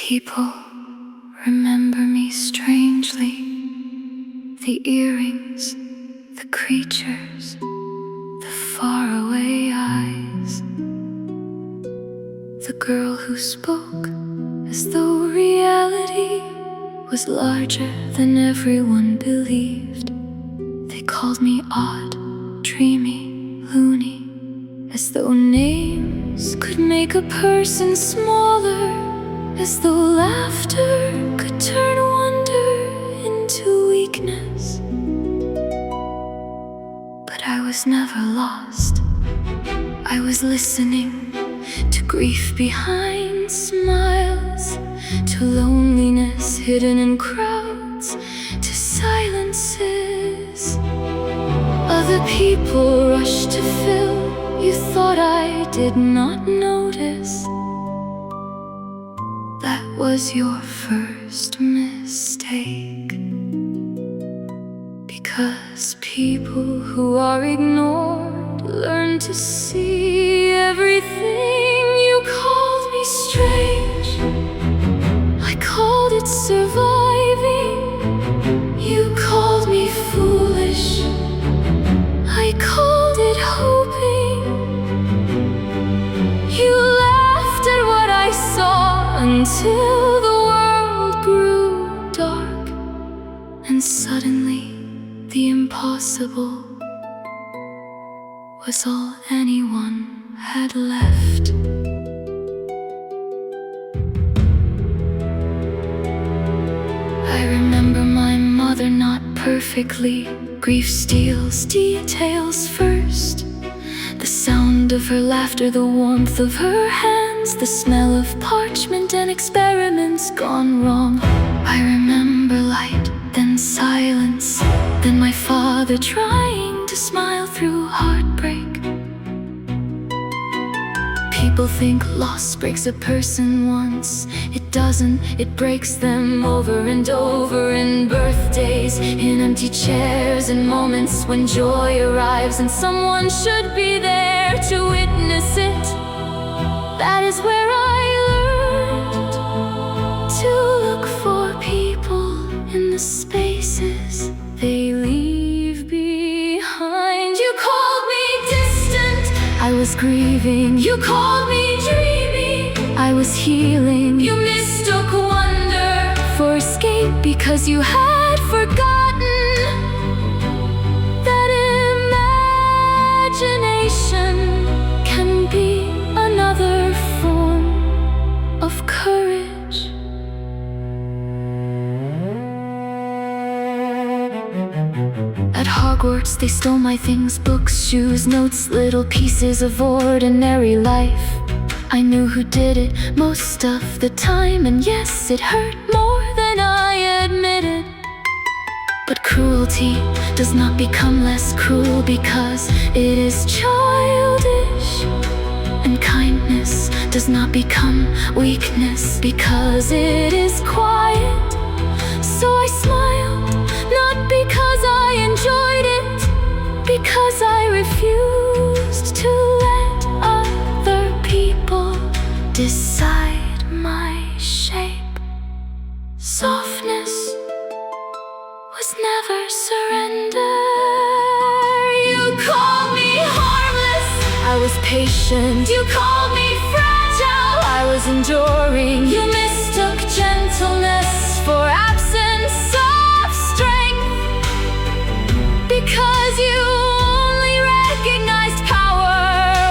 People remember me strangely. The earrings, the creatures, the faraway eyes. The girl who spoke as though reality was larger than everyone believed. They called me odd, dreamy, loony, as though names could make a person smaller, as though laughter could turn wonder into weakness. But I was never lost. I was listening to grief behind smiles, to loneliness hidden in crowds, to silences other people rushed to fill. You thought I did not notice. That was your first mistake. Because people who are ignored learn to see everything. You called me strange, I called it surviving. You called me foolish, I called it hoping. You laughed at what I saw until the world grew dark, and suddenly the impossible was all anyone had left. I remember my mother not perfectly. Grief steals details first. The sound of her laughter, the warmth of her hands, the smell of parchment and experiments gone wrong. I remember light, then silence, then my father trying to smile through heartbreak. People think loss breaks a person once. It doesn't, it breaks them over and over. In birthdays, in empty chairs, in moments when joy arrives and someone should be there to witness it. That is where I learned to look for people in the spaces they leave behind. You called me distant, I was grieving. You called me dreamy, I was healing. You mistook wonder for escape because you had forgotten that imagination can be another form of courage. At Hogwarts they stole my things, books, shoes, notes, little pieces of ordinary life. I knew who did it most of the time, and yes, it hurt more than I admitted. But cruelty does not become less cruel because it is childish, and kindness does not become weakness because it is quiet. So I smiled, not because I enjoyed it, because I refused to let other people decide my shape. Softness was never surrender. You called me harmless, I was patient. You called me fragile, I was enduring. You mistook gentleness for absence of strength because you only recognized power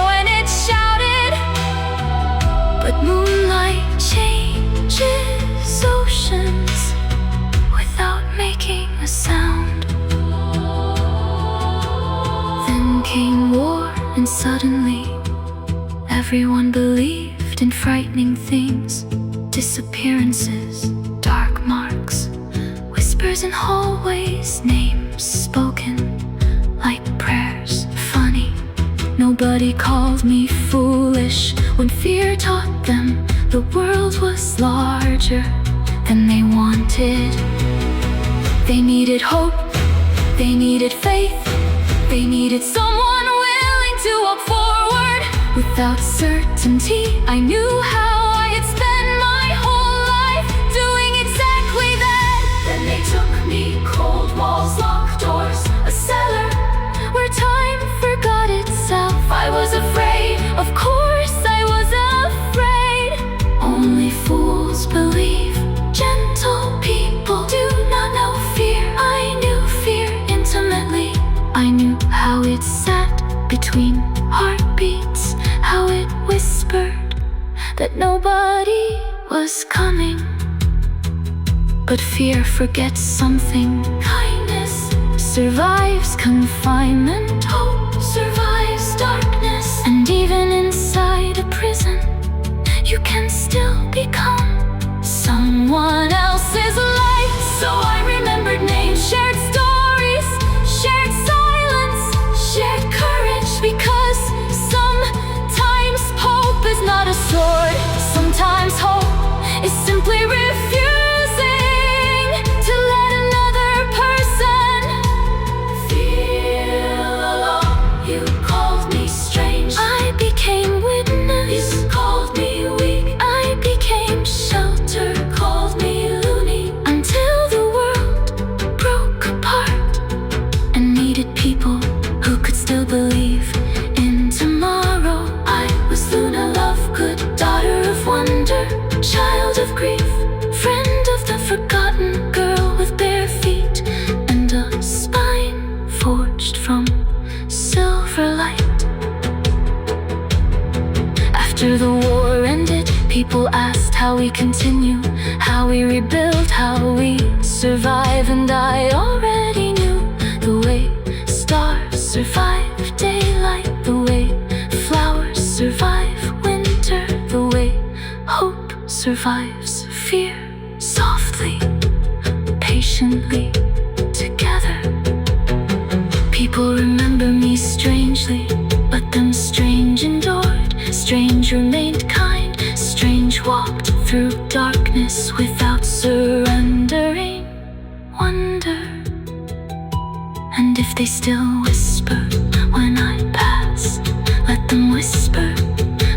when it shouted. But moonlight changes oceans without making a sound. Then came war, and suddenly everyone believed in frightening things. Disappearances, dark marks, whispers in hallways, names spoken like prayers. Funny, nobody called me foolish when fear taught them the world was larger than they wanted. They needed hope, they needed faith, they needed someone willing to walk forward. Without certainty, I knew how I had spent my whole life. that nobody was coming. But fear forgets something. Kindness survives confinement. Hope survives darkness. And even inside a prison, you can still become someone else's light. So I remembered names, shared stories, shared silence, shared courage. Because sometimes hope is not a sword. Sometimes hope is simply refusing to let another person feel alone. You called me strange, I became witness. You called me weak, I became shelter. Called me loony, until the world broke apart and needed people who could still believe in tomorrow. I was Luna Lovegood, daughter of wonder, child of grief, friend of the forgotten, girl with bare feet and a spine forged from silver light. After the war ended, people asked how we continue, how we rebuild, how we survive. And I already knew the way stars survive daylight, the way flowers survive winter, the way hope survives fear. Softly, patiently, together. People remember me strangely, but them strange endured. Strange remained kind, strange walked through darkness without surrendering. Wonder, and if they still whisper when I pass, let them whisper.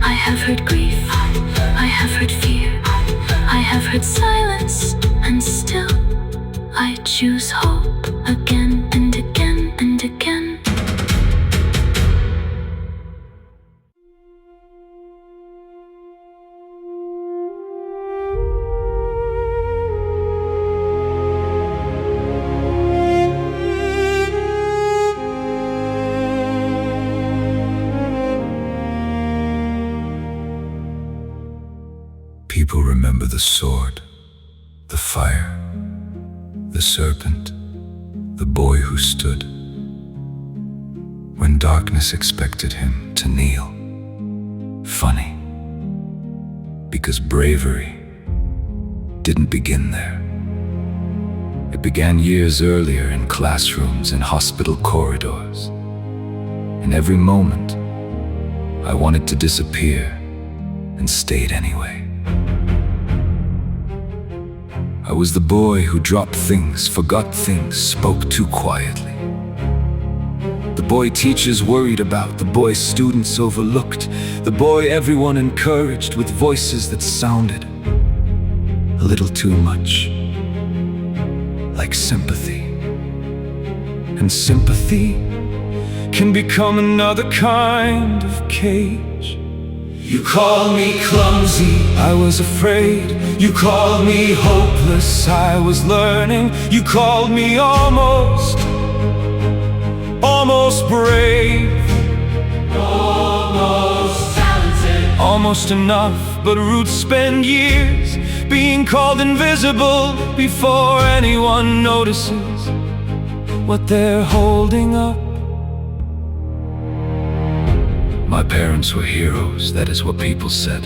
I have heard grief, I have heard fear, I have heard silence, and still I choose hope again and again and again. People remember the sword, the fire, the serpent, the boy who stood when darkness expected him to kneel. Funny, because bravery didn't begin there. It began years earlier in classrooms and hospital corridors. In every moment, I wanted to disappear and stayed anyway. I was the boy who dropped things, forgot things, spoke too quietly. The boy teachers worried about, the boy students overlooked, the boy everyone encouraged with voices that sounded a little too much like sympathy. And sympathy can become another kind of cage. You called me clumsy, I was afraid. You called me hopeless, I was learning. You called me almost brave, almost talented, almost enough. But roots spend years being called invisible before anyone notices what they're holding up. My parents were heroes, that is what people said.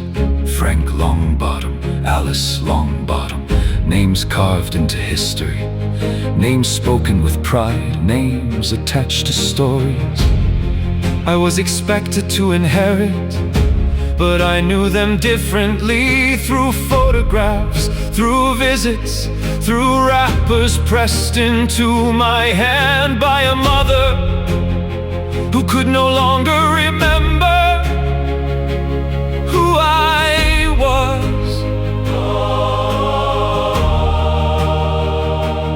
Frank Longbottom, Alice Longbottom, names carved into history, names spoken with pride, names attached to stories I was expected to inherit. But I knew them differently, through photographs, through visits, through wrappers pressed into my hand by a mother who could no longer remember who I was.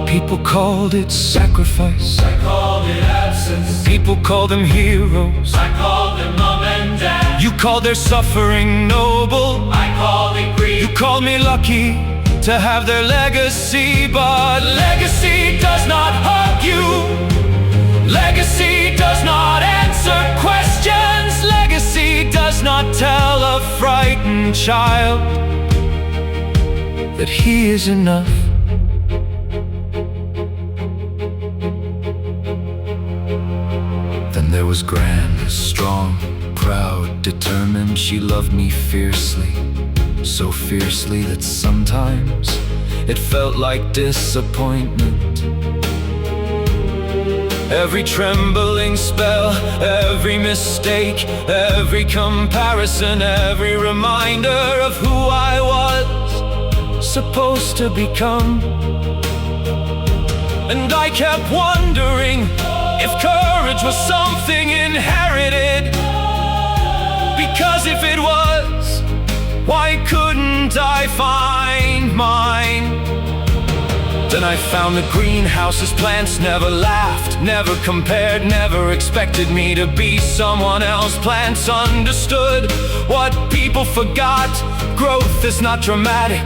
People called it sacrifice, I called it absence. people called them heroes, I called them mom and dad. you called their suffering noble. I called it greed. You called me lucky to have their legacy. But legacy does not hug you. Legacy does not answer questions. Legacy does not tell a frightened one child, that he is enough. Then there was Gran, strong, proud, determined. She loved me fiercely, so fiercely that sometimes it felt like disappointment. Every trembling spell, every mistake, every comparison, every reminder of who I was supposed to become. And I kept wondering if courage was something inherited, because if it was, why couldn't I find mine? Then I found the greenhouse's plants never laughed, never compared, never expected me to be someone else. Plants understood what people forgot. Growth is not dramatic,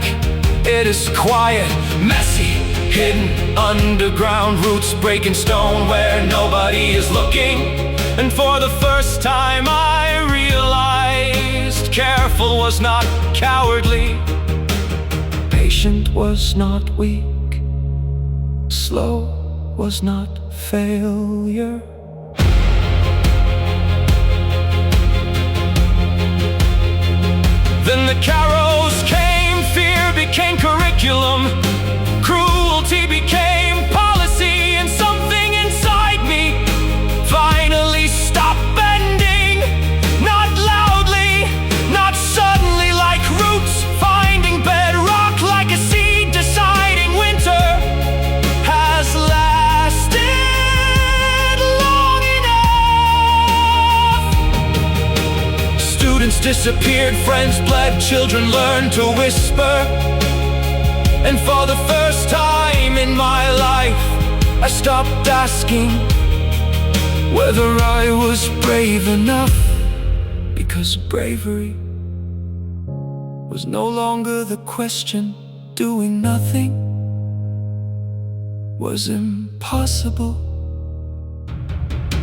it is quiet, messy, hidden underground. Roots breaking stone where nobody is looking. And for the first time I realized careful was not cowardly, patient was not weak, slow was not failure. Then the carols came, fear became curriculum, cruelty became policy, and something inside me finally stopped bending. Not loudly, not suddenly, like roots finding bedrock, like a seed deciding winter has lasted long enough. Students disappeared, friends bled, children learned to whisper. And for the first time in my life, I stopped asking whether I was brave enough, because bravery was no longer the question. Doing nothing was impossible.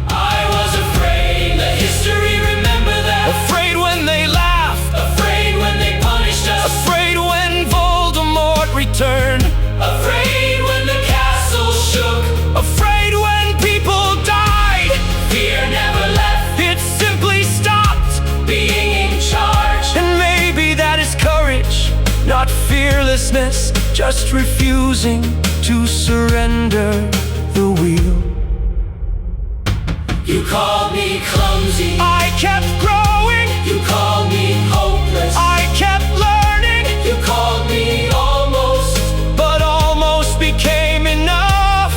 I was afraid, let history remember that. Afraid when they laughed, Afraid when they punished us. afraid when Voldemort returned, Afraid when the castle shook. afraid when people died. Fear never left, It simply stopped. being in charge. And maybe that is courage, not fearlessness, just refusing to surrender the wheel. You called me clumsy, I kept growing, you called me hopeless, I kept learning, you called me almost, but almost became enough.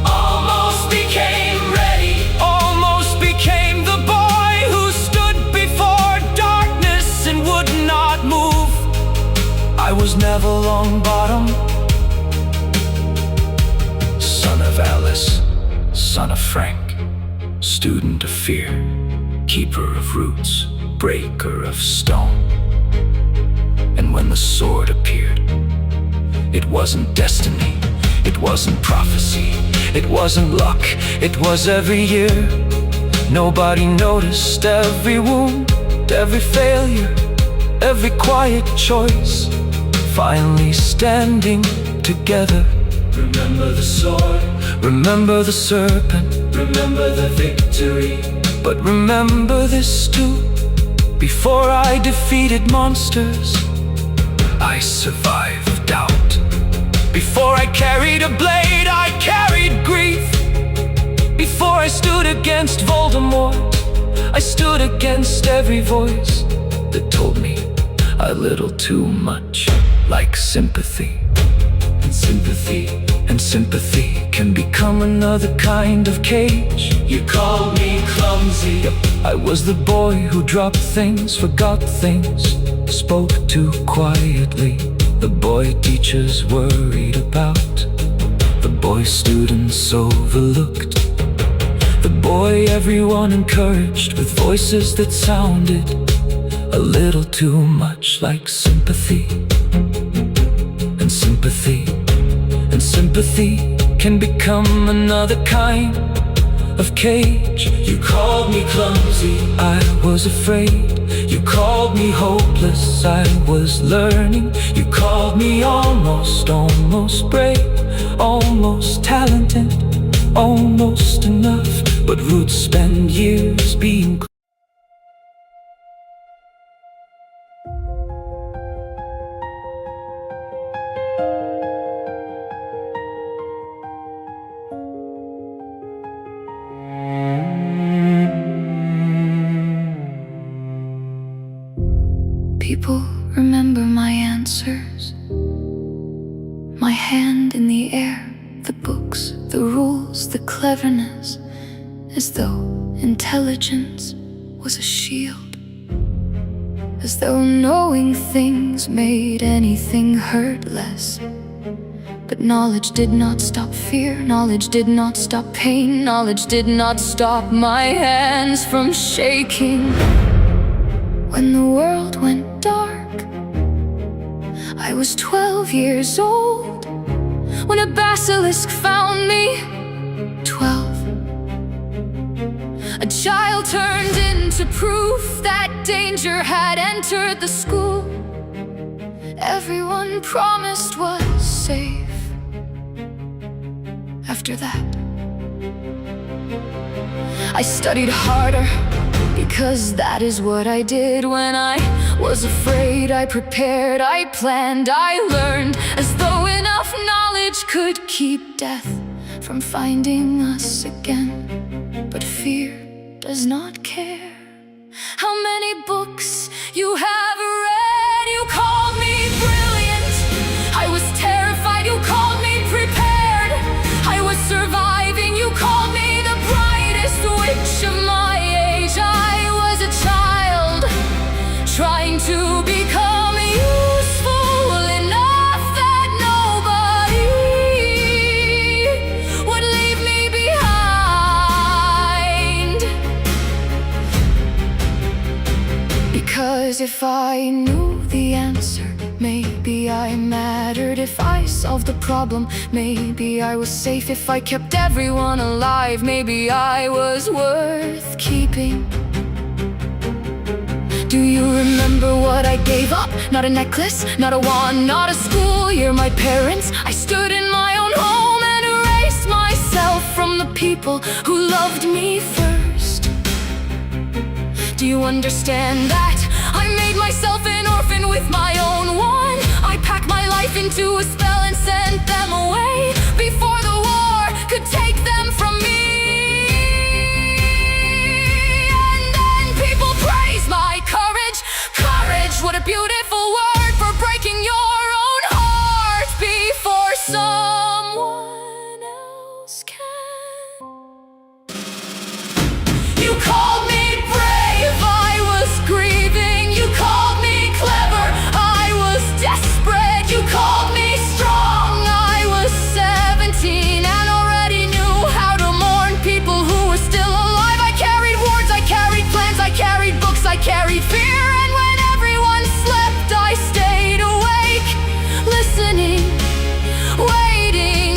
almost became ready. Almost became the boy who stood before darkness and would not move. I was Neville Longbottom, son of Alice, son of Frank, student of fear, keeper of roots, breaker of stone. And when the sword appeared, it wasn't destiny, it wasn't prophecy, it wasn't luck, it was every year. Nobody noticed every wound, every failure, every quiet choice, finally standing together. Remember the sword, Remember the serpent, remember the victory. but remember this too. Before I defeated monsters, I survived doubt. Before I carried a blade, I carried grief. Before I stood against Voldemort, I stood against every voice that told me a little too much, like sympathy. And sympathy can become another kind of cage. You called me clumsy, I was the boy who dropped things, forgot things, spoke too quietly. The boy teachers worried about, the boy students overlooked, the boy everyone encouraged with voices that sounded a little too much like sympathy. And sympathy can become another kind of cage. You called me clumsy, I was afraid. You called me hopeless, I was learning. You called me almost brave, almost talented, almost enough. But roots spend years being People remember my answers, my hand in the air, the books, the rules, the cleverness, as though intelligence was a shield, as though knowing things made anything hurt less. But knowledge did not stop fear, knowledge did not stop pain, knowledge did not stop my hands from shaking. When the world went dark, I was 12 years old when a basilisk found me. 12. A child turned into proof that danger had entered the school. Everyone promised was safe. After that, I studied harder, because that is what I did. When I was afraid, I prepared, I planned, I learned, as though enough knowledge could keep death from finding us again. But fear does not care how many books you have read. You called me brilliant, I was terrified. You called me prepared, I was surviving. You called me the brightest witch of my age. I was a child trying to become useful enough that nobody would leave me behind. Because if I knew the answer, maybe I mattered. If I solved the problem, maybe I was safe. If I kept everyone alive, maybe I was worth keeping. Do you remember what I gave up? Not a necklace, not a wand, not a school year, my parents. I stood in my own home and erased myself from the people who loved me first. Do you understand that? I made myself an orphan with my own wand. I packed my life into a spell and sent them away before the war could take them from me. And then people praise my courage. Courage, what a beautiful word for breaking your own heart before someone else can. You called me brave, I was grieving. You called me clever, I was desperate. You called me strong, I was 17 and already knew how to mourn people who were still alive. I carried words, I carried plans, I carried books, I carried fear. And when everyone slept, I stayed awake, listening, waiting,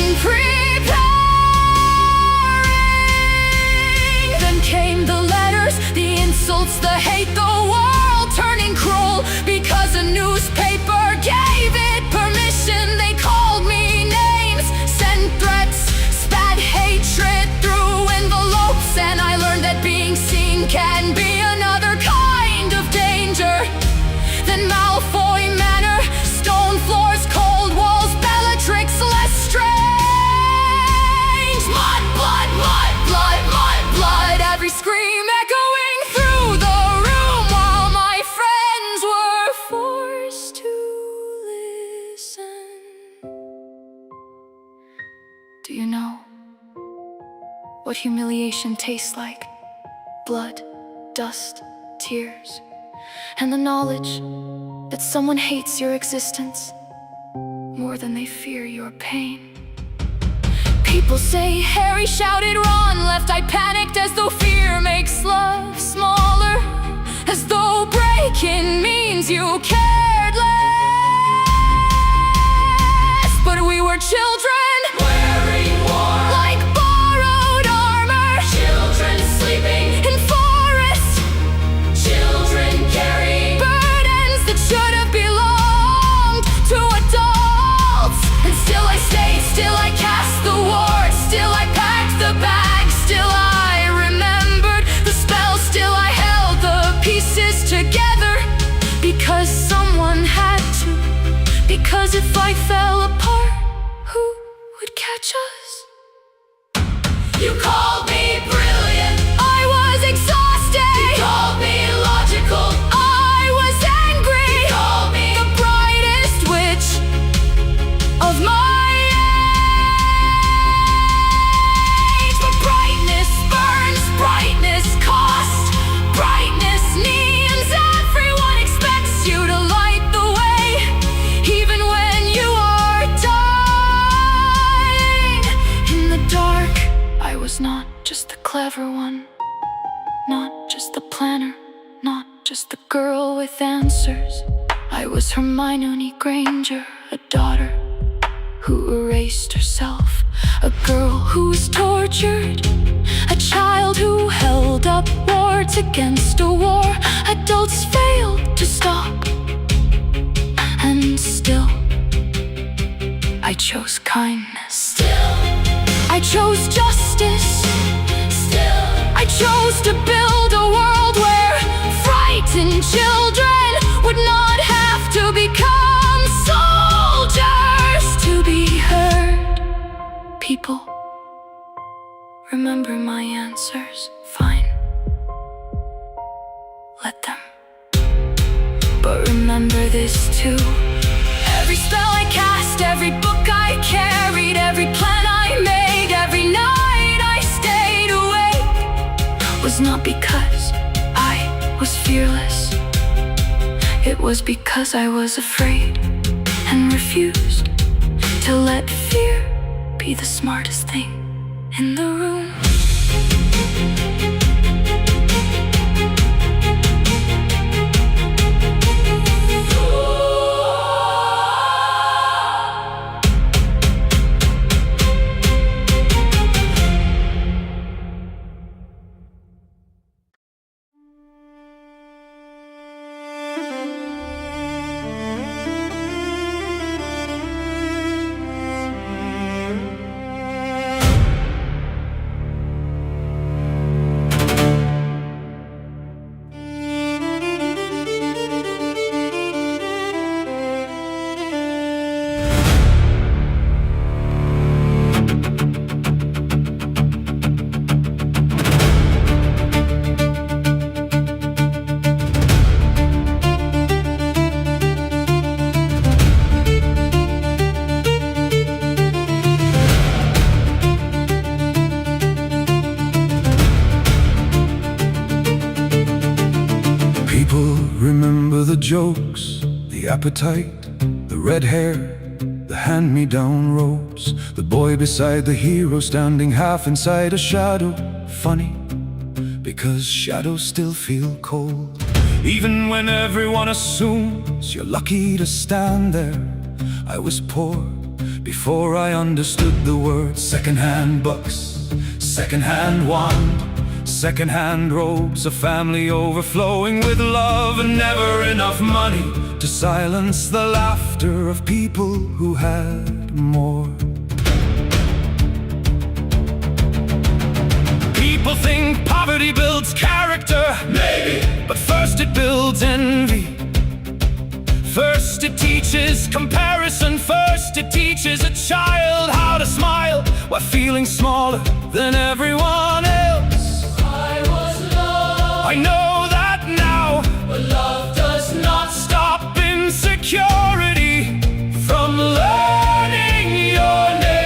preparing. Then came the letters, the insults, the hate, the world turning cruel because a newspaper gave it permission. They called me names, sent threats, spat hatred through envelopes. And I learned that being seen can be another kind of danger than Malfoy Manor, stone floors, cold walls, Bellatrix, less strange. Mud, blood, mud, blood, mud, blood. Every scream echoing through the room while my friends were forced to listen. Do you know what humiliation tastes like? Blood, dust, tears, and the knowledge that someone hates your existence more than they fear your pain. People say Harry shouted, Ron left. I panicked as though fear makes love smaller, as though breaking means you cared less. But we were children, Wearing war, like borrowed armor. children 'cause if I fell apart, who would catch us? You called me brilliant. I was exhausted. You called me logical. I was angry. You called me the brightest witch of my age. But brightness burns, brightness costs, brightness needs. Everyone expects you to light the way, even when you are dying in the dark. I was not just the clever one, not just the planner, not just the girl with answers. I was Hermione Granger, a daughter who erased herself, a girl who was tortured, a child who held up wards against a war adults failed to stop. And still, I chose kindness. still, I chose justice. still. I chose to build a world where frightened children would not have to become soldiers to be heard. People, remember my answers. Fine, let them. But remember this too. Every spell I cast, every book I carried, every plan I made, every night I stayed awake was not because I was fearless. It was because I was afraid and refused to let fear be the smartest thing in the room. Remember the jokes, the appetite, the red hair, the hand-me-down robes, the boy beside the hero standing half inside a shadow. Funny, because shadows still feel cold. Even when everyone assumes you're lucky to stand there. I was poor before I understood the words. Second-hand bucks, second-hand wine, second-hand robes, a family overflowing with love, and never enough money to silence the laughter of people who had more. People think poverty builds character, maybe, but first it builds envy. First it teaches comparison, first it teaches a child how to smile while feeling smaller than everyone else. I know that now, But love does not stop insecurity from learning your name.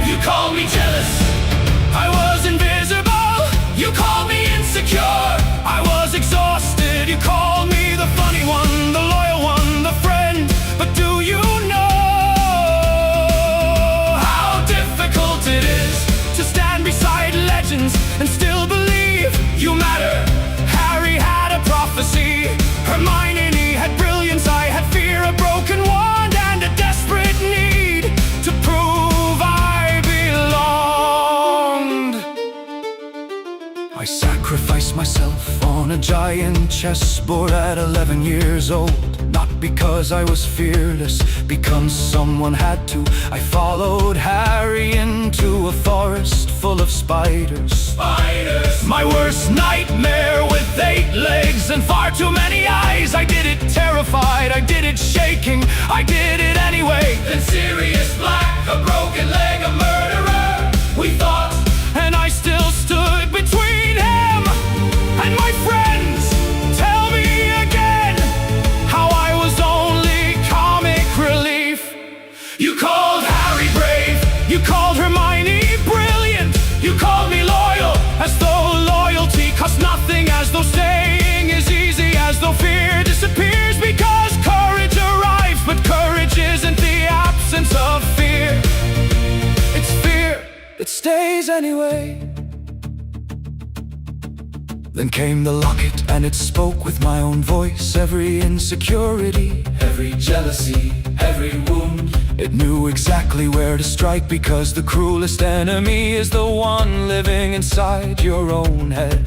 You call me jealous, I was invisible. You call me insecure, I was exhausted. You call me the funny one, the loyal one, the friend. But do you know how difficult it is to stand beside legends and still believe you matter? Harry had a prophecy, Hermione had brilliance, I had fear, a broken wand, and a desperate need to prove I belonged. I sacrificed myself on a giant chessboard at 11 years old. Not because I was fearless, because someone had to. I followed Harry into a forest full of spiders. spiders. My worst nightmare with 8 legs and far too many eyes. I did it terrified, I did it shaking, I did it anyway. Then Sirius Black, a broken leg, a murderer, we thought. And I still stood between him and my friends. Tell me again how I was only comic relief. You called Harry brave, You called Hermione brilliant. You called me loyal, as though loyalty costs nothing, as though staying is easy, as though fear disappears because courage arrives. But courage isn't the absence of fear, it's fear that stays anyway. Then came the locket, and it spoke with my own voice. Every insecurity, every jealousy, every wound. it knew exactly where to strike, because the cruelest enemy is the one living inside your own head.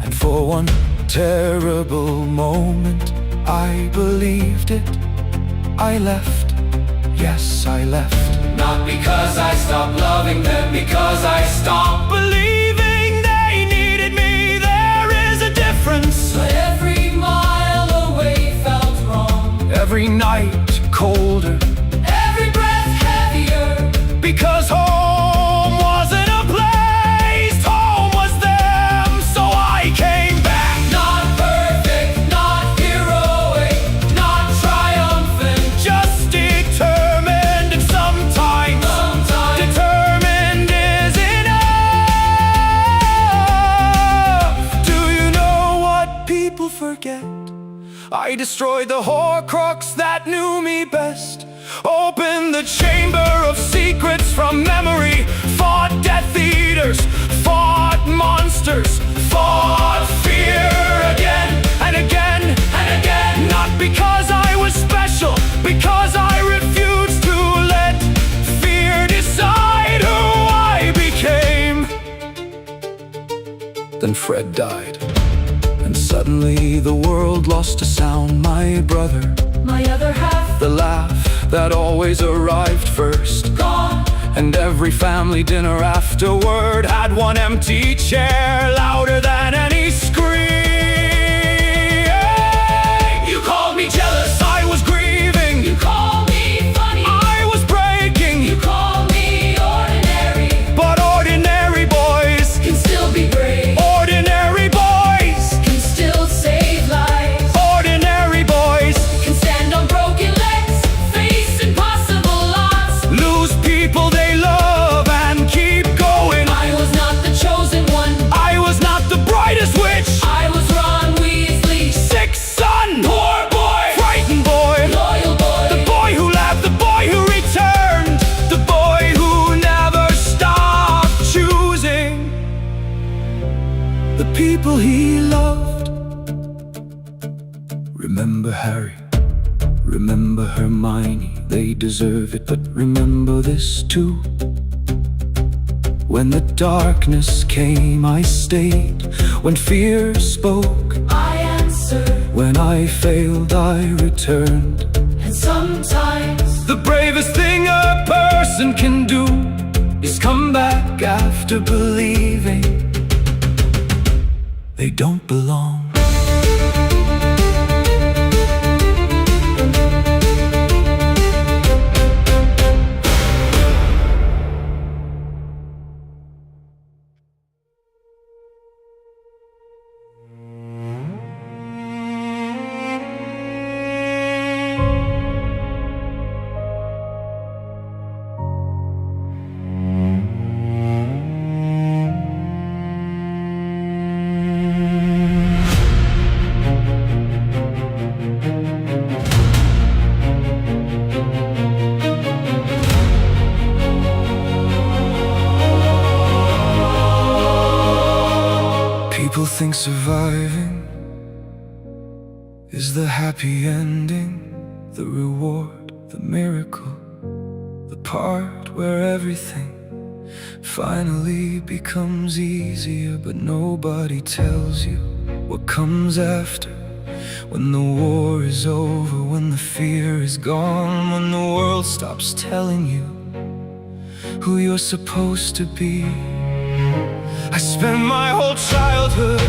And for one terrible moment, I believed it. I left, yes, I left. Not because I stopped loving them, because I stopped Believing they needed me, there is a difference. But every mile away felt wrong, Every night colder, every breath heavier. because home wasn't a place, home was them. So I came back. Not perfect, not heroic, not triumphant, Just determined, and sometimes determined is enough. Do you know what people forget? I destroyed the Horcrux that knew me best. Opened the chamber of secrets from memory. Fought Death Eaters, fought monsters, fought fear again and again and again. Not because I was special, because I refused to let fear decide who I became. Then Fred died, and suddenly the world lost a sound. My brother, My other half the laugh that always arrived first, gone. and every family dinner afterward had one empty chair, louder than any scream. You called me jealous, I was grieving, you called me funny, I was breaking, you called me ordinary. but ordinary boys, Can still be brave, ordinary boys, can still save lives, ordinary boys, can stand on broken legs, face impossible odds. lose people they love and keep going. I was not the chosen one, I was not the brightest witch. I was Ron Weasley. Sick son, Poor boy, frightened boy, loyal boy, the boy who laughed, the boy who returned, the boy who never stopped choosing the people he loved. Remember Harry, remember Hermione, they deserve it, but remember this too. When the darkness came, I stayed. When fear spoke, I answered, when I failed, I returned. and sometimes The bravest thing a person can do is come back after believing they don't belong. People think surviving is the happy ending, the reward, the miracle, the part where everything finally becomes easier. But nobody tells you what comes after, when the war is over, when the fear is gone, when the world stops telling you who you're supposed to be. I spent my whole childhood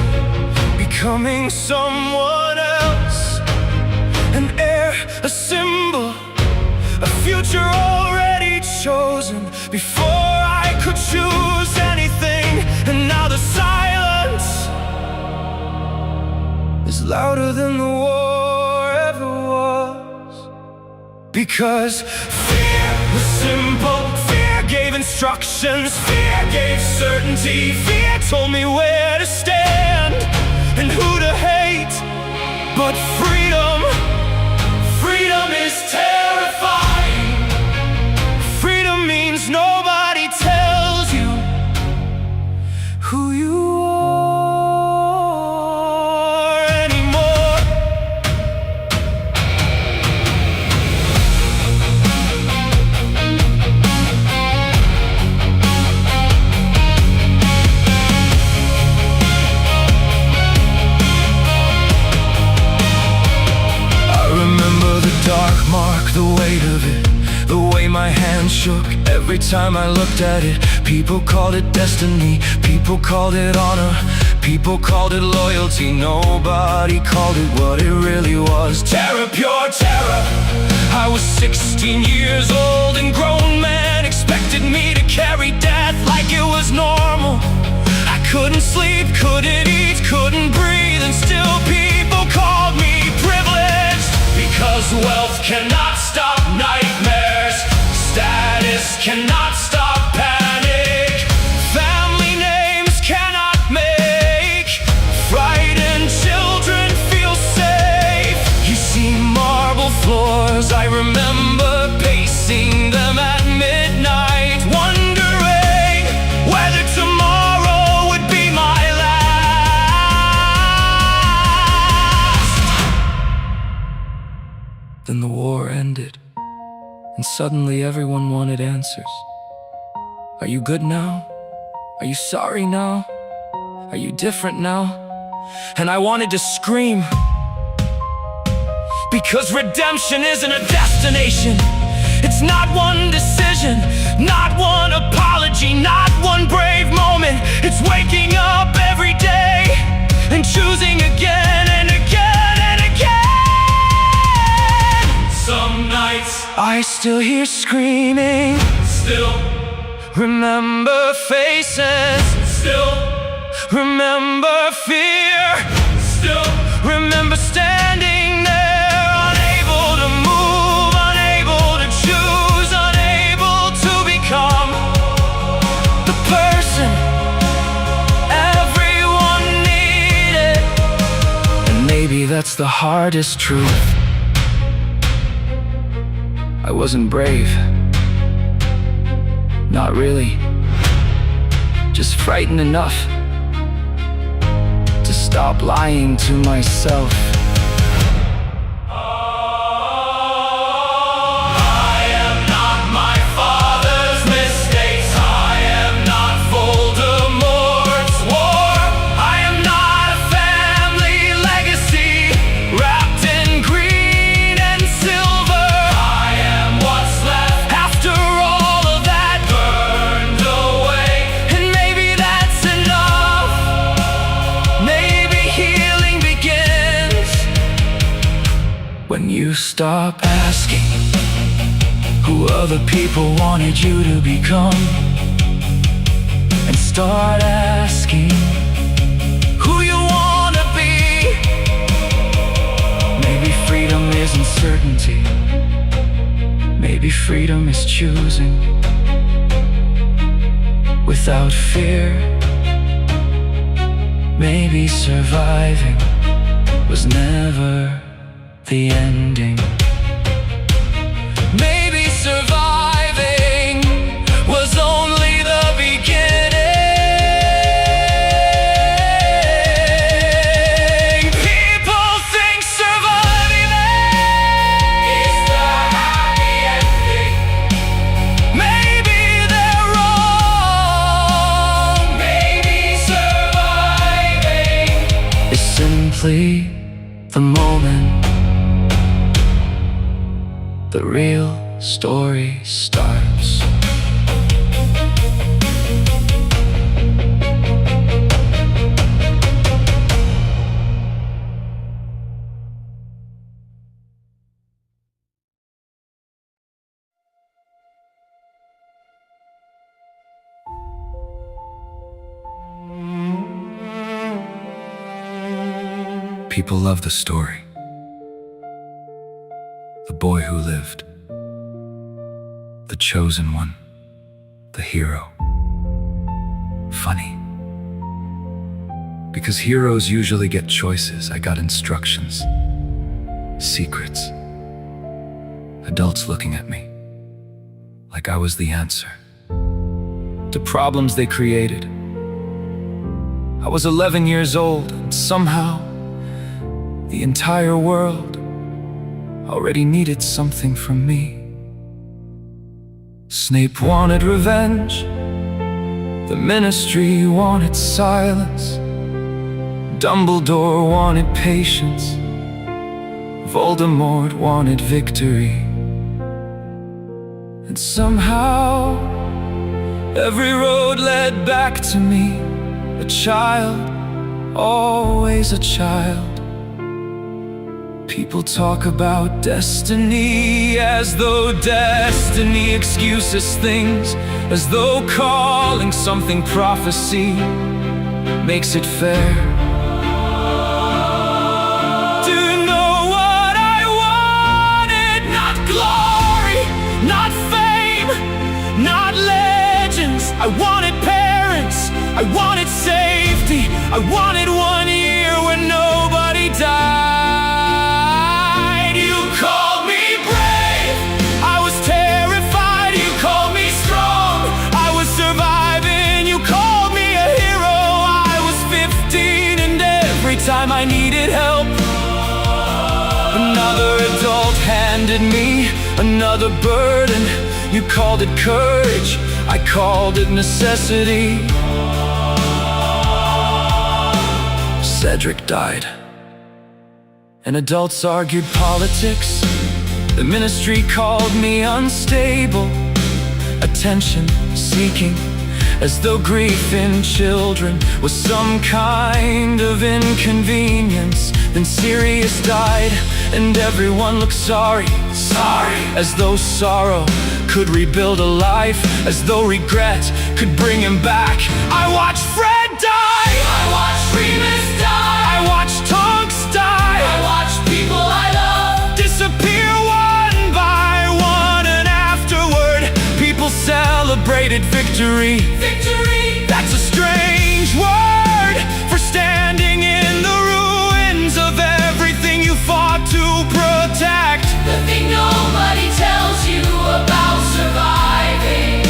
becoming someone else, an heir, a before I could choose anything. And now the silence is louder than the war ever was. Because fear was simple, fear gave instructions, fear gave certainty, fear told me where to stand and who to hate. But freedom, freedom is terrifying. Freedom means nobody tells you who you are anymore. I remember the dark mark, the weight of it, the way my hand shook every time I looked at it. People called it destiny, people called it honor, people called it loyalty. Nobody called it what it really was. Terror, pure terror. I was 16 years old and grown men expected me to carry death like it was normal. I couldn't sleep, couldn't eat, couldn't breathe, and still people called me privileged. Because wealth cannot stop nightmares, status cannot stop panic, family names cannot make frightened children feel safe. You see marble floors, I remember pacing them at midnight, wondering whether tomorrow would be my last. Then the war ended, and suddenly everyone wanted answers. Are you good now? Are you sorry now? Are you different now? And I wanted to scream, because redemption isn't a destination. It's not one decision, not one apology, not one brave moment. It's waking up every day and choosing again and again and again. Some nights I still hear screaming, still remember faces, still remember fear, still remember standing there, unable to move, unable to choose, unable to become the person everyone needed. And maybe that's the hardest truth. I wasn't brave. Not really. Just frightened enough to stop lying to myself. I am not my father's mistakes. I am not Voldemort's war. I am not a family legacy wrapped in green and silver. I am what's left after all of that burned away. And maybe that's enough. Maybe healing begins when you stop asking who other people wanted you to become, and start asking who you wanna be. Maybe freedom isn't certainty. Maybe freedom is choosing without fear. Maybe surviving was never the ending. Maybe surviving was only the beginning. People think surviving is the happy ending. Maybe they're wrong. Maybe surviving is simply the moment the real story starts. People love the story. The boy who lived. The chosen one. The hero. Funny. Because heroes usually get choices, I got instructions. Secrets. Adults looking at me like I was the answer to problems they created. I was 11 years old, and somehow the entire world already needed something from me. Snape wanted revenge, the Ministry wanted silence, Dumbledore wanted patience, Voldemort wanted victory. And somehow every road led back to me, a child, always a child. People talk about destiny as though destiny excuses things, as though calling something prophecy makes it fair. Do you know what I wanted? Not glory, not fame, not legends. I wanted parents, I wanted safety, I wanted 1 year when nobody died. You called me brave, I was terrified. You called me strong, I was surviving. You called me a hero, I was 15. And every time I needed help, another adult handed me another burden. You called it courage, I called it necessity. Cedric died, and adults argued politics. The Ministry called me unstable, attention-seeking, as though grief in children was some kind of inconvenience. Then Sirius died, and everyone looked sorry, as though sorrow could rebuild a life, as though regret could bring him back. I watched Fred die, I watched Remus die, I watched Tonks die, I watched people I love disappear one by one. And afterward, people celebrated victory. Victory! That's a strange word for standing in the ruins of everything you fought to protect. The thing nobody tells you about surviving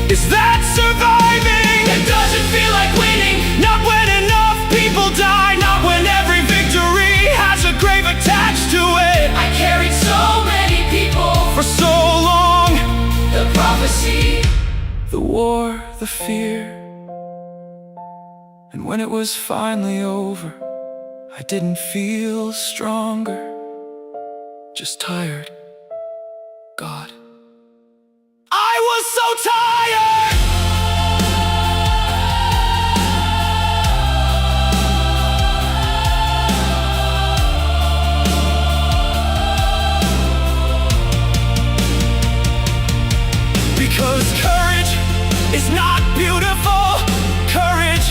is that surviving, it doesn't feel like winning. Not when enough people die, not when every victory has a grave attached to it. I carried so many people for so long. The prophecy, the war, the fear. And when it was finally over, I didn't feel stronger, just tired. God, I was so tired. Because courage is not beautiful. Courage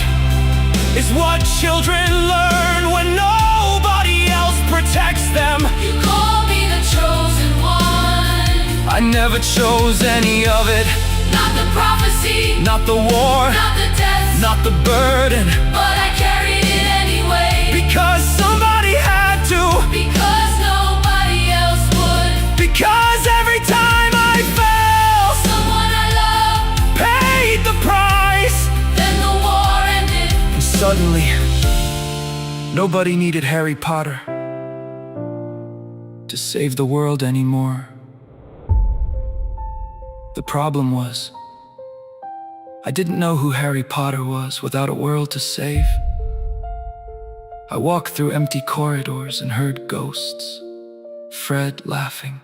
is what children learn when nobody else protects them. You call me the chosen one. I never chose any of it. Not the prophecy, not the war, not the death, not the burden, but I carried it anyway. Because somebody had to. Because nobody else would. Because every time I fell, someone I loved paid the price. Then the war ended, and suddenly nobody needed Harry Potter to save the world anymore. The problem was, I didn't know who Harry Potter was without a world to save. I walked through empty corridors and heard ghosts. Fred laughing,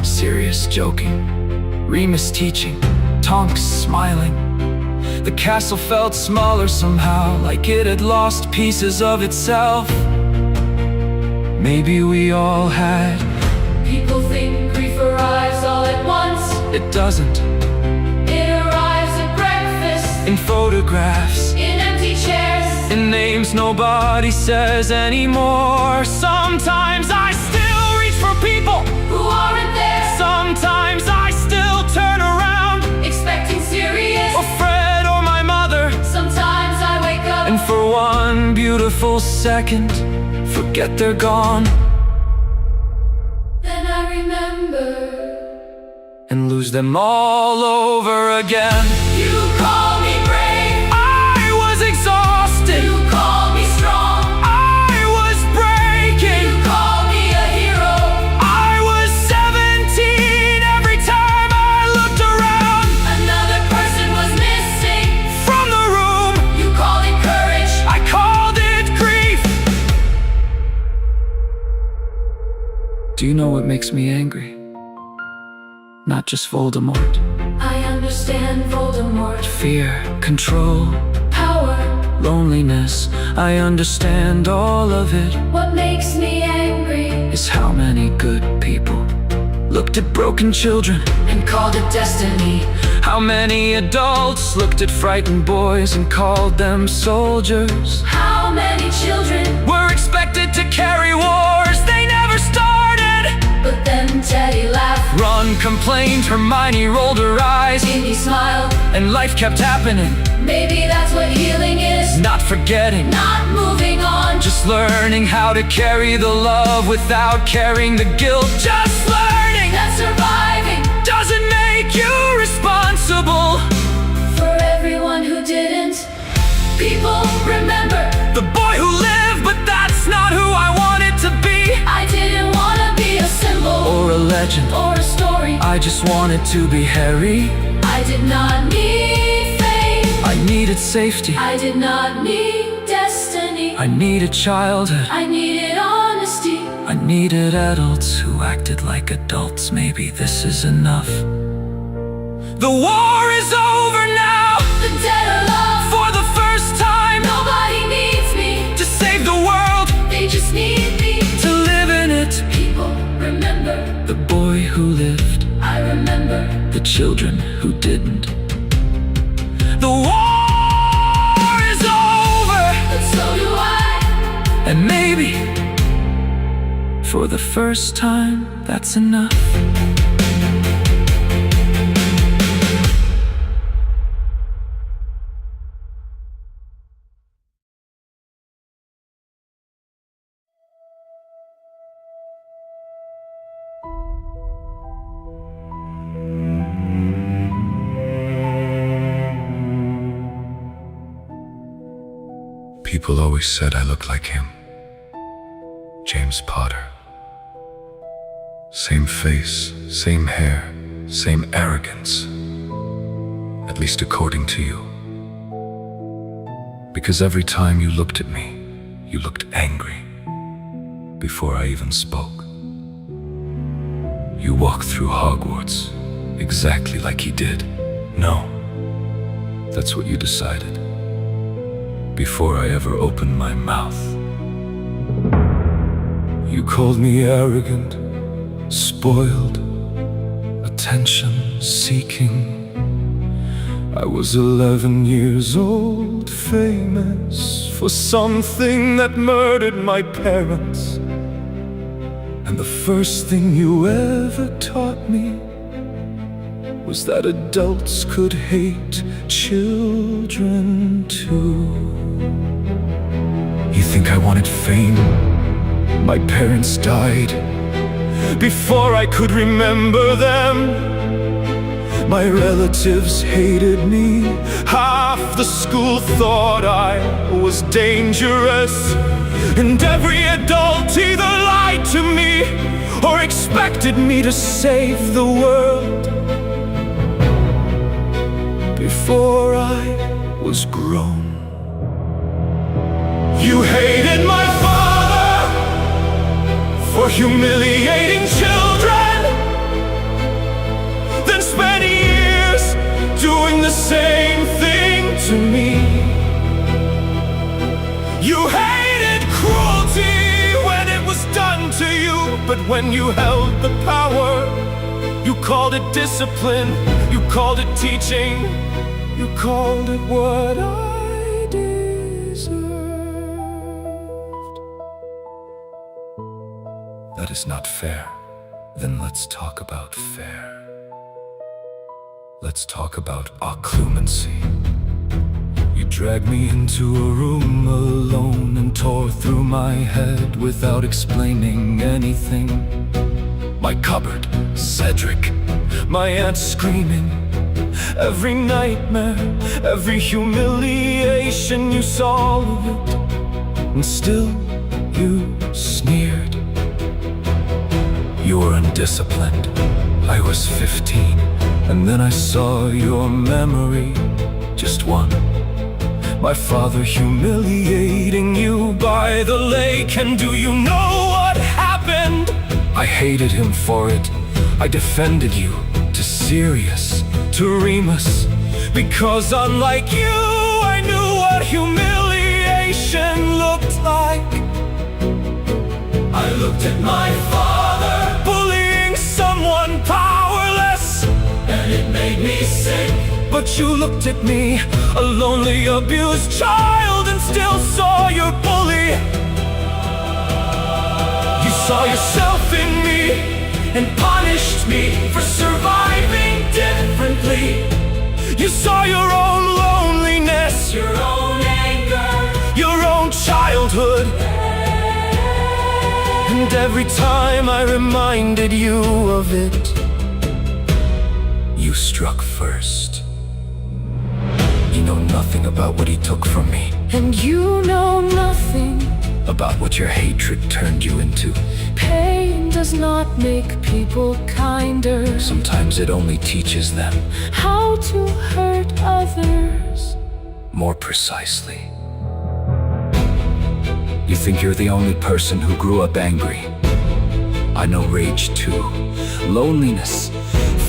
Sirius joking, Remus teaching, Tonks smiling. The castle felt smaller somehow, like it had lost pieces of itself. Maybe we all had. People think grief arrives all at once. It doesn't. It arrives at breakfast, in photographs, in empty chairs, in names names nobody says anymore. Sometimes I still reach for people Who aren't there? Sometimes I still turn around, Expecting serious. or Fred or my mother, Sometimes I wake up and for one beautiful second forget they're gone, then I remember. and lose them all over again. You call me brave. I was exhausted, You call me strong. I was breaking, You call me a hero. I was 17 every time I looked around. Another person was missing. From the room, You called it courage. I called it grief. Do you know what makes me angry? Not just Voldemort. I understand Voldemort. Fear, control, Power. loneliness, I understand all of it. What makes me angry? Is how many good people looked at broken children And called it destiny. How many adults looked at frightened boys and called them soldiers? How many children? Were expected to carry wars they never started. But then Teddy laughed. Ron complained, Hermione rolled her eyes, Ginny smiled. and life kept happening. Maybe that's what healing is. Not forgetting, Not moving on. just learning how to carry the love without carrying the guilt. Just learning That surviving. doesn't make you responsible. For everyone who didn't. People remember. The boy who lived, but that's not who I wanted to be. I didn't wanna be a symbol. Or a legend, Or a story. I just wanted to be Harry. I did not need fame. I needed safety, I did not need destiny. I needed childhood, I needed honesty. I needed adults who acted like adults. Maybe this is enough. The war is over now. The dead are loved. For the first time, Nobody needs me. to save the world, They just need me. to live in it. People remember. The boy who lived, I remember. the children who didn't. The war is over, But so do I. and maybe for the first time, that's enough. People always said I looked like him. James Potter. Same face, same hair, same arrogance. At least according to you. Because every time you looked at me, you looked angry. Before I even spoke. You walked through Hogwarts exactly like he did. No. That's what you decided. Before I ever opened my mouth. You called me arrogant, spoiled, attention-seeking. I was 11 years old, famous for something that murdered my parents. And the first thing you ever taught me was that adults could hate children too. You think I wanted fame? My parents died before I could remember them. My relatives hated me. Half the school thought I was dangerous. And every adult either lied to me or expected me to save the world. Before I was grown. You hated my father for humiliating children, then spent years doing the same thing to me. You hated cruelty when it was done to you, but when you held the power, you called it discipline, you called it teaching, you called it what I deserve. That is not fair. Then let's talk about fair. Let's talk about occlumency. You dragged me into a room alone and tore through my head without explaining anything. My cupboard, Cedric, my aunt screaming. Every nightmare, every humiliation, you saw of it. And still you sneered. You were undisciplined. I was 15, and then I saw your memory, just one. My father humiliating you by the lake. And do you know what happened? I hated him for it. I defended you to Sirius, to Remus, because unlike you, I knew what humiliation looked like. I looked at my father bullying someone powerless, and it made me sick. But you looked at me, a lonely, abused child, and still saw your bully. You saw yourself in me and punished me for surviving differently. You saw your own loneliness, your own anger, your own childhood. And every time I reminded you of it, you struck first. You know nothing about what he took from me. And you know nothing about what your hatred turned you into. Pain does not make people kinder. Sometimes it only teaches them how to hurt others more precisely. You think you're the only person who grew up angry. I know rage too. Loneliness,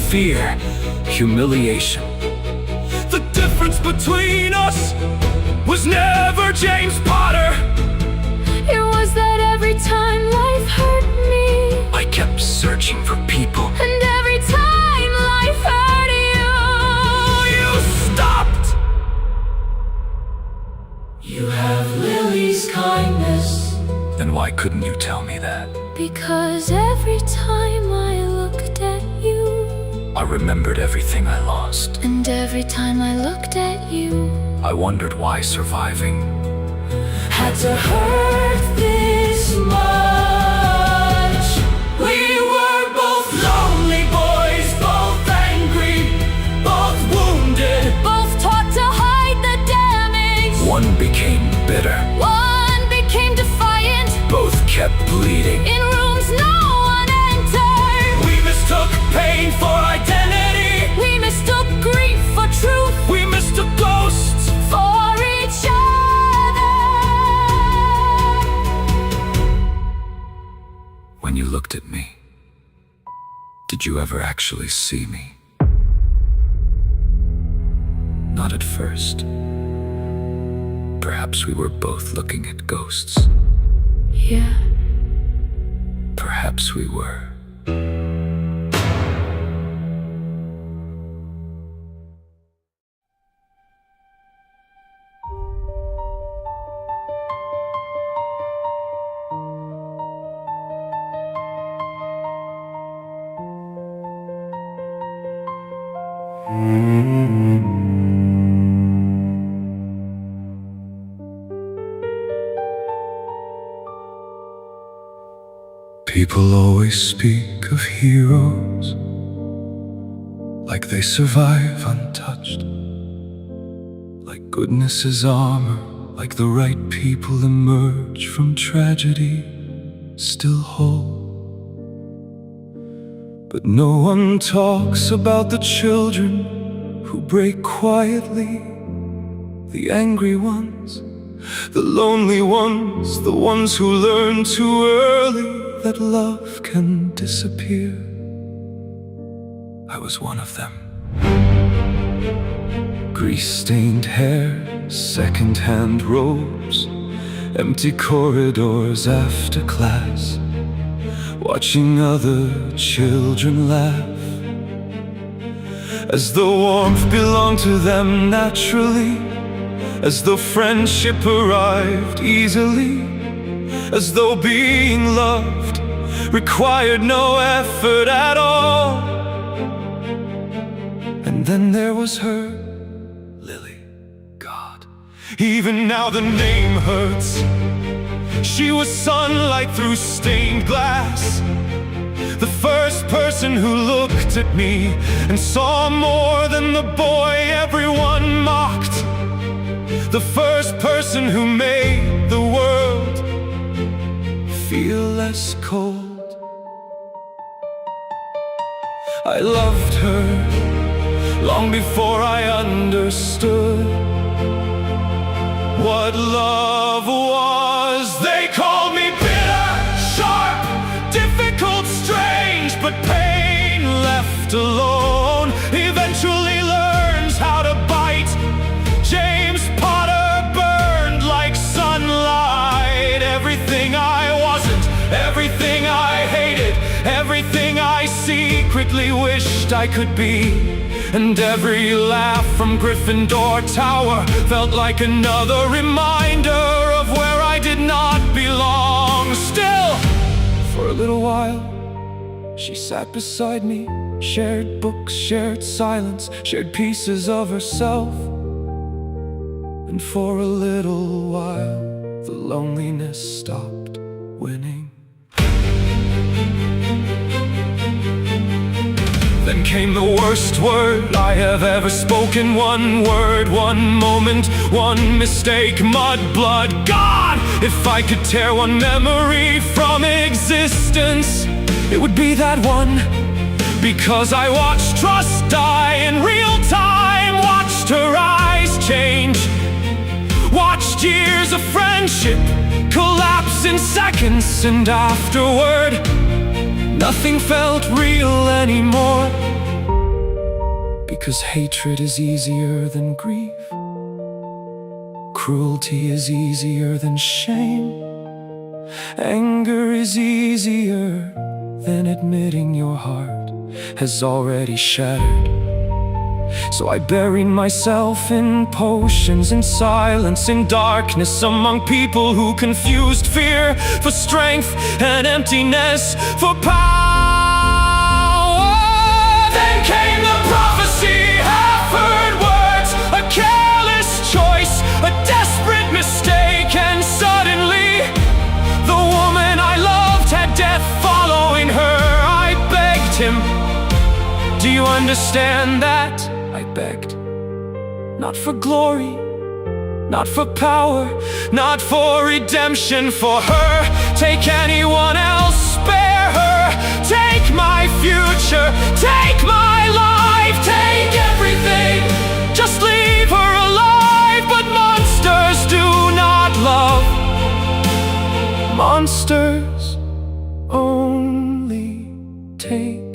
fear, humiliation. The difference between us was never James Potter. It was that every time life hurt me, I kept searching for people. and every time life hurt you, You stopped. you have Lily's kindness. Then why couldn't you tell me that? Because every time I looked at you, I remembered everything I lost. and every time I looked at you, I wondered why surviving had to hurt this much. We were both lonely boys, both angry, both wounded. Both taught to hide the damage. one became bitter. One became defiant. Both kept bleeding. In rooms no one entered. We mistook pain for identity. We mistook grief for truth. We mistook ghosts. For each other. When you looked at me, did you ever actually see me? Not at first. Perhaps we were both looking at ghosts. Yeah. Perhaps we were. People always speak of heroes like they survive untouched, like goodness is armor, like the right people emerge from tragedy still whole. But no one talks about the children who break quietly, the angry ones, the lonely ones, the ones who learn too early that love can disappear. I was one of them. Grease-stained hair, second-hand robes, empty corridors after class, watching other children laugh, as though warmth belonged to them naturally, as though friendship arrived easily, as though being loved required no effort at all. And then there was her, Lily. God, even now the name hurts. She was sunlight through stained glass, the first person who looked at me and saw more than the boy everyone mocked, the first person who made the world feel less cold. I loved her long before I understood what love was. They called me bitter, sharp, difficult, strange, but pain left alone eventually learns how to bite. James Potter burned like sunlight. Everything I wasn't, everything I hated, everything I secretly wished I could be. And every laugh from Gryffindor Tower felt like another reminder of where I did not belong. Still, for a little while, she sat beside me, shared books, shared silence, shared pieces of herself. And for a little while, the loneliness stopped winning. Then came the worst word I have ever spoken. One word, one moment, one mistake, mud, blood. God, if I could tear one memory from existence, it would be that one. Because I watched trust die in real time, watched her eyes change, watched years of friendship collapse in seconds, and afterward nothing felt real anymore. Because hatred is easier than grief, cruelty is easier than shame, anger is easier than admitting your heart has already shattered. So I buried myself in potions, in silence, in darkness, among people who confused fear for strength and emptiness for power. Then came the prophecy, half-heard words, a careless choice, a desperate mistake, and suddenly the woman I loved had death following her. I begged him, do you understand that? I begged, not for glory, not for power, not for redemption, for her. Take anyone else, spare her. Take my future, take my life, take everything. Just leave her alive. But monsters do not love. Monsters only take.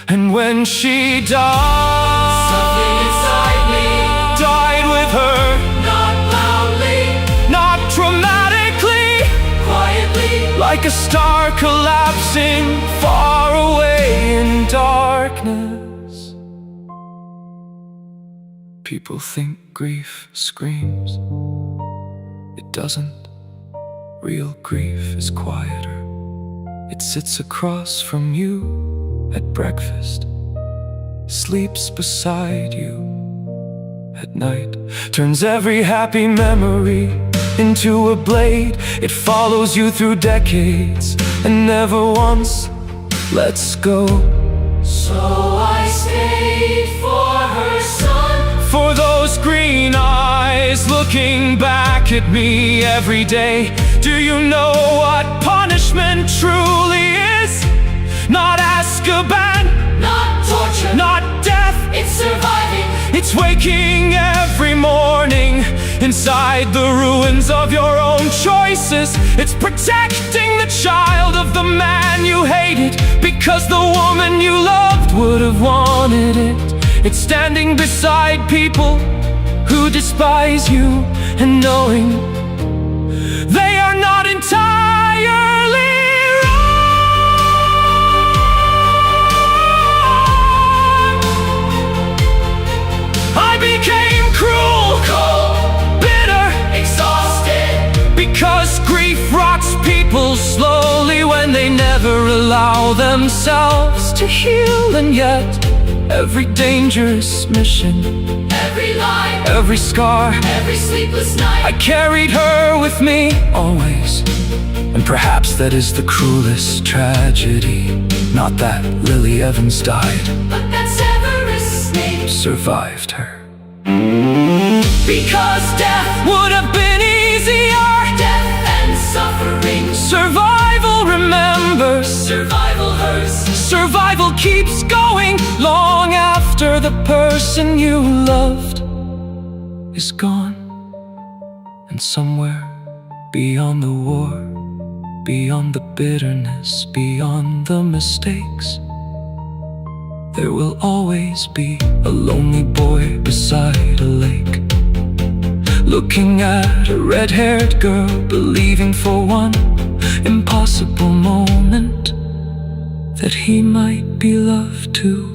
And when she died, something inside me died with her. Not loudly, not dramatically, quietly, like a star collapsing far away in darkness. People think grief screams. It doesn't. Real grief is quieter. It sits across from you at breakfast, sleeps beside you at night, turns every happy memory into a blade. It follows you through decades and never once lets go. So I stayed for her son, for those green eyes looking back at me every day. Do you know what punishment truly is? Not Azkaban, not torture, not death. It's surviving, it's waking every morning inside the ruins of your own choices. It's protecting the child of the man you hated, because the woman you loved would have wanted it. It's standing beside people who despise you and knowing they are not entirely I became cruel, cold, bitter, exhausted, because grief rots people slowly when never allow themselves to heal. And yet, every dangerous mission, Every lie, every scar, every sleepless night, I carried her with me always. And perhaps that is the cruelest tragedy. Not that Lily Evans died, but that Severus Snape survived her. because death, Would have been easier. death and suffering, Survival remembers. survival hurts. Survival keeps going long after the person you loved is gone. And somewhere beyond the war, beyond the bitterness, beyond the mistakes, there will always be a lonely boy beside a lake, looking at a red-haired girl, believing for one impossible moment that he might be loved too.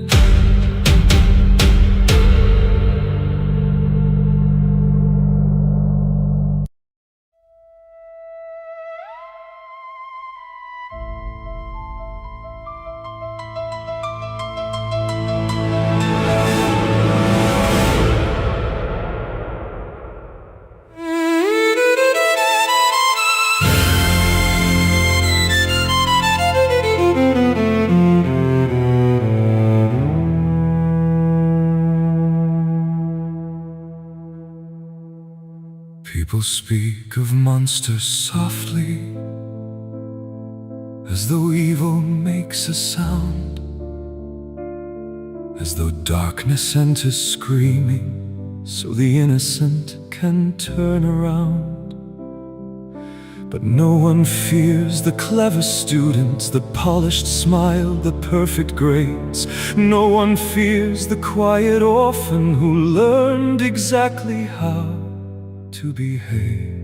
People speak of monsters softly, as though evil makes a sound, as though darkness enters screaming, so the innocent can turn around. But no one fears the clever students, the polished smile, the perfect grades. No one fears the quiet orphan who learned exactly how to behave.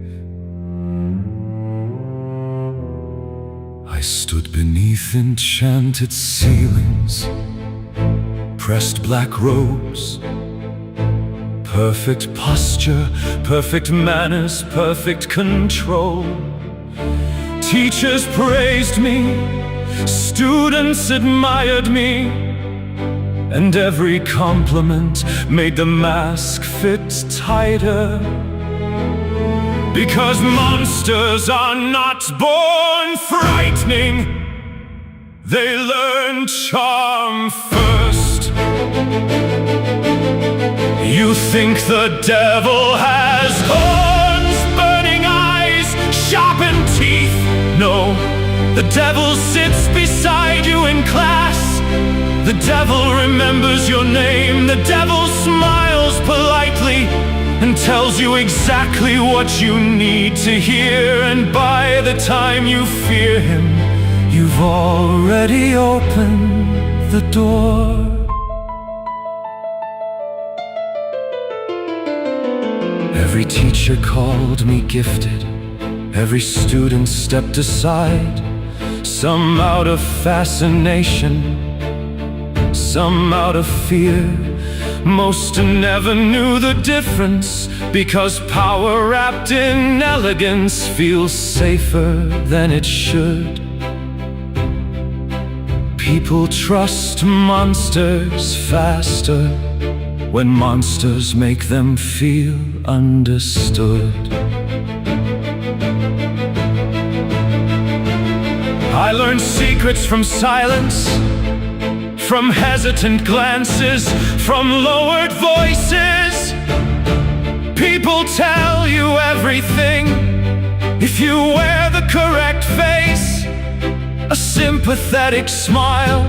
I stood beneath enchanted ceilings, pressed black robes, perfect posture, perfect manners, perfect control. Teachers praised me, students admired me, and every compliment made the mask fit tighter. Because monsters are not born frightening, they learn charm first. You think the devil has horns, burning eyes, sharpened teeth? No, the devil sits beside you in class. The devil remembers your name. The devil smiles politely and tells you exactly what you need to hear. And by the time you fear him, you've already opened the door. Every teacher called me gifted, every student stepped aside, some out of fascination, some out of fear. Most never knew the difference, because power wrapped in elegance feels safer than it should. People trust monsters faster when monsters make them feel understood. I learned secrets from silence, from hesitant glances, from lowered voices. People tell you everything if you wear the correct face. A sympathetic smile,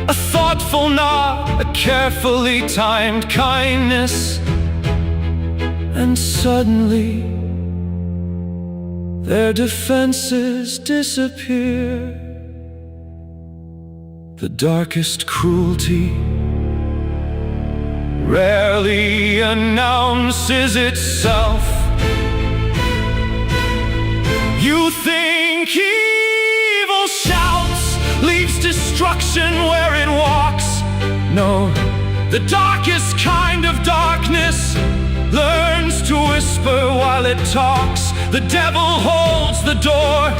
a thoughtful nod, a carefully timed kindness. And suddenly their defenses disappear. The darkest cruelty rarely announces itself. You think evil shouts, leaves destruction where it walks. No, the darkest kind of darkness learns to whisper while it talks. The devil holds the door,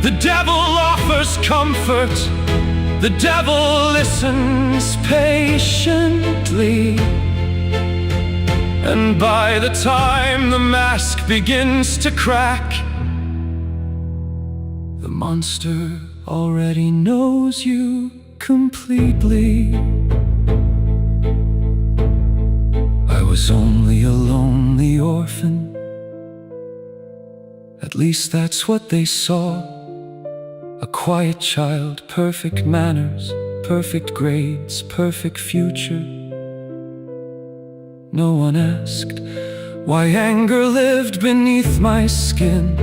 The devil offers comfort. The devil listens patiently. And by the time the mask begins to crack, the monster already knows you completely. I was only a lonely orphan. At least that's what they saw. A quiet child, perfect manners, perfect grades, perfect future. No one asked why anger lived beneath my skin,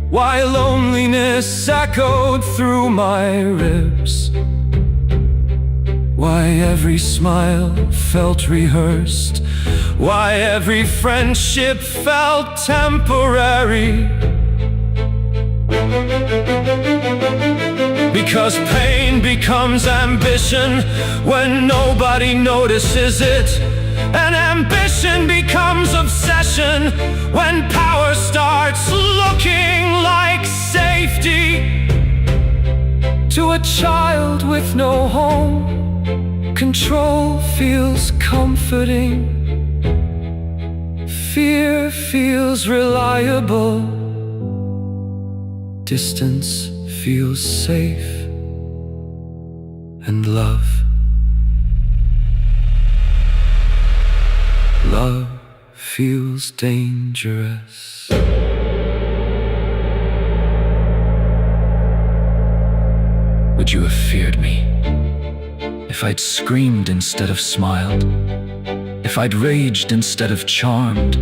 why loneliness echoed through my ribs, why every smile felt rehearsed, why every friendship felt temporary. Because pain becomes ambition when nobody notices it, and ambition becomes obsession when power starts looking like safety. To a child with no home, control feels comforting. Fear feels reliable. Distance feels safe. And love feels dangerous. Would you have feared me if I'd screamed instead of smiled? If I'd raged instead of charmed?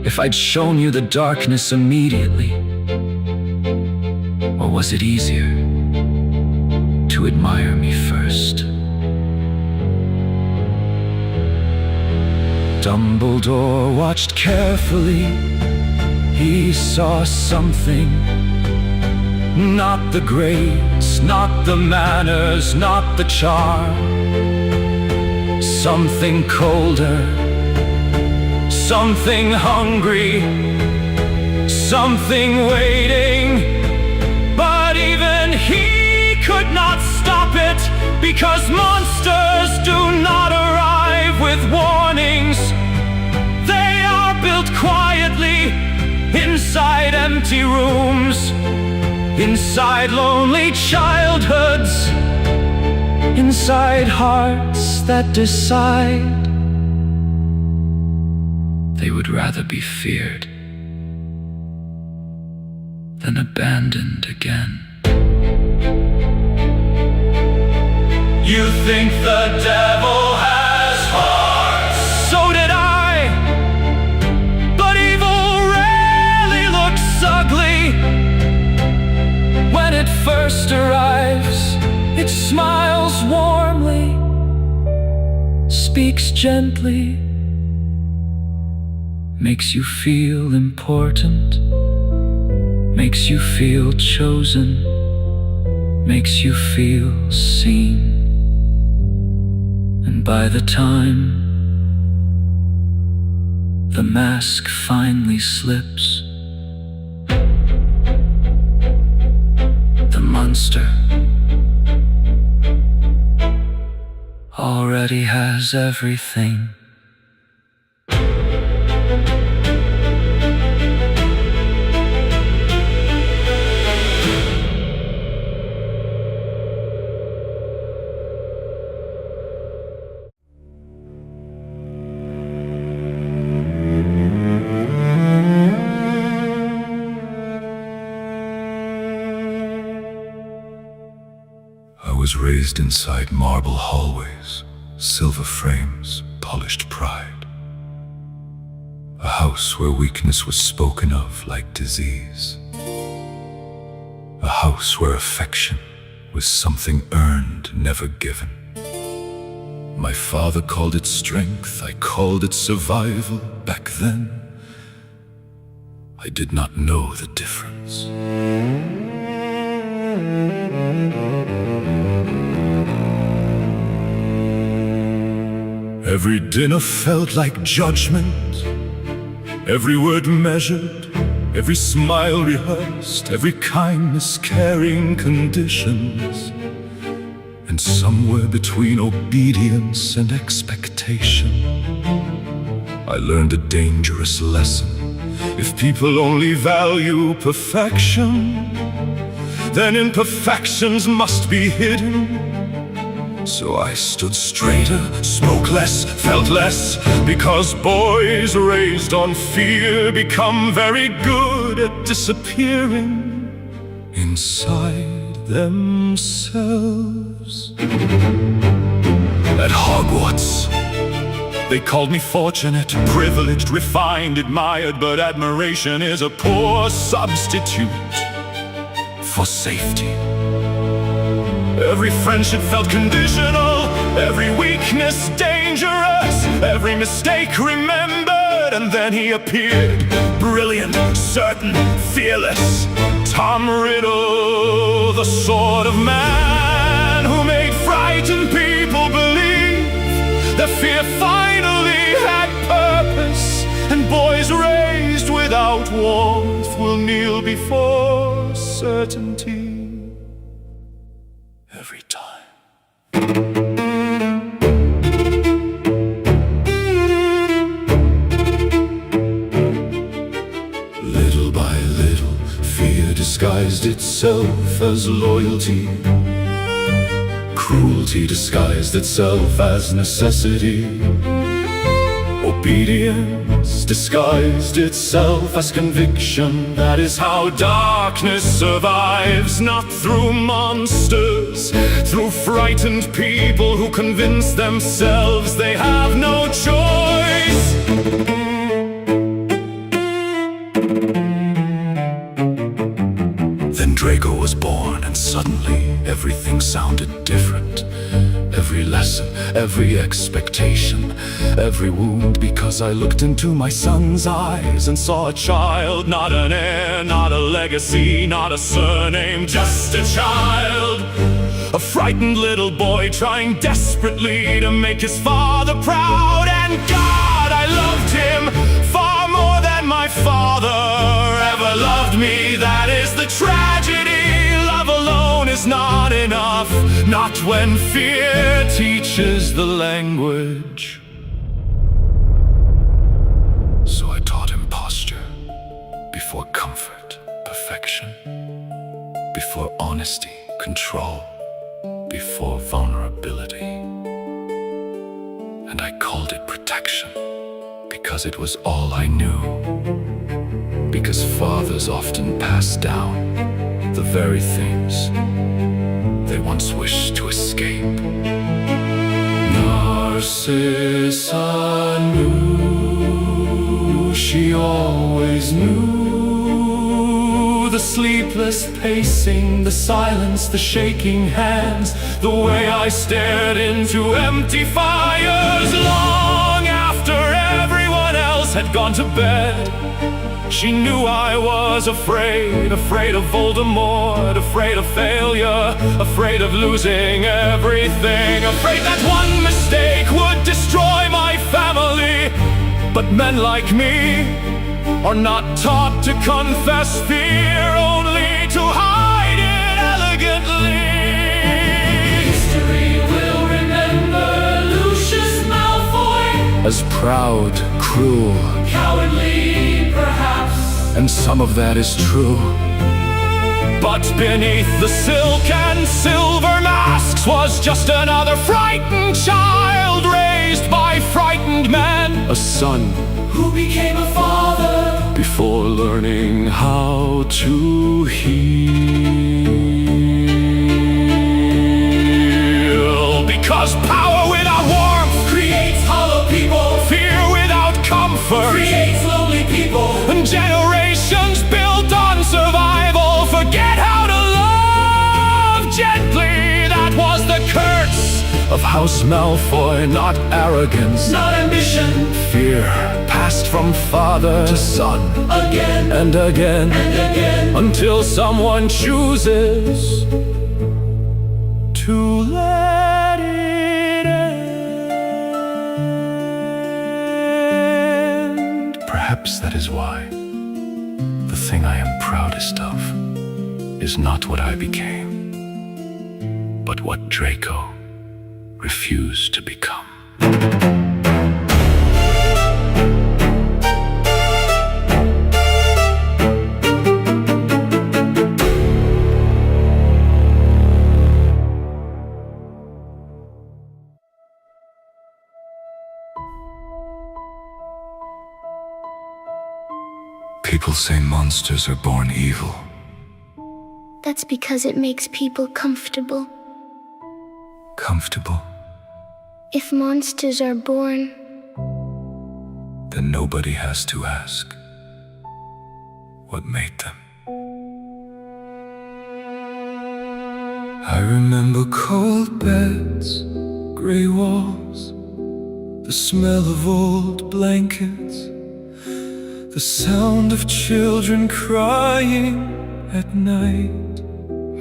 If I'd shown you the darkness immediately? Or was it easier to admire me first? Dumbledore watched carefully. He saw something. Not the grades, not the manners, not the charm. Something colder, something hungry, something waiting. But even he could not stop it, because monsters do not arrive with warnings. They are built quietly inside empty rooms, inside lonely childhoods, inside hearts that decide they would rather be feared than abandoned again. You think the devil has hearts? So did I. But evil rarely looks ugly. When it first arrives, it smiles warmly, speaks gently, makes you feel important, makes you feel chosen, makes you feel seen. And by the time the mask finally slips, the monster already has everything. I was raised inside marble hallways, silver frames, polished pride. A house where weakness was spoken of like disease. A house where affection was something earned, never given. My father called it strength, I called it survival. Back then, I did not know the difference. Every dinner felt like judgment, every word measured, every smile rehearsed, every kindness carrying conditions. And somewhere between obedience and expectation, I learned a dangerous lesson. If people only value perfection, then imperfections must be hidden. So I stood straighter, spoke less, felt less, because boys raised on fear become very good at disappearing inside themselves. At Hogwarts, they called me fortunate, privileged, refined, admired, but admiration is a poor substitute for safety. Every friendship felt conditional, every weakness dangerous, every mistake remembered, and then he appeared, brilliant, certain, fearless. Tom Riddle, the sort of man who made frightened people believe that fear finally had purpose, and boys raised without warmth will kneel before certainty every time. Little by little, fear disguised itself as loyalty. Cruelty disguised itself as necessity. Obedience disguised itself as conviction. That is how darkness survives, not through monsters, through frightened people who convince themselves they have no choice. Then Draco was born, and suddenly everything sounded different. Every lesson, every expectation, every wound, because I looked into my son's eyes and saw a child, not an heir, not a legacy, not a surname, just a child. A frightened little boy trying desperately to make his father proud. And God, I loved him far more than my father ever loved me. That is the tragedy. Love alone is not enough, not when fear teaches the language. So I taught him posture before comfort, perfection before honesty, control before vulnerability. And I called it protection because it was all I knew. Because fathers often pass down the very things they once wished to escape. Narcissa knew, she always knew. The sleepless pacing, the silence, the shaking hands, the way I stared into empty fires long after everyone else had gone to bed. She knew I was afraid, afraid of Voldemort, afraid of failure, afraid of losing everything, afraid that one mistake would destroy my family. But men like me are not taught to confess fear, only to hide it elegantly. History will remember Lucius Malfoy as proud, cruel, cowardly, perhaps, and some of that is true. But beneath the silk and silver masks was just another frightened child raised by frightened men. A son who became a father before learning how to heal. Because power without warmth creates hollow people. Fear without comfort creates lonely people. And generations built on survival forget how to love gently. That was the curse of House Malfoy, not arrogance, not ambition, fear passed from father to son, again and again and again, until someone chooses to let it end. Perhaps that is why the thing was not what I became, but what Draco refused to become. People say monsters are born evil. That's because it makes people comfortable. Comfortable? If monsters are born, Then nobody has to ask what made them. I remember cold beds, gray walls, the smell of old blankets, the sound of children crying at night.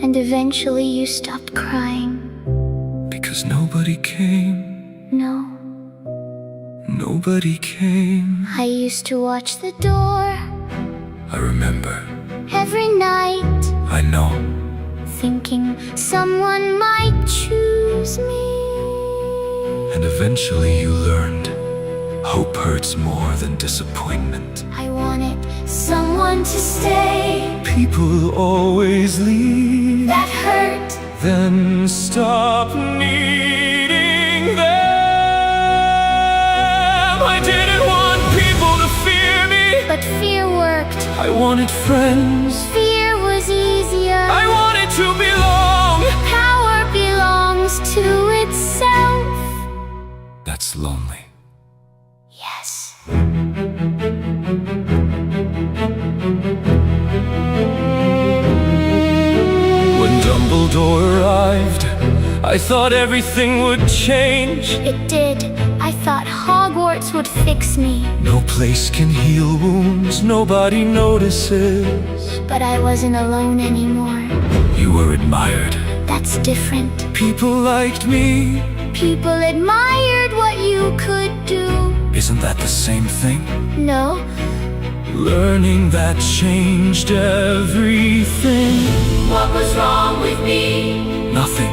and eventually you stopped crying. Because nobody came, No, nobody came. I used to watch the door I remember, every night, I know. thinking someone might choose me. And eventually you learned hope hurts more than disappointment. I wanted someone to stay. People always leave, That hurt. then stop needing them. I didn't want people to fear me. But fear worked. I wanted friends. Fear was easier. I wanted to belong. Power belongs to itself. That's lonely. Yes. When Dumbledore arrived, I thought everything would change. It did. I thought Hogwarts would fix me. No place can heal wounds, nobody notices. But I wasn't alone anymore. You were admired. That's different. People liked me. People admired what you could do. Isn't that the same thing? No, Learning that changed everything. what was wrong with me? Nothing.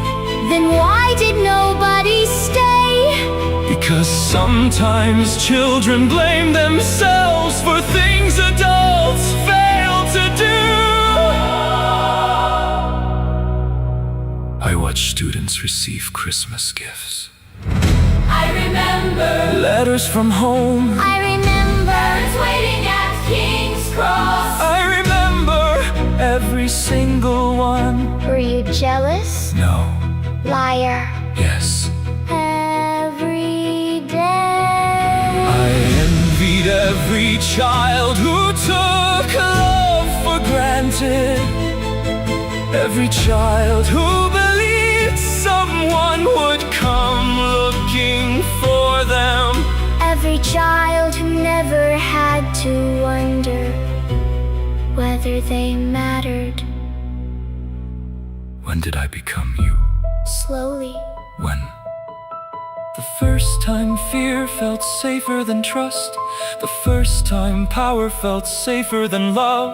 Then why did nobody stay? Because sometimes children blame themselves for things adults fail to do. I watch students receive Christmas gifts. I remember. Letters from home. I remember waiting at King's Cross. I remember every single one. Were you jealous? No. Liar. Yes. Every day. I envied every child who took love for granted. Every child who believed someone would come looking for them. Every child who never had to wonder whether they mattered. When did I become you? Slowly. When? The first time fear felt safer than trust. The first time power felt safer than love.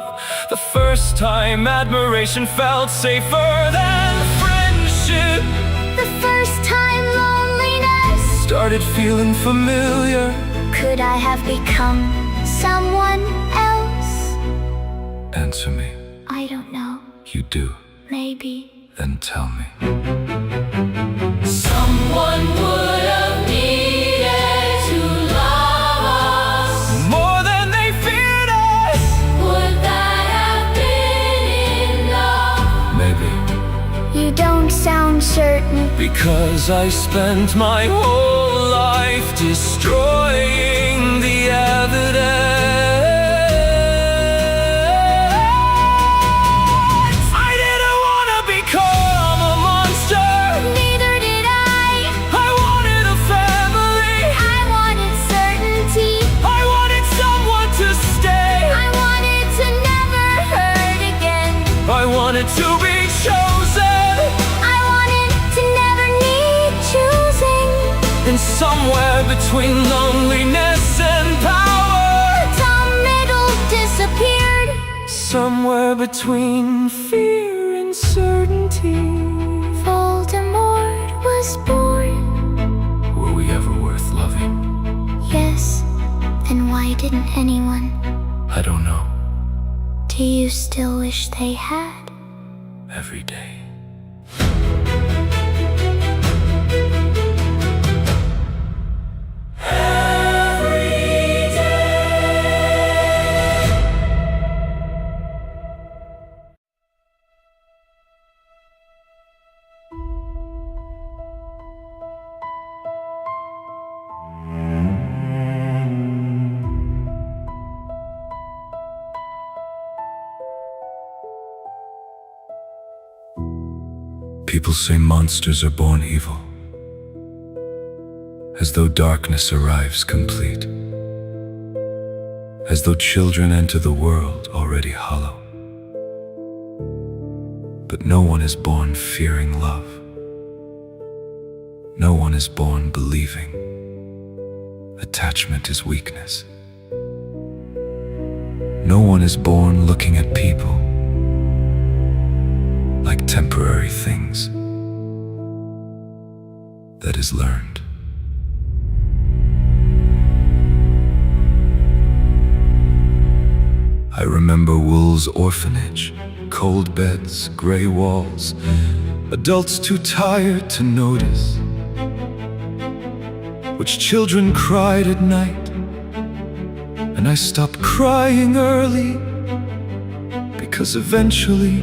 The first time admiration felt safer than friendship. The first time loneliness. Started feeling familiar. Could I have become someone else? Answer me. I don't know. You do. Maybe. Then tell me. Someone would have needed to love us. More than they feared us. Would that have been enough? Maybe. You don't sound certain. Because I spent my whole life destroying the evidence. I didn't want to become a monster. Neither did I. I wanted a family. I wanted certainty. I wanted someone to stay. I wanted to never hurt again. I wanted to be chosen. I wanted to never need choosing. And somewhere between loneliness and power, Some middle disappeared. somewhere between fear and certainty. Voldemort was born. Were we ever worth loving? Yes. Then why didn't anyone? I don't know. Do you still wish they had? Every day. People say monsters are born evil, as though darkness arrives complete, as though children enter the world already hollow. But no one is born fearing love. No one is born believing attachment is weakness. No one is born looking at people like temporary things. That is learned. I remember Wool's orphanage, cold beds, gray walls, adults too tired to notice which children cried at night. And I stopped crying early, because eventually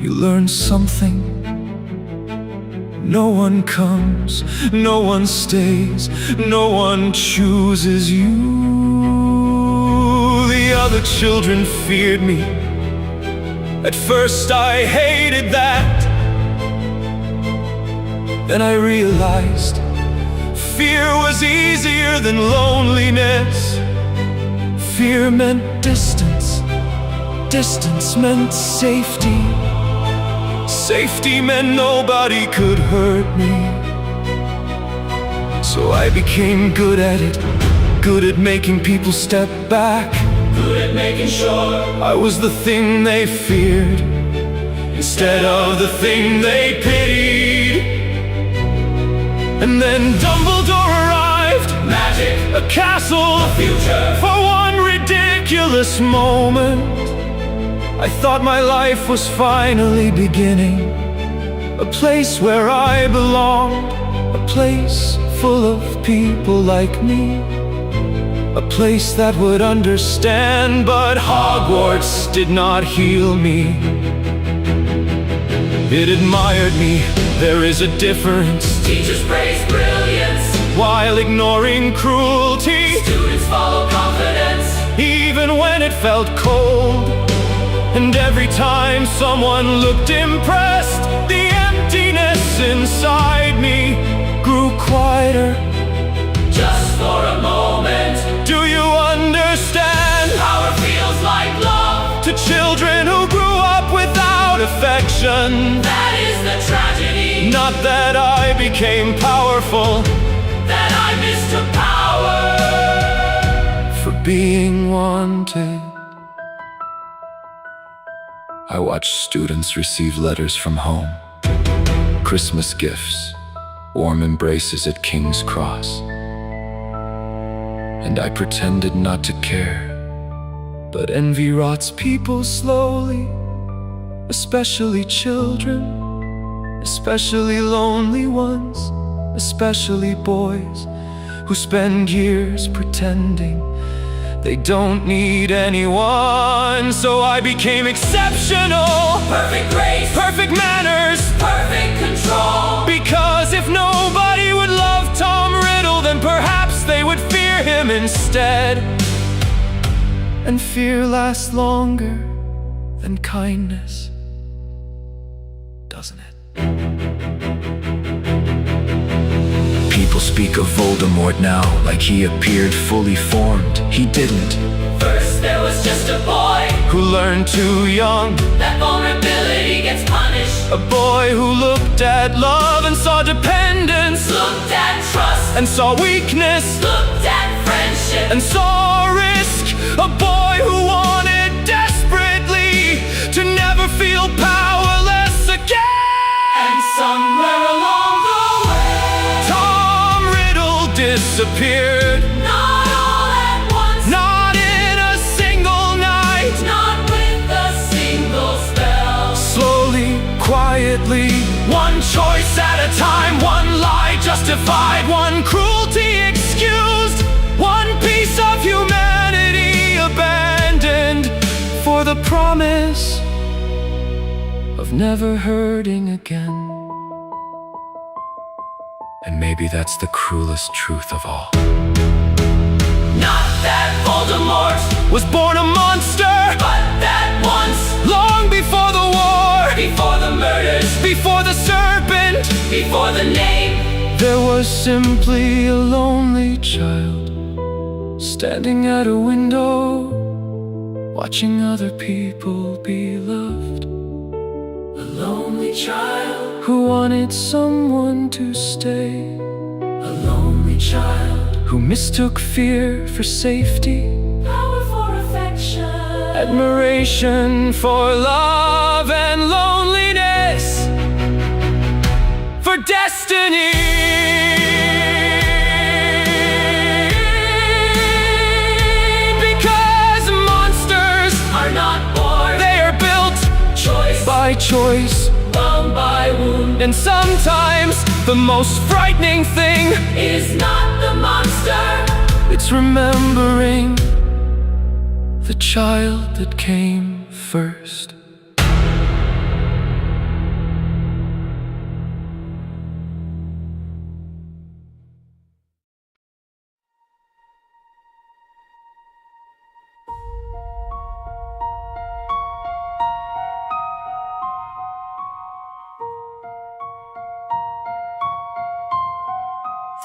you learn something. No one comes, no one stays, no one chooses you. The other children feared me. At first I hated that. Then I realized fear was easier than loneliness. Fear meant distance. Distance meant safety. Safety meant nobody could hurt me. So I became good at it, good at making people step back, good at making sure I was the thing they feared instead of the thing they pitied. And then Dumbledore arrived. Magic, a castle, a future. For one ridiculous moment I thought my life was finally beginning. A place where I belonged, a place full of people like me, a place that would understand. But Hogwarts did not heal me. It admired me. There is a difference. Teachers praise brilliance while ignoring cruelty. Students follow confidence even when it felt cold. And every time someone looked impressed, the emptiness inside me grew quieter. Just for a moment. Do you understand? Power feels like love to children who grew up without affection. That is the tragedy. Not that I became powerful, that I mistook power for being wanted. I watched students receive letters from home, Christmas gifts, warm embraces at King's Cross. And I pretended not to care. But envy rots people slowly, especially children, especially lonely ones, especially boys who spend years pretending they don't need anyone. So I became exceptional. Perfect grace, perfect manners, perfect control. Because if nobody would love Tom Riddle, then perhaps they would fear him instead. And fear lasts longer than kindness, doesn't it? People speak of Voldemort now like he appeared fully formed. He didn't. First there was just a boy who learned too young that vulnerability gets punished. A boy who looked at love and saw dependence, looked at trust and saw weakness, looked at friendship and saw risk. A boy who wanted desperately to never feel quietly. One choice at a time, one lie justified, one cruelty excused, one piece of humanity abandoned for the promise of never hurting again. And maybe that's the cruelest truth of all. Not that Voldemort was born a monster, but that once, long before the war, before the murders, before the serpent, before the name, there was simply a lonely child standing at a window, watching other people be loved. A lonely child who wanted someone to stay. A lonely child who mistook fear for safety, power for affection, admiration for love, and loneliness for destiny. Because monsters are not born, they are built choice by choice, wound by wound. And sometimes the most frightening thing is not the monster, it's remembering the child that came first.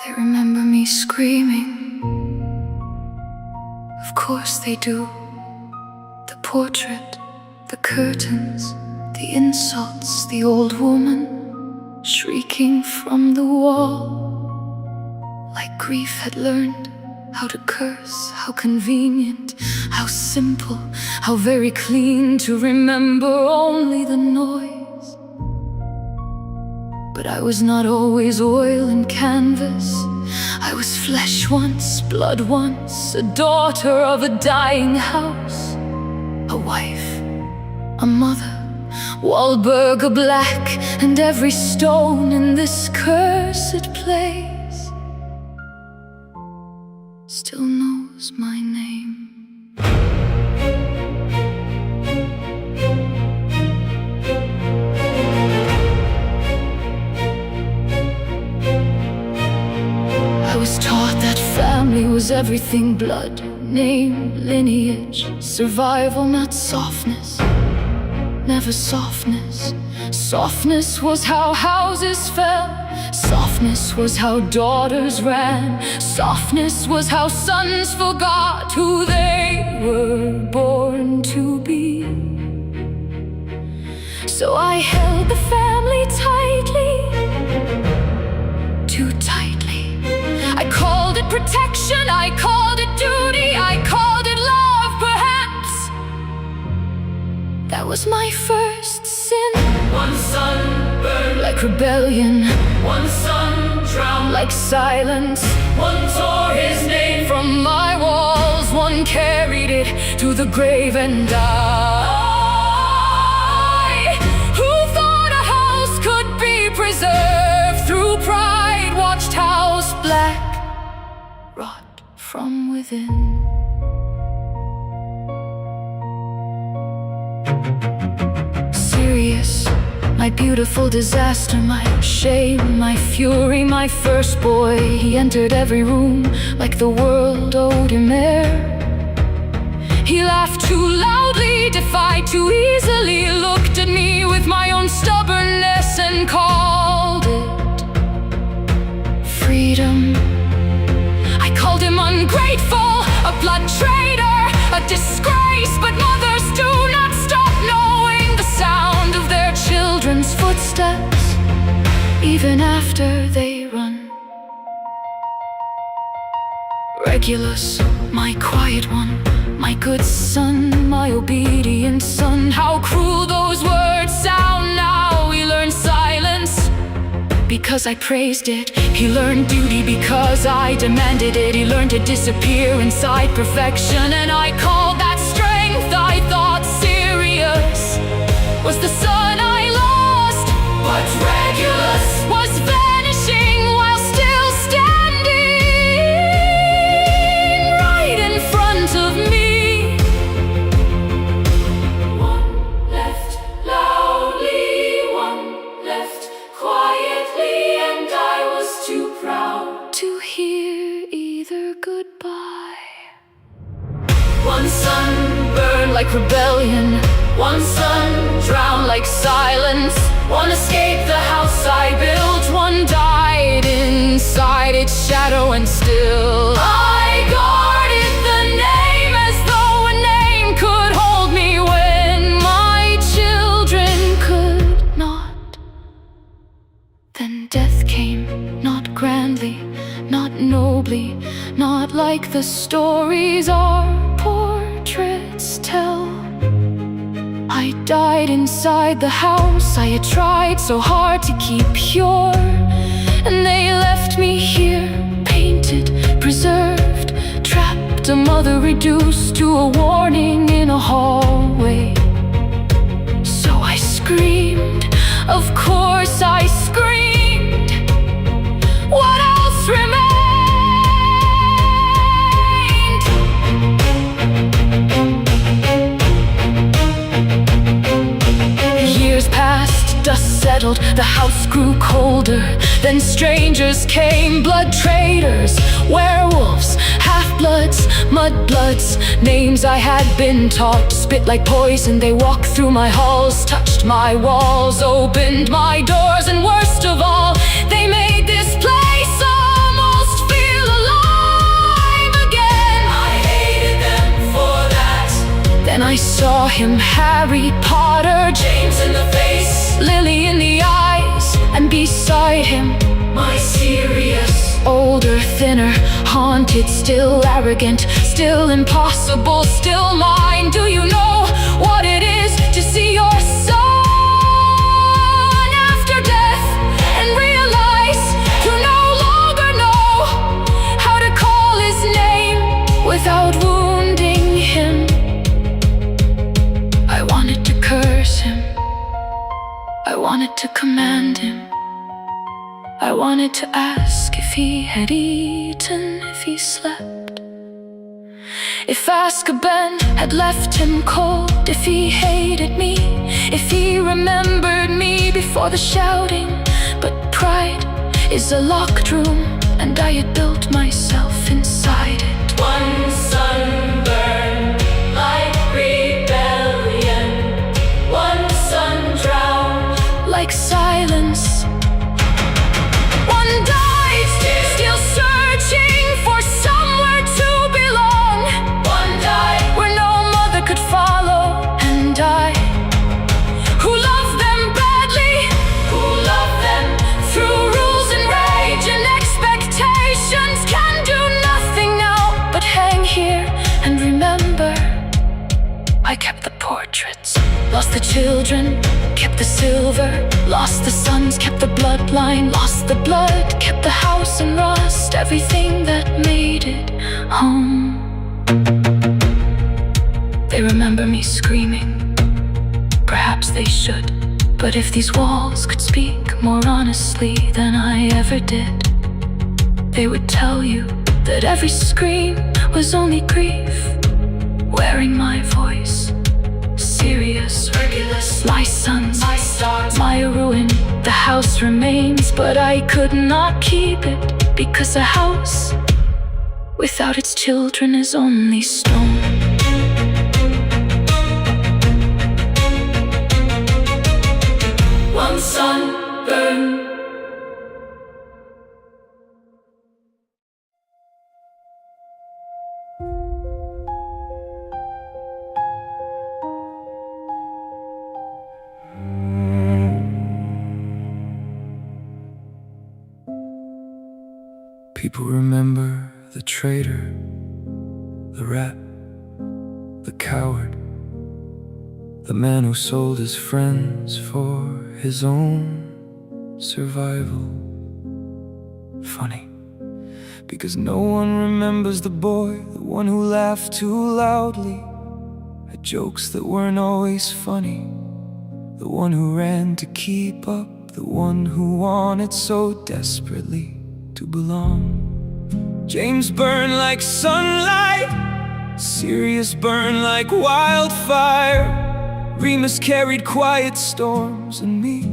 They remember me screaming. Of course they do. The portrait, the curtains, the insults, the old woman shrieking from the wall. Like grief had learned how to curse, how convenient, how simple, how very clean to remember only the noise. But I was not always oil and canvas. I was flesh once, blood once, a daughter of a dying house, a wife, a mother, Wahlberg black, and every stone in this cursed place still knows my name. I was taught that family was everything: blood, name, lineage, survival, not softness. Never softness. Softness was how houses fell. Softness was how daughters ran. Softness was how sons forgot who they were born to be. So I held the family tightly, too tightly. I called it protection, I called it duty, I called it love, perhaps. That was my first sin. One son burned like rebellion, one son drowned like silence, one tore his name from my walls, one carried it to the grave. And I, who thought a house could be preserved through pride, watched house black rot from within. Serious, my beautiful disaster, my shame, my fury, my first boy. He entered every room like the world owed him air. He laughed too loudly, defied too easily, looked at me with my own stubbornness and called it freedom. I called him ungrateful, a blood traitor, a disgrace. But mothers do not stop knowing the sound of their children's footsteps, even after they run. Regulus, my quiet one, my good son, my obedient son. How cruel those words sound now. He learned silence because I praised it. He learned duty because I demanded it. He learned to disappear inside perfection, and I called that strength. I thought Sirius was the son I lost, One son drowned like silence. One escaped the house I built. One died inside its shadow, and still I guarded the name as though a name could hold me when my children could not. Then death came, not grandly, not nobly, not like the stories our portraits tell. I died inside the house I had tried so hard to keep pure, and they left me here, painted, preserved, trapped, a mother reduced to a warning in a hallway. So I screamed, of course I screamed. What else remained? Years passed, dust settled, the house grew colder. Then strangers came, blood traders, werewolves, half-bloods, mudbloods, names I had been taught to spit like poison. They walked through my halls, touched my walls, opened my doors, and worst of all, they made this place almost feel alive again. I hated them for that. Then I saw him, Harry Potter, James in the face, Lily in the eyes, and beside him, my Sirius, older, thinner, haunted, still arrogant, still impossible, still mine. Do you know what it is to see your son after death and realize you no longer know how to call his name without wounding him? I wanted to curse him, I wanted to command him, I wanted to ask if he had eaten, if he slept, if Azkaban had left him cold, if he hated me, if he remembered me before the shouting. But pride is a locked room, and I had built myself inside it. One sunburn like rebellion, one sun drowned like silence. One died, still searching for somewhere to belong. One died where no mother could follow. And I, who loved them badly, who loved them through rules and rage and expectations, can do nothing now but hang here and remember. I kept the portraits, lost the children, kept the silver, lost the sons, kept the bloodline, lost the blood, kept the house in rust, everything that made it home. They remember me screaming, perhaps they should, but if these walls could speak more honestly than I ever did, they would tell you that every scream was only grief wearing my voice. Sirius, Regulus, my sons, my stars, my ruin. The house remains, but I could not keep it, because a house without its children is only stone. One sun burned. People remember the traitor, the rat, the coward, the man who sold his friends for his own survival. Funny, because no one remembers the boy, the one who laughed too loudly at jokes that weren't always funny, the one who ran to keep up, the one who wanted so desperately to belong. James burned like sunlight, Sirius burned like wildfire, Remus carried quiet storms, and me,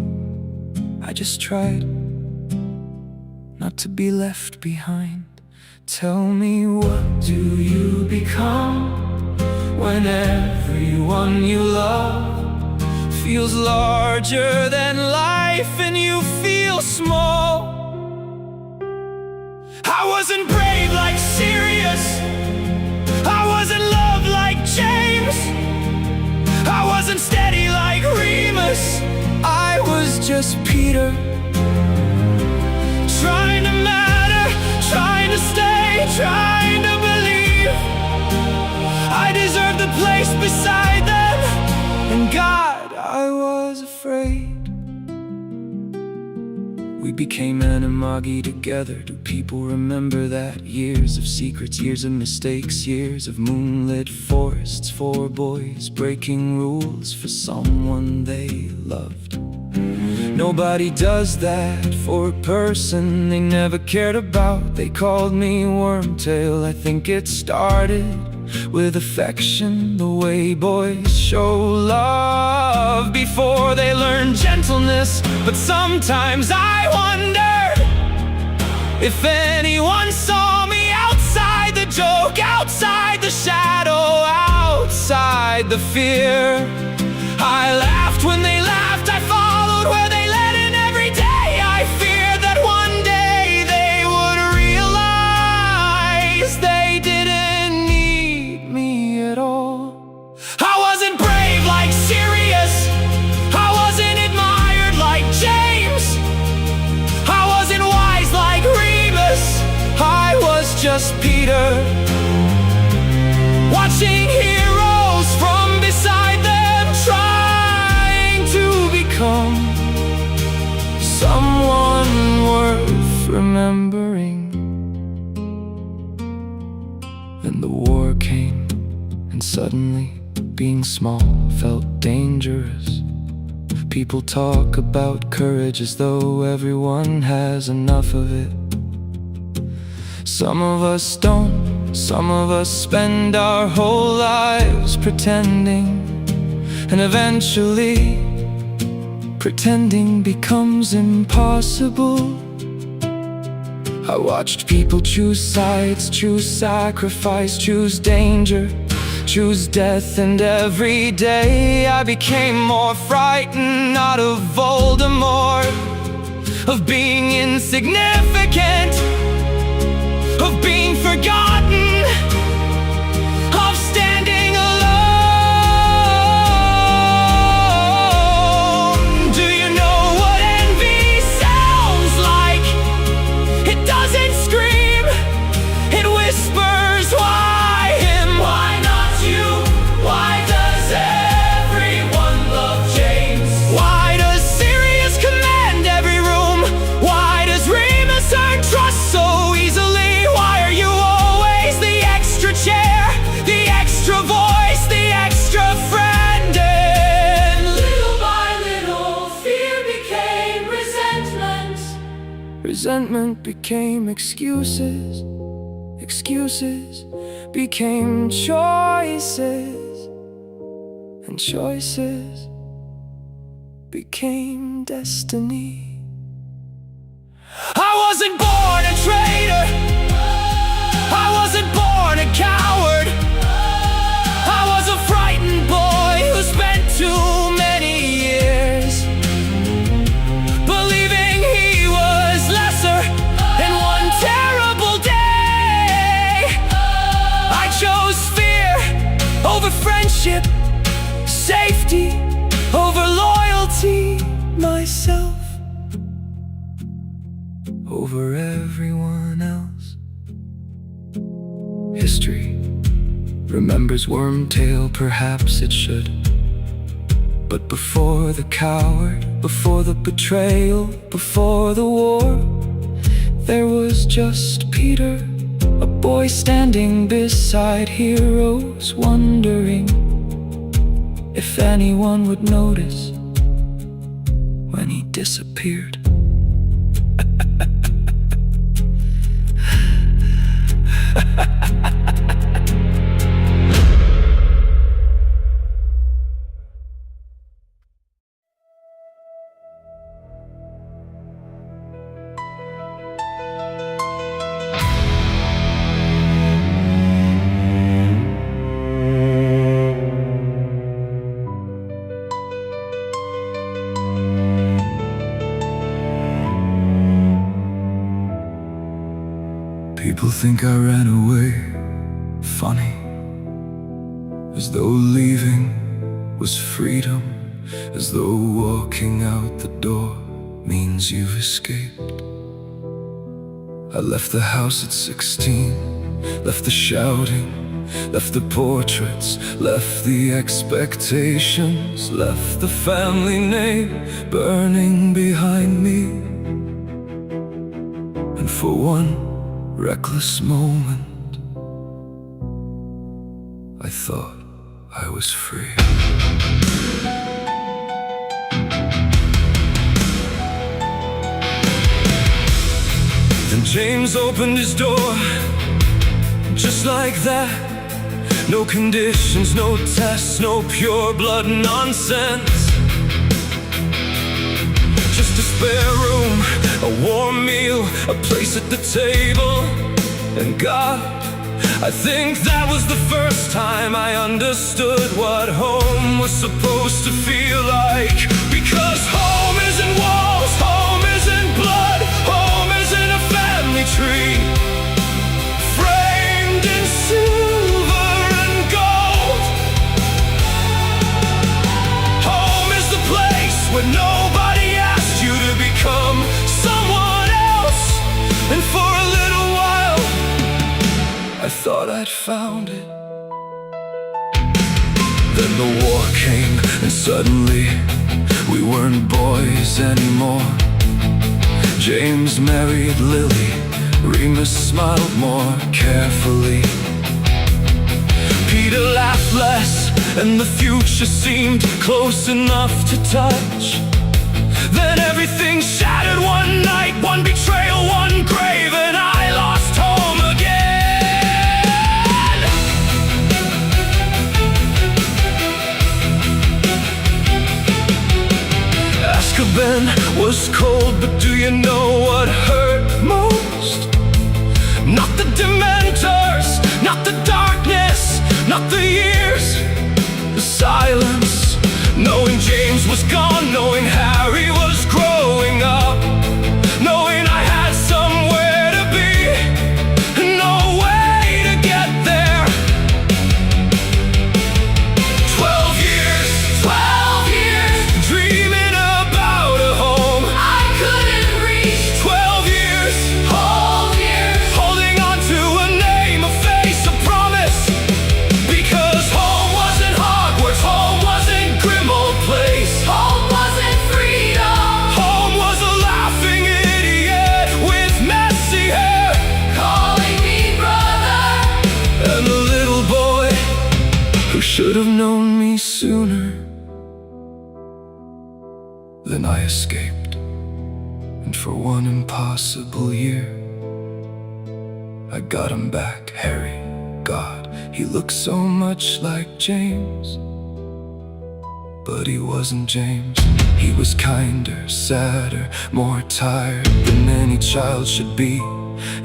I just tried not to be left behind. Tell me, what do you become when everyone you love feels larger than life and you feel small. I wasn't brave like Sirius, I wasn't loved like James, I wasn't steady like Remus, I was just Peter, trying to matter, trying to stay, trying to believe I deserve the place beside them. And God, I was afraid. We became animagi together. Do people remember that? Years of secrets, years of mistakes, years of moonlit forests. 4 boys breaking rules for someone they loved. Nobody does that for a person they never cared about. They called me Wormtail. I think it started with affection, the way boys show love before they learn gentleness. But sometimes I wondered if anyone saw me outside the joke, outside the shadow, outside the fear. I laughed when they laughed, I followed where they led, and every day I feared that one day they would realize they didn't need me at all. I wasn't brave like Sirius, I wasn't admired like James, I wasn't wise like Remus, I was just Peter, watching heroes from beside them, trying to become someone worth remembering. Then the war came, and suddenly being small felt dangerous. People talk about courage as though everyone has enough of it. Some of us don't, some of us spend our whole lives pretending, and eventually pretending becomes impossible. I watched people choose sides, choose sacrifice, choose danger, choose death, and every day I became more frightened, not of Voldemort, of being insignificant, of being forgotten, of standing alone. Do you know what envy sounds like? It doesn't scream, it whispers, why him? Why not you? Why does everyone love James? Why does Sirius command every room? Why does Remus earn trust so easily? Why are you always the extra chair, the extra voice, the extra friend? And little by little, fear became resentment. Resentment became excuses. Excuses became choices. And choices became destiny. I wasn't born a traitor, I wasn't born a coward, I was a frightened boy who spent too many years believing he was lesser. And one terrible day I chose fear over friendship, safety over loyalty, myself over everyone else. History remembers Wormtail, perhaps it should. But before the coward, before the betrayal, before the war, there was just Peter, a boy standing beside heroes, wondering if anyone would notice when he disappeared. People think I ran away, funny, as though leaving was freedom, as though walking out the door means you've escaped. I left the house at 16, left the shouting, left the portraits, left the expectations, left the family name burning behind me. And for one reckless moment, I thought I was free. Then James opened his door, just like that. No conditions, no tests, no pure blood nonsense. Just a spare room, a warm meal, a place at the table. And God, I think that was the first time I understood what home was supposed to feel like. Because home isn't walls, home isn't blood, home isn't a family tree framed in silver and gold. Home is the place where nobody asked you to become someone else. And for a little while I thought I'd found it. Then the war came, and suddenly we weren't boys anymore. James married Lily, Remus smiled more carefully. Peter laughed less, and the future seemed close enough to touch. Then everything shattered one night, one betrayal, one grave, and I lost home again. Azkaban was cold, but do you know what hurt most? Not the Dementors, not the darkness, not the years, the silence. Knowing James was gone, knowing Harry was growing up, knowing I had somewhere to be, no way to get there. 12 years, dreaming about a home I couldn't reach. 12 years, holding on to a name, a face, a promise. Because home wasn't Hogwarts, home wasn't grim old place. Home wasn't freedom, Home was a laughing idiot with messy hair, calling me brother. and a little boy who should have known me sooner. Then I escaped, and for one impossible year I got him back, Harry. God, he looked so much like James, but he wasn't James. He was kinder, sadder, more tired than any child should be.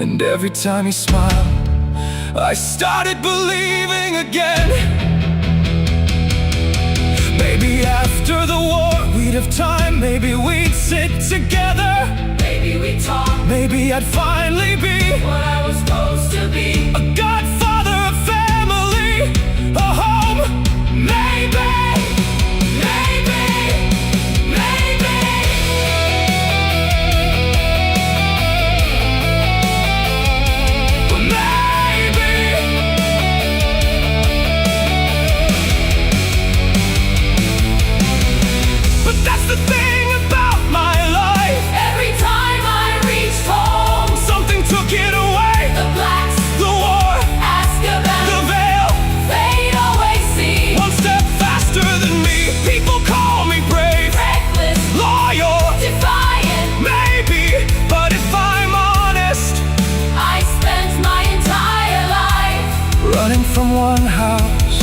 And every time he smiled, I started believing again. Maybe after the war we'd have time, maybe we'd sit together, Maybe we talk maybe I'd finally be what I was supposed to be. a godfather, a family, a home. Maybe, maybe, maybe. But maybe. But that's the thing about my life. Every time I reached home, Something took it away. the blacks, The war, Azkaban, the veil, fade away, see. one step faster than me. People call me brave, Reckless, loyal, defiant, maybe. But if I'm honest, I spent my entire life running from one house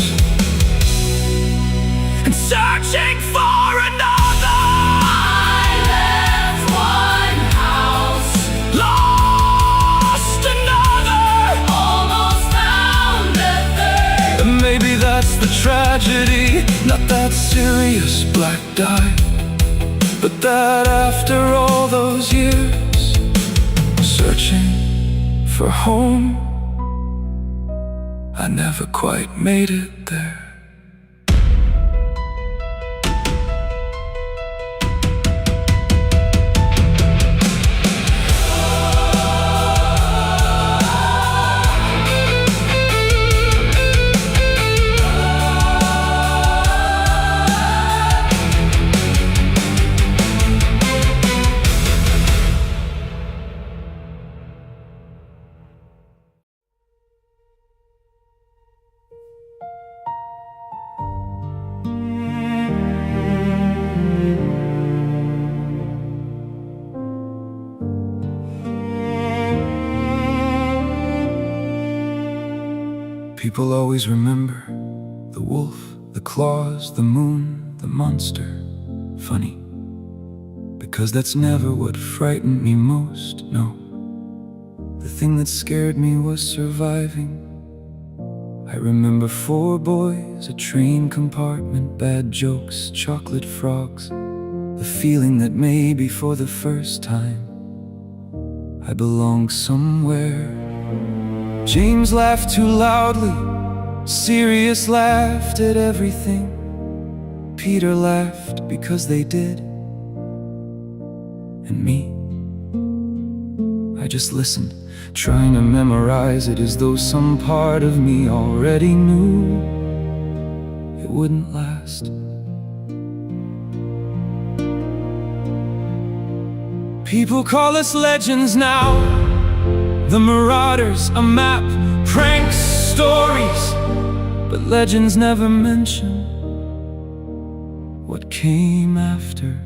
and searching for another. I left one house, Lost another. almost found a third. And maybe that's the tragedy, not that serious black died, but that after all those years searching for home. I never quite made it there. People always remember the wolf, the claws, the moon, the monster. Funny, because that's never what frightened me most, no. The thing that scared me was surviving. I remember 4 boys, a train compartment, bad jokes, chocolate frogs. The feeling that maybe for the first time I belong somewhere. James laughed too loudly, Sirius laughed at everything. Peter laughed because they did. And me, I just listened, trying to memorize it as though some part of me already knew it wouldn't last. People call us legends now, the Marauders, a map, pranks, stories. But legends never mention what came after.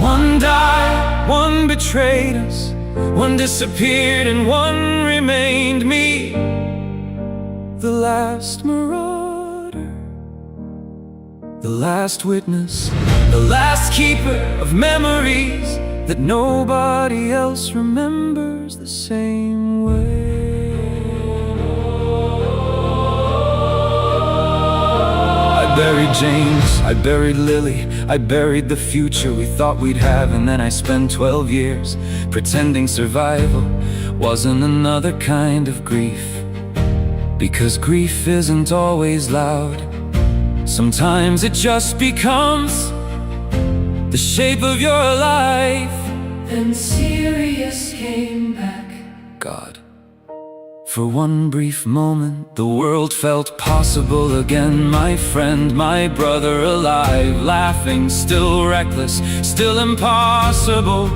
One died, one betrayed us, one disappeared and one remained me, the last marauder, the last witness, the last keeper of memories that nobody else remembers the same way. I buried James, I buried Lily, I buried the future we thought we'd have. And then I spent 12 years pretending survival wasn't another kind of grief. Because grief isn't always loud. Sometimes it just becomes the shape of your life. Then Sirius came back. God. For one brief moment, the world felt possible again. My friend, my brother, alive, laughing, still reckless, still impossible.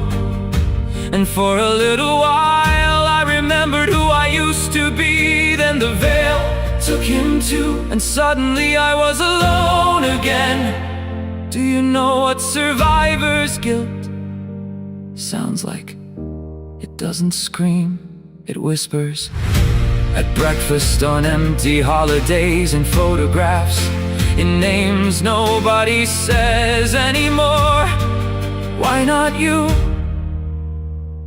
And for a little while I remembered who I used to be. Then the veil took him too, and suddenly I was alone again. Do you know what survivor's guilt sounds like? It doesn't scream, it whispers. At breakfast, on empty holidays, in photographs, in names nobody says anymore. Why not you?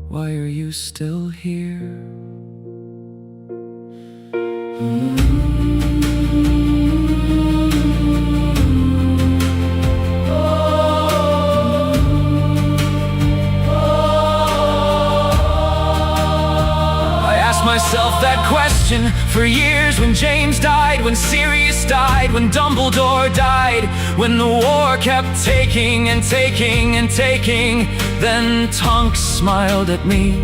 Why are you still here? Myself that question for years, when James died, when Sirius died, when Dumbledore died, when the war kept taking and taking and taking. Then Tonks smiled at me,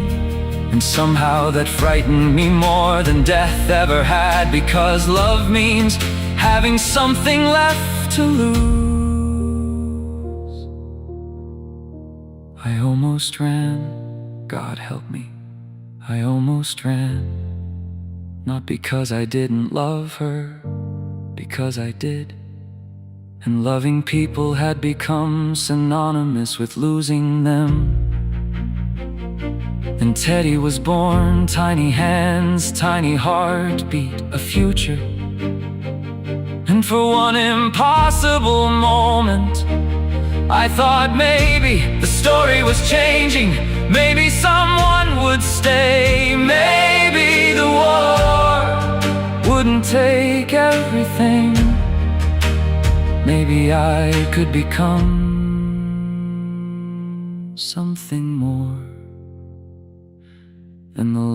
and somehow that frightened me more than death ever had. Because love means having something left to lose. I almost ran, God help me. I almost ran, not because I didn't love her, because I did. And loving people had become synonymous with losing them. And Teddy was born, tiny hands, tiny heartbeat, a future. And for one impossible moment, I thought maybe the story was changing. Maybe someone would stay. Maybe the war wouldn't take everything. Maybe I could become something more.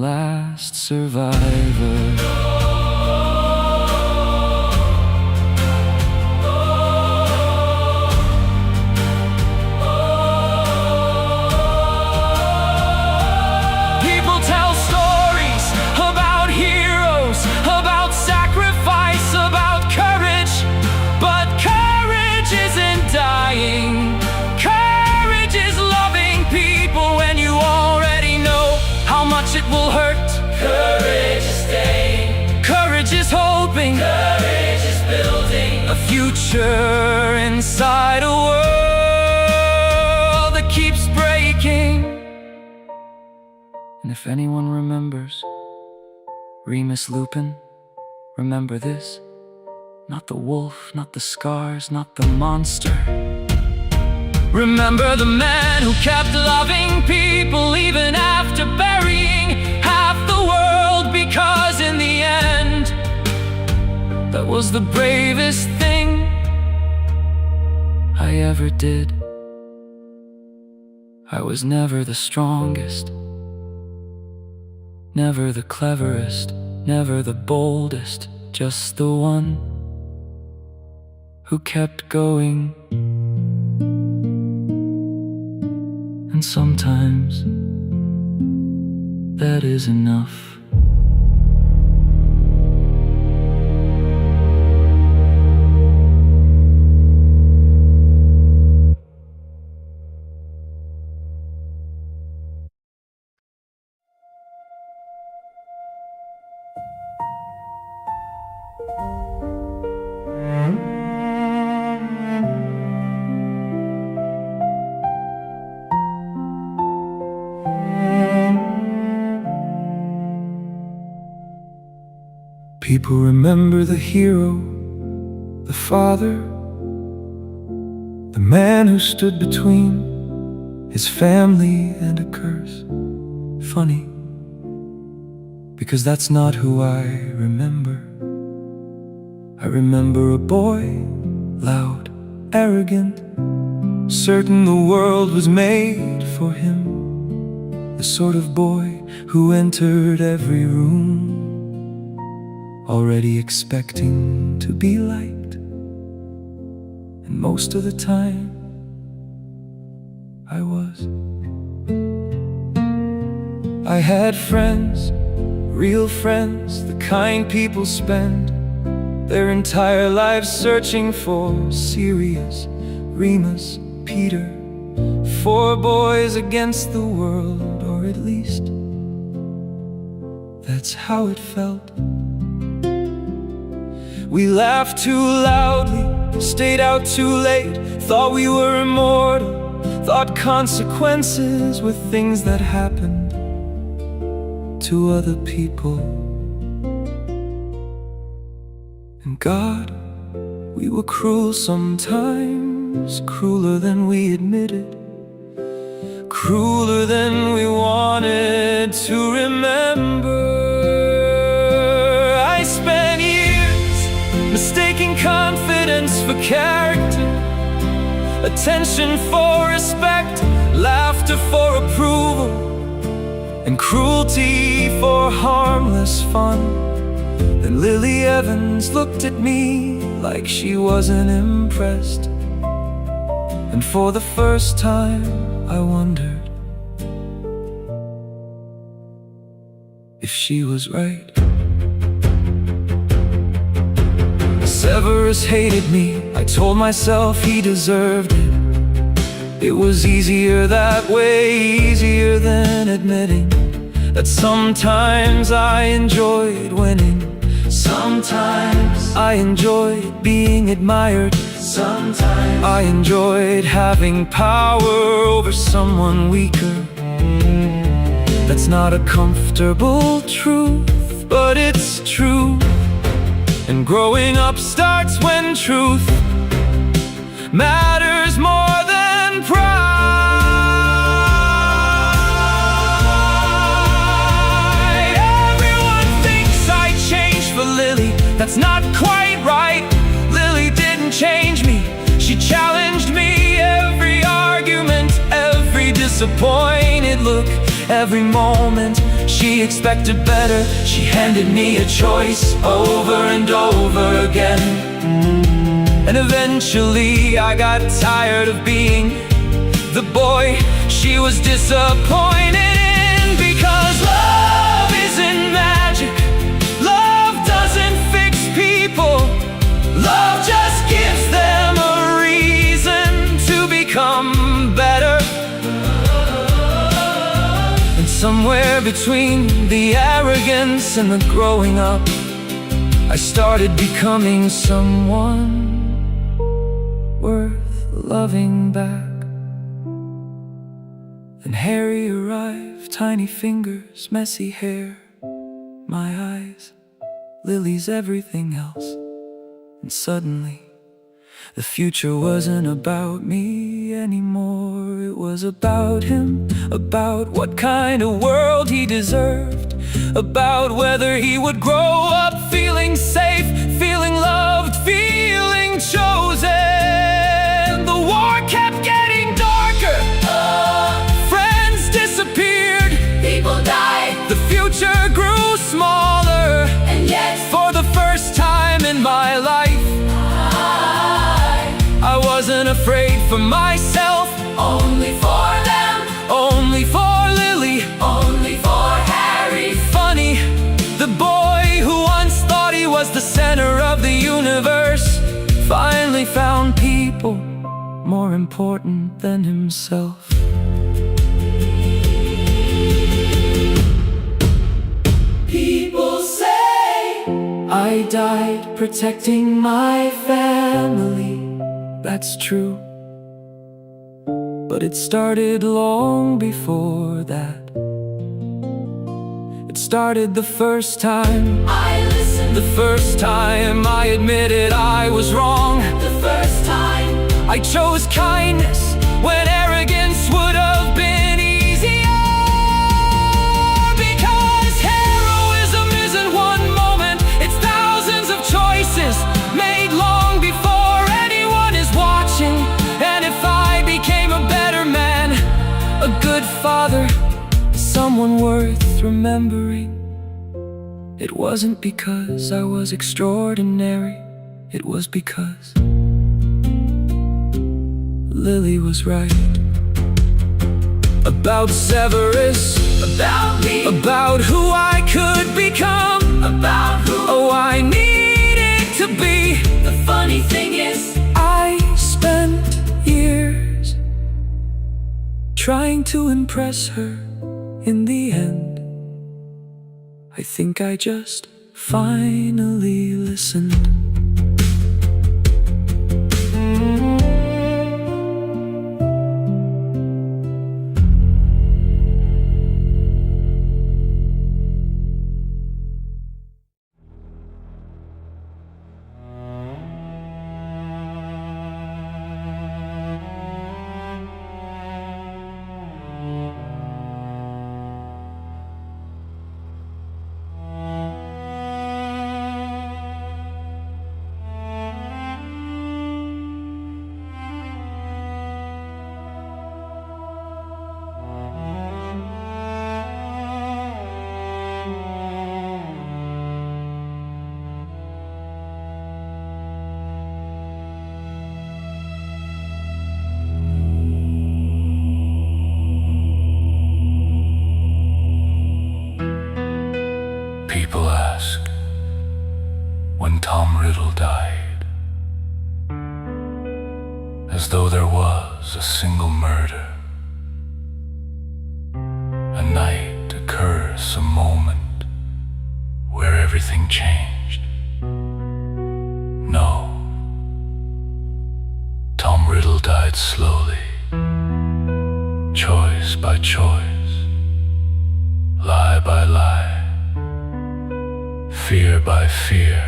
last survivor. It will hurt. Courage is staying. Courage is hoping. Courage is building a future inside a world that keeps breaking. And if anyone remembers Remus Lupin, remember this: not the wolf, not the scars, not the monster. Remember the man who kept loving people even after burying half the world, because in the end, that was the bravest thing I ever did. I was never the strongest, never the cleverest, never the boldest, just the one who kept going. And sometimes that is enough. People remember the hero, the father, the man who stood between his family and a curse. Funny, because that's not who I remember. I remember a boy, loud, arrogant, certain the world was made for him. The sort of boy who entered every room already expecting to be liked, and most of the time I was. I had friends, real friends, the kind people spend their entire lives searching for. Sirius, Remus, Peter, 4 boys against the world, or at least that's how it felt. We laughed too loudly, stayed out too late, thought we were immortal, thought consequences were things that happened to other people. And God, we were cruel sometimes, crueler than we admitted, crueler than we wanted to remember. Mistaking confidence for character, attention for respect, laughter for approval, and cruelty for harmless fun. Then Lily Evans looked at me like she wasn't impressed, and for the first time I wondered if she was right. Severus hated me, I told myself he deserved it. It was easier that way, easier than admitting that sometimes I enjoyed winning. Sometimes I enjoyed being admired. Sometimes I enjoyed having power over someone weaker. That's not a comfortable truth, but it's true. And growing up starts when truth matters more than pride. Everyone thinks I changed for Lily, that's not quite right. Lily didn't change me, she challenged me. Every argument, every disappointed look, Every moment she expected better. She handed me a choice over and over again. And eventually I got tired of being the boy she was disappointed in. Because love isn't magic, love doesn't fix people, love just gives them a reason to become better. And somewhere between the arrogance and the growing up, I started becoming someone worth loving back. And Harry arrived, tiny fingers, messy hair, my eyes, Lily's everything else. And suddenly, the future wasn't about me anymore. It was about him, about what kind of world he deserved, about whether he would grow up feeling safe, feeling loved, feeling chosen. The war kept getting darker, friends disappeared, People died, the future grew smaller. and yet For the first time in my life, I wasn't afraid for myself, only for them, only for Lily. only for Harry. Funny, the boy who once thought he was the center of the universe finally found people more important than himself. People say I died protecting my family. That's true, but it started long before that. It started the first time, I listened, the first time I admitted I was wrong. the first time I chose kindness when arrogance would have been easier. Because heroism isn't one moment, it's thousands of choices made long before anyone is watching. And if I became a better man, a good father, someone worth remembering, it wasn't because I was extraordinary, it was because Lily was right about Severus, about me, about who I could become, about who. oh, I needed to be. The funny thing is, I spent years trying to impress her. In the end, I think I just finally listened. People ask when Tom Riddle died, as though there was a single murder. A night occurs, a moment where everything changed. No, Tom Riddle died slowly, choice by choice, lie by lie, fear by fear.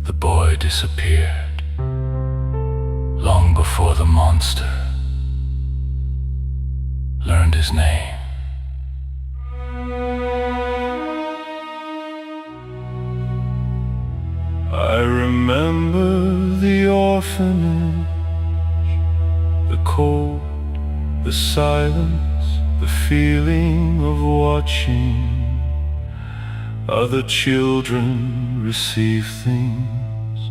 The boy disappeared long before the monster learned his name. I remember the orphanage, the cold, the silence, the feeling of watching other children receive things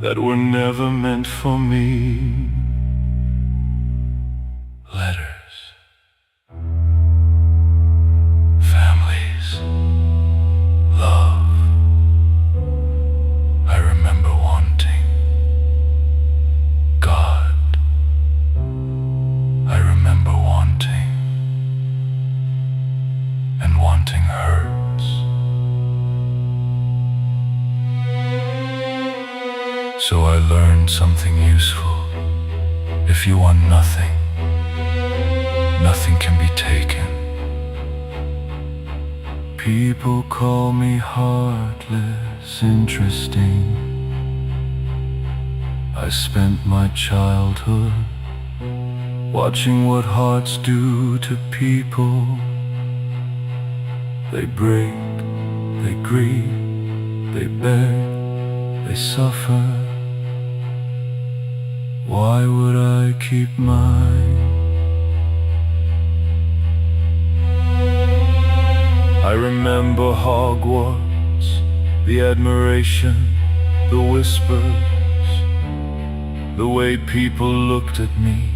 that were never meant for me. Letters, families, love. I remember wanting God. I remember wanting, and wanting hurts. So I learned something useful. If you want nothing, nothing can be taken. People call me heartless, interesting. I spent my childhood watching what hearts do to people. They break, they grieve, they beg, they suffer. Why would I keep mine? I remember Hogwarts, the admiration, the whispers, the way people looked at me,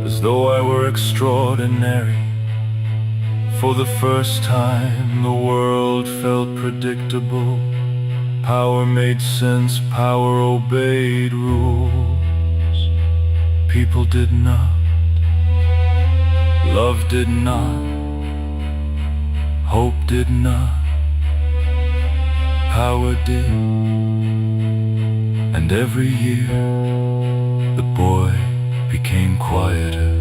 as though I were extraordinary. For the first time, the world felt predictable. Power made sense, power obeyed rules. People did not, love did not, hope did not, power did. And every year, the boy became quieter.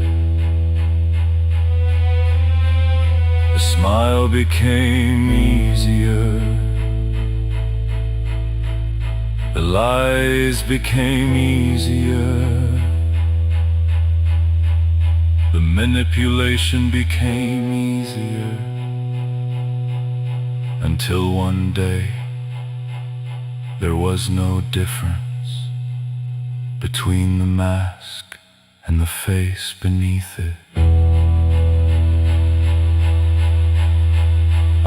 The smile became easier. The lies became easier. The manipulation became easier. Until one day, there was no difference between the mask and the face beneath it.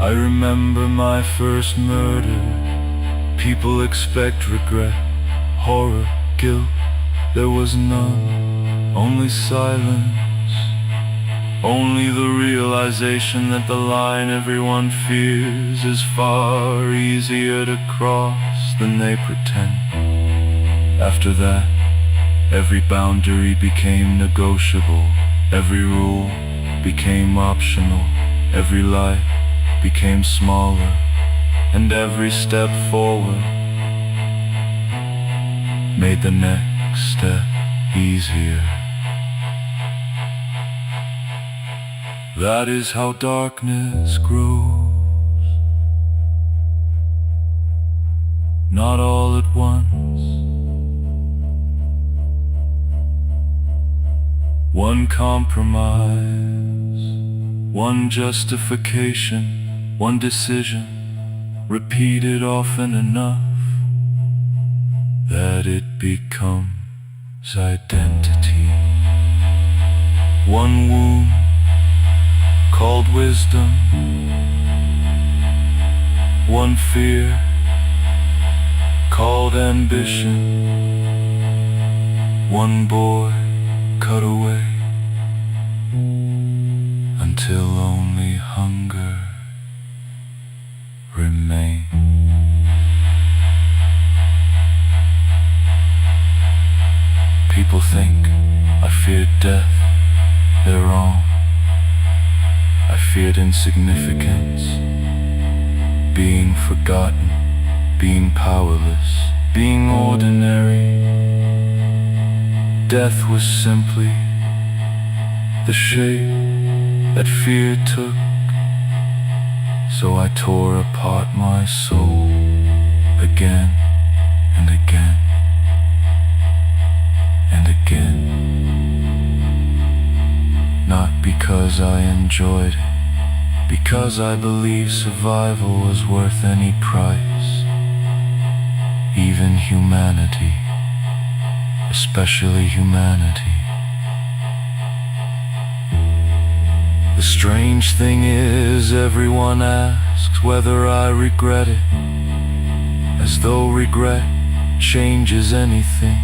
I remember my first murder. People expect regret, horror, guilt. There was none, only silence. Only the realization that the line everyone fears is far easier to cross than they pretend. After that, every boundary became negotiable. Every rule became optional. Every life became smaller. And every step forward made the next step easier. That is how darkness grows. Not all at once. One compromise, one justification, one decision, repeated often enough that it becomes identity. One wound called wisdom, one fear called ambition, one boy cut away until only hunger remains. People think I feared death, they're wrong. I feared insignificance, being forgotten, being powerless, being ordinary. Death was simply the shape that fear took. So I tore apart my soul again and again and again. Not because I enjoyed it, because I believe survival was worth any price. Even humanity, especially humanity, strange thing is, everyone asks whether I regret it, as though regret changes anything,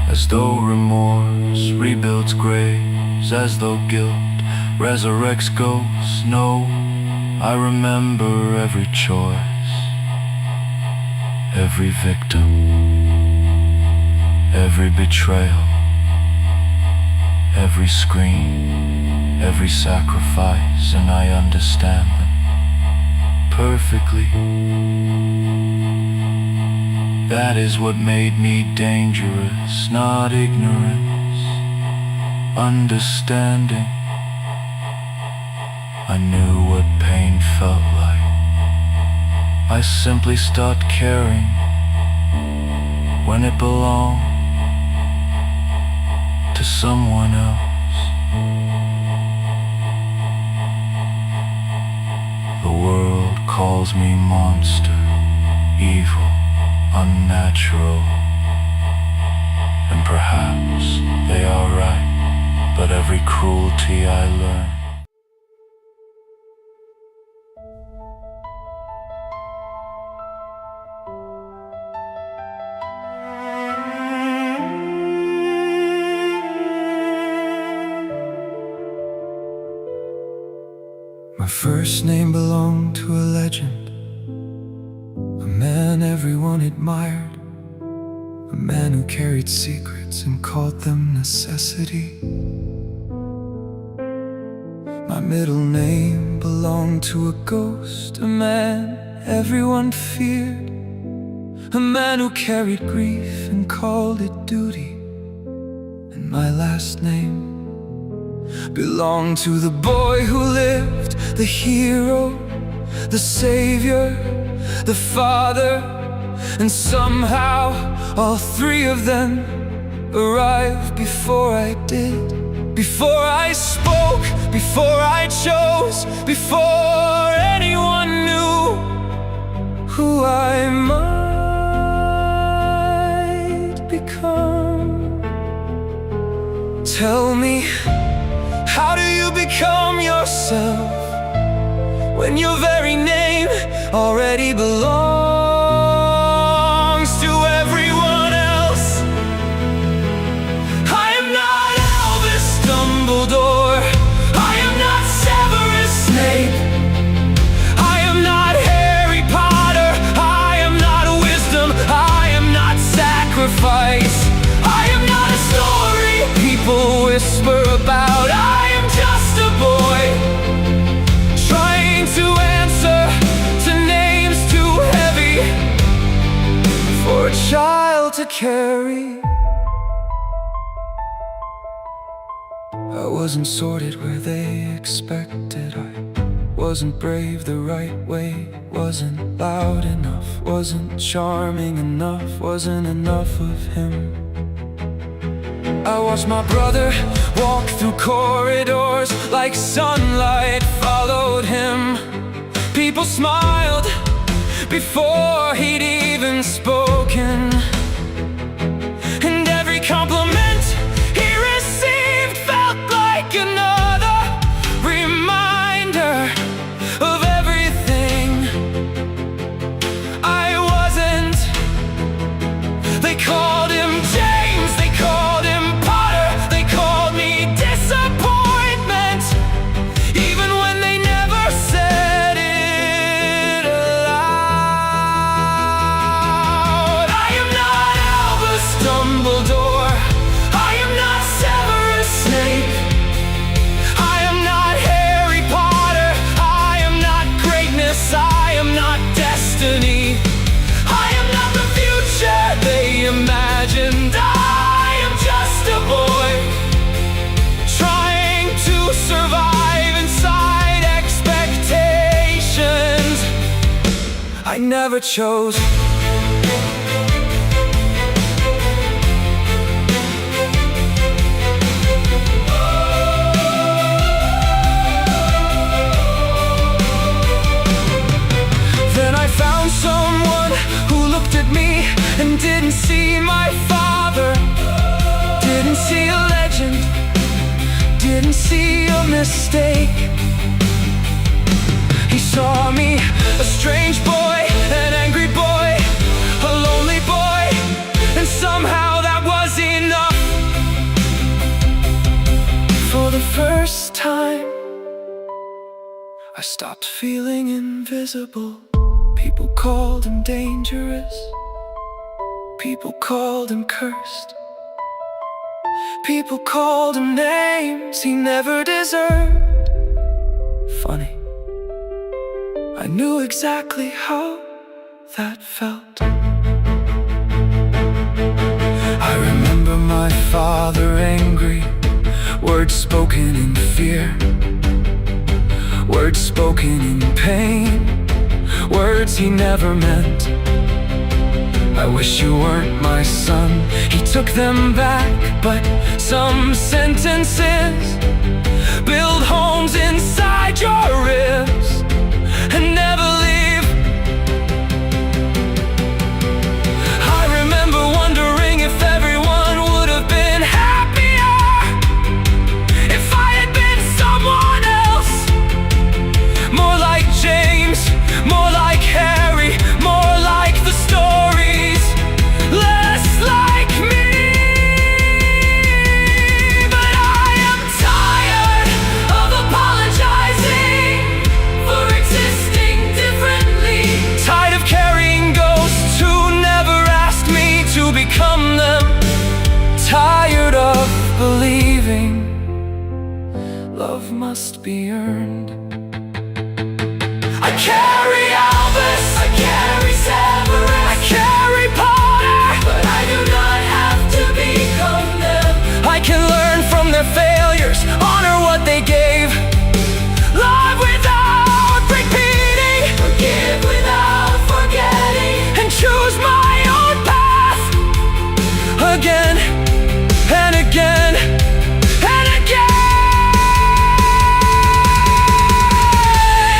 as though remorse rebuilds graves, as though guilt resurrects ghosts. No, I remember every choice, every victim, every betrayal, every scream, every sacrifice, and I understand them perfectly. That is what made me dangerous, not ignorance, understanding. I knew what pain felt like. I simply stopped caring when it belonged to someone else. The world calls me monster, evil, unnatural, and perhaps they are right, but every cruelty I learn. My first name belonged to a legend, a man everyone admired, a man who carried secrets and called them necessity. My middle name belonged to a ghost, a man everyone feared, a man who carried grief and called it duty. And my last name belonged to the boy who lived, the hero, the savior, the father, and somehow all three of them arrived before I did, before I spoke, before I chose, before anyone knew who I might become. Tell me, how do you become yourself when your very name already belongs to everyone else? I am not Albus Dumbledore, I am not Severus Snape, I am not Harry Potter, I am not wisdom, I am not sacrifice, I am not a story people whisper about. I am just a boy trying to answer to names too heavy for a child to carry. I wasn't sorted where they expected, I wasn't brave the right way, wasn't loud enough, wasn't charming enough, wasn't enough of him. I watched my brother walk through corridors like sunlight followed him. People smiled before he'd even spoken, and every compliment he received felt like another reminder of everything I wasn't. They called him James, they called him Potter, they called me disappointment, even when they never said it aloud. I am not Albus Dumbledore, I am not Severus Snape, I am not Harry Potter, I am not greatness, I am not destiny, I am not the future they imagined. I am just a boy trying to survive inside expectations I never chose. Then I found someone who looked at me and didn't see my father, didn't see a legend, didn't see a mistake. He saw me, a strange boy, an angry boy, a lonely boy, and somehow that was enough. For the first time, I stopped feeling invisible. People called him dangerous. People called him cursed. People called him names he never deserved. Funny, I knew exactly how that felt. I remember my father angry, words spoken in fear, words spoken in pain, words he never meant. I wish you weren't my son. He took them back, but some sentences build homes inside your ribs and never leave. I remember wondering if everyone would have been happier if I had been someone else. More like James, more like Harry, more like the stories, less like me. But I am tired of apologizing for existing differently. Tired of carrying ghosts who never asked me to become them. Tired of believing love must be earned. I carry Albus, I carry Severus, I carry Potter, but I do not have to become them. I can learn from their failures, honor what they gave, love without repeating, forgive without forgetting, and choose my own path again and again and again.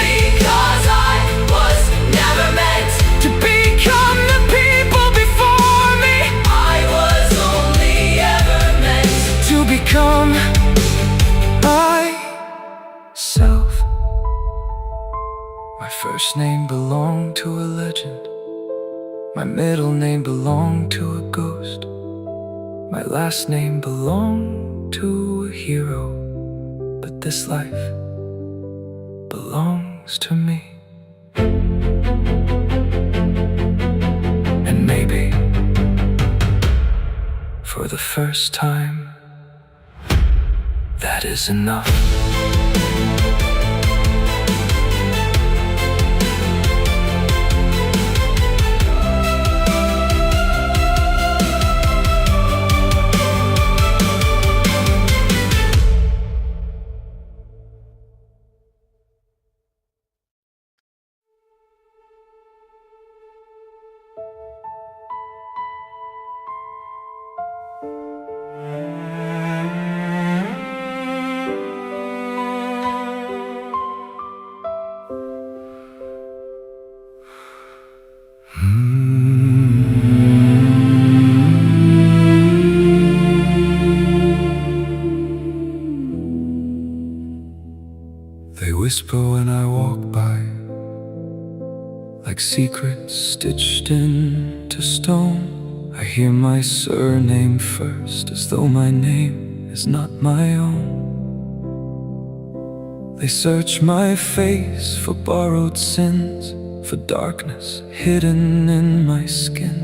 Because I was never meant to become the people before me. I was only ever meant to become myself. My first name belonged to a legend. My middle name belonged to a ghost. My last name belonged to a hero. But this life belongs to me. And maybe, for the first time, that is enough. They whisper when I walk by, like secrets stitched into stone. I hear my surname first, as though my name is not my own. They search my face for borrowed sins, for darkness hidden in my skin.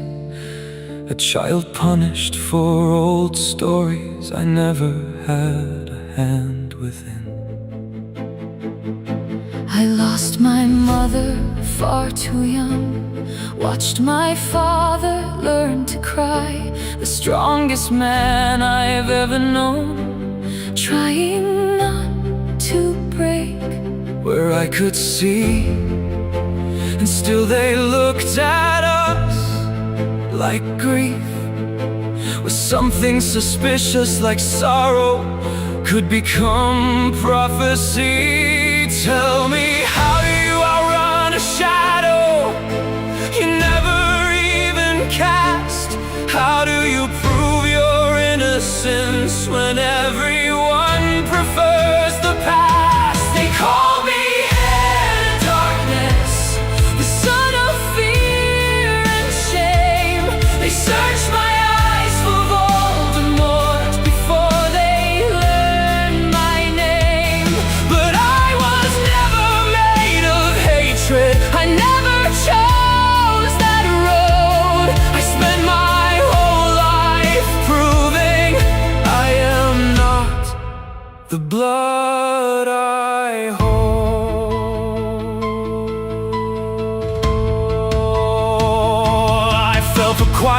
A child punished for old stories I never had a hand within. I lost my mother far too young, watched my father learn to cry, the strongest man I've ever known, trying not to break. Where I could see, and still they looked at us like grief was something suspicious, like sorrow could become prophecy. Tell me, how do you outrun a shadow you never even cast? How do you prove your innocence when everyone prefers the past?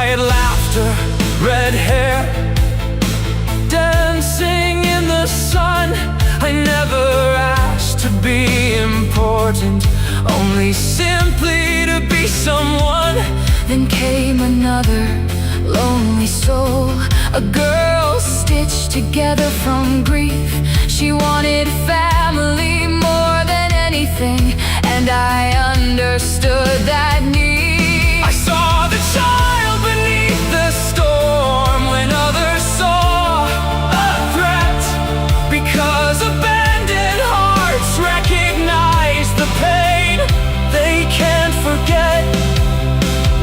quiet laughter, red hair, dancing in the sun. I never asked to be important, only simply to be someone. Then came another lonely soul, a girl stitched together from grief. She wanted family more than anything, and I understood that need. I saw the child beneath the storm when others saw a threat, because abandoned hearts recognize the pain they can't forget.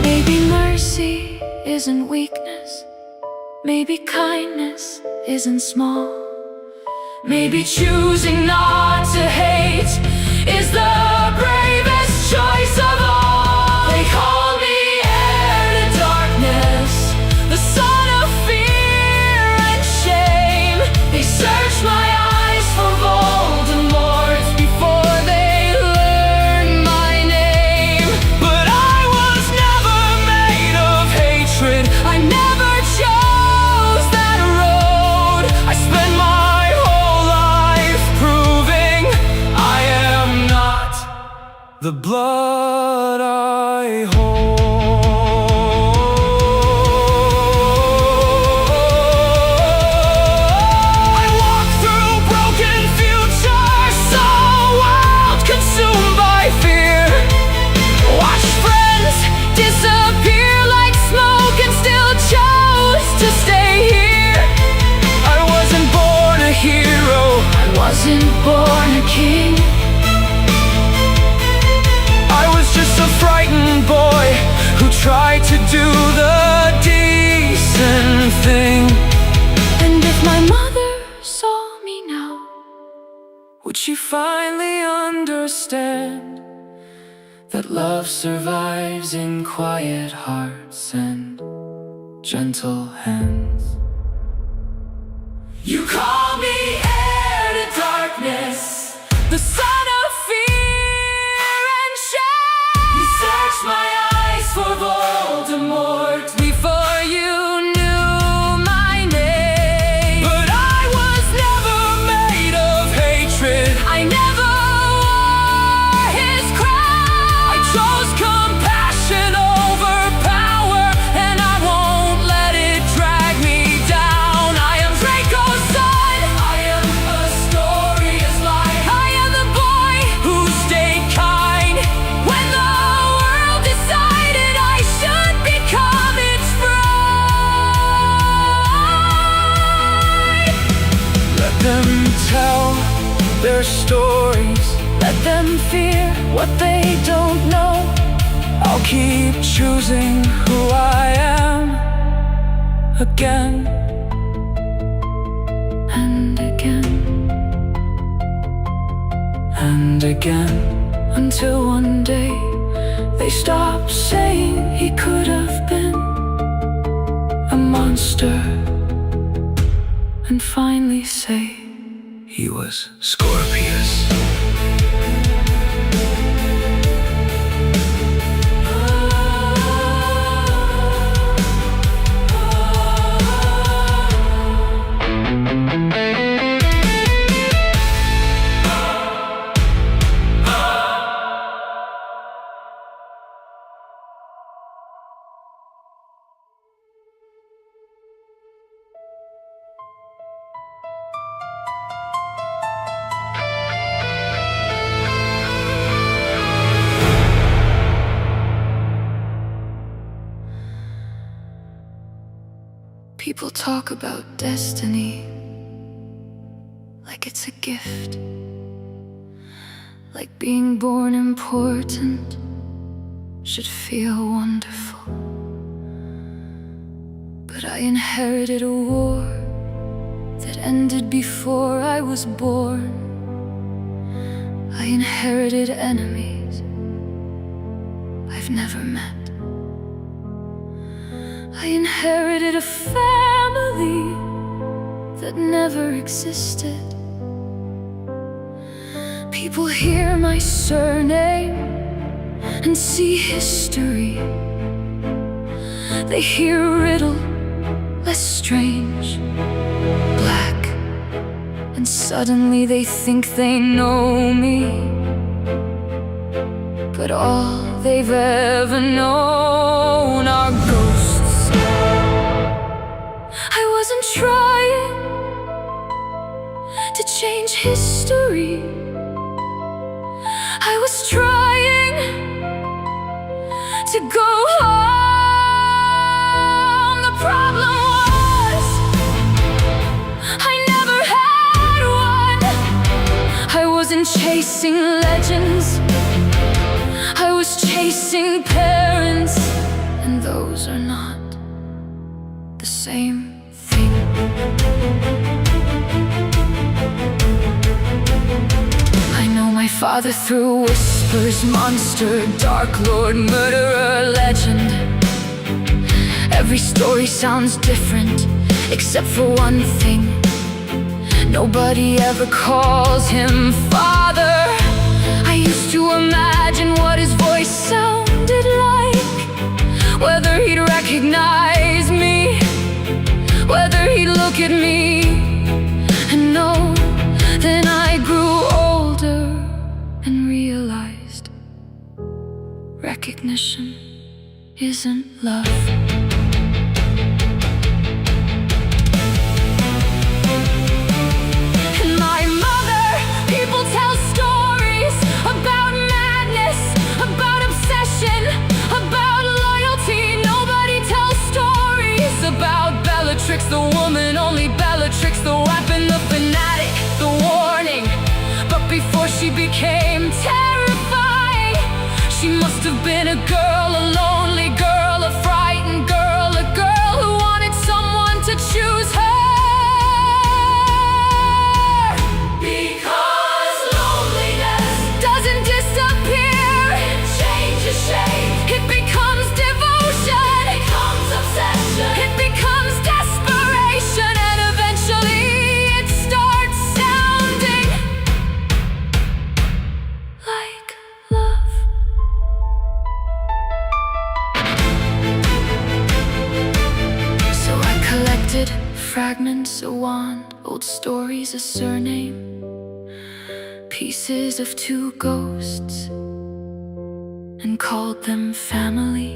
Maybe mercy isn't weakness, maybe kindness isn't small. Maybe choosing not to hate is the bravest choice of all. They call me heir to darkness, the son of fear and shame. They search my eyes for Voldemort before they learn my name. But I was never made of hatred, I never chose that road. I spent my whole life proving I am not the blood I hold. I walked through broken futures, saw a world consumed by fear, Watched friends disappear like smoke and still chose to stay here. I wasn't born a hero, I wasn't born a king. I was just a frightened boy who tried to do the decent thing. And if my mother saw me now, Would she finally understand that love survives in quiet hearts and gentle hands? You call me heir to darkness, The son of fear and shame. you search my eyes for Voldemort before you knew my name, But I was never made of hatred, I never wore his crown. I chose compassion over power, and I won't let it drag me down. I am Draco's son, I am a story as life. I am the boy who stayed kind when the world decided I should become its bride. Let them tell their stories, Let them fear what they don't know. I'll keep choosing who I am again And again, and again, until one day they stop saying he could have been a monster, and finally say He was Scorpius. People talk about destiny like it's a gift, like being born important should feel wonderful. But I inherited a war that ended before I was born. I inherited enemies I've never met. I inherited a family that never existed. People hear my surname and see history. they hear a riddle less strange, black, and suddenly they think they know me. But all they've ever known are ghosts. I wasn't trying to change history. I was trying to go home. The problem was I never had one. I wasn't chasing legends, I was chasing parents, and those are not the same thing. I know my father through whispers, monster, dark lord, murderer, legend. Every story sounds different, except for one thing: nobody ever calls him father. I used to imagine what his voice sounded like, whether he'd recognize me, whether he'd look at me and know. Then I grew older and realized recognition isn't love. The woman, only Bellatrix, the weapon, the fanatic, the warning. But before she became terrifying, she must have been a girl, a lonely girl, a frightened girl, a girl who wanted someone to choose her. Because loneliness doesn't disappear, it changes shape. It becomes devotion, it becomes obsession, it becomes desperation, and eventually it starts sounding like love. So I collected fragments, a wand, old stories, a surname, pieces of two ghosts, and called them family.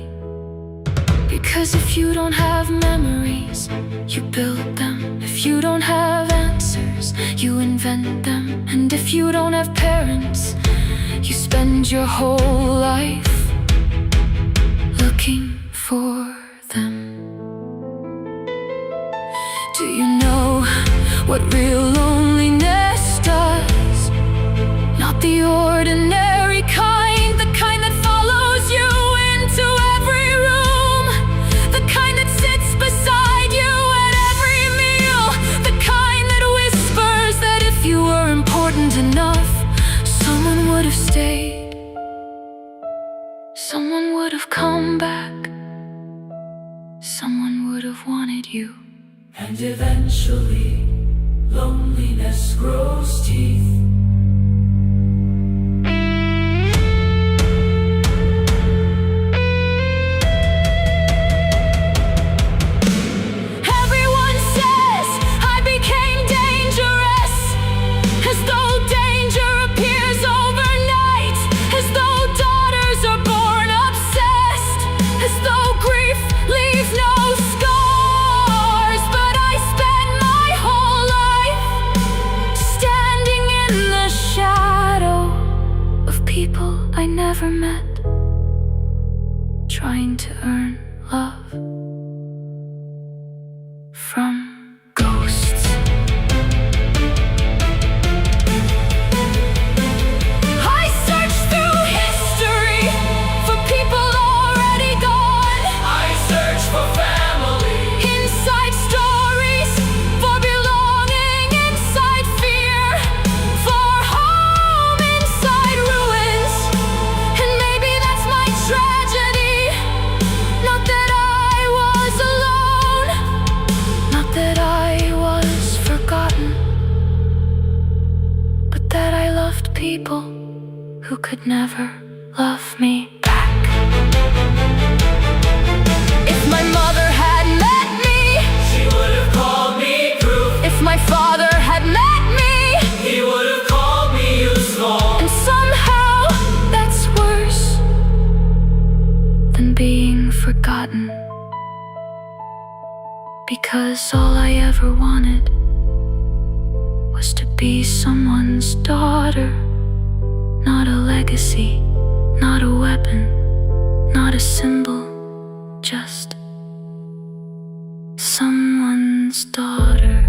Because if you don't have memories, you build them. If you don't have answers, you invent them. And if you don't have parents, you spend your whole life looking for them. Do you know what real loneliness does? Not the ordinary kind, the kind that follows you into every room, the kind that sits beside you at every meal, the kind that whispers that if you were important enough, someone would have stayed, someone would have come back, someone would have wanted you. And eventually, loneliness grows teeth. Everyone says I became dangerous, as though danger appears overnight, as though daughters are born obsessed, as though grief leaves no scars. But I spent my whole life standing in the shadow of people I never met, trying to earn love from ghosts. I searched through history for people already gone. I search for family, Inside stories, for belonging, inside fear, for home inside ruins. And maybe that's my tragedy. Not that I was alone, not that I was forgotten, but that I loved people who could never love me back. If my mother I ever wanted was to be someone's daughter. Not a legacy, not a weapon, not a symbol, just someone's daughter.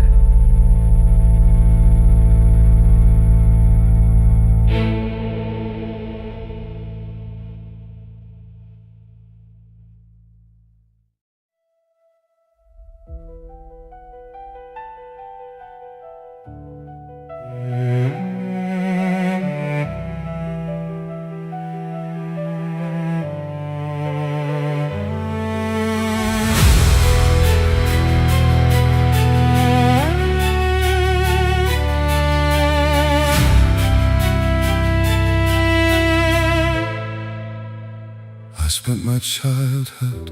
I spent my childhood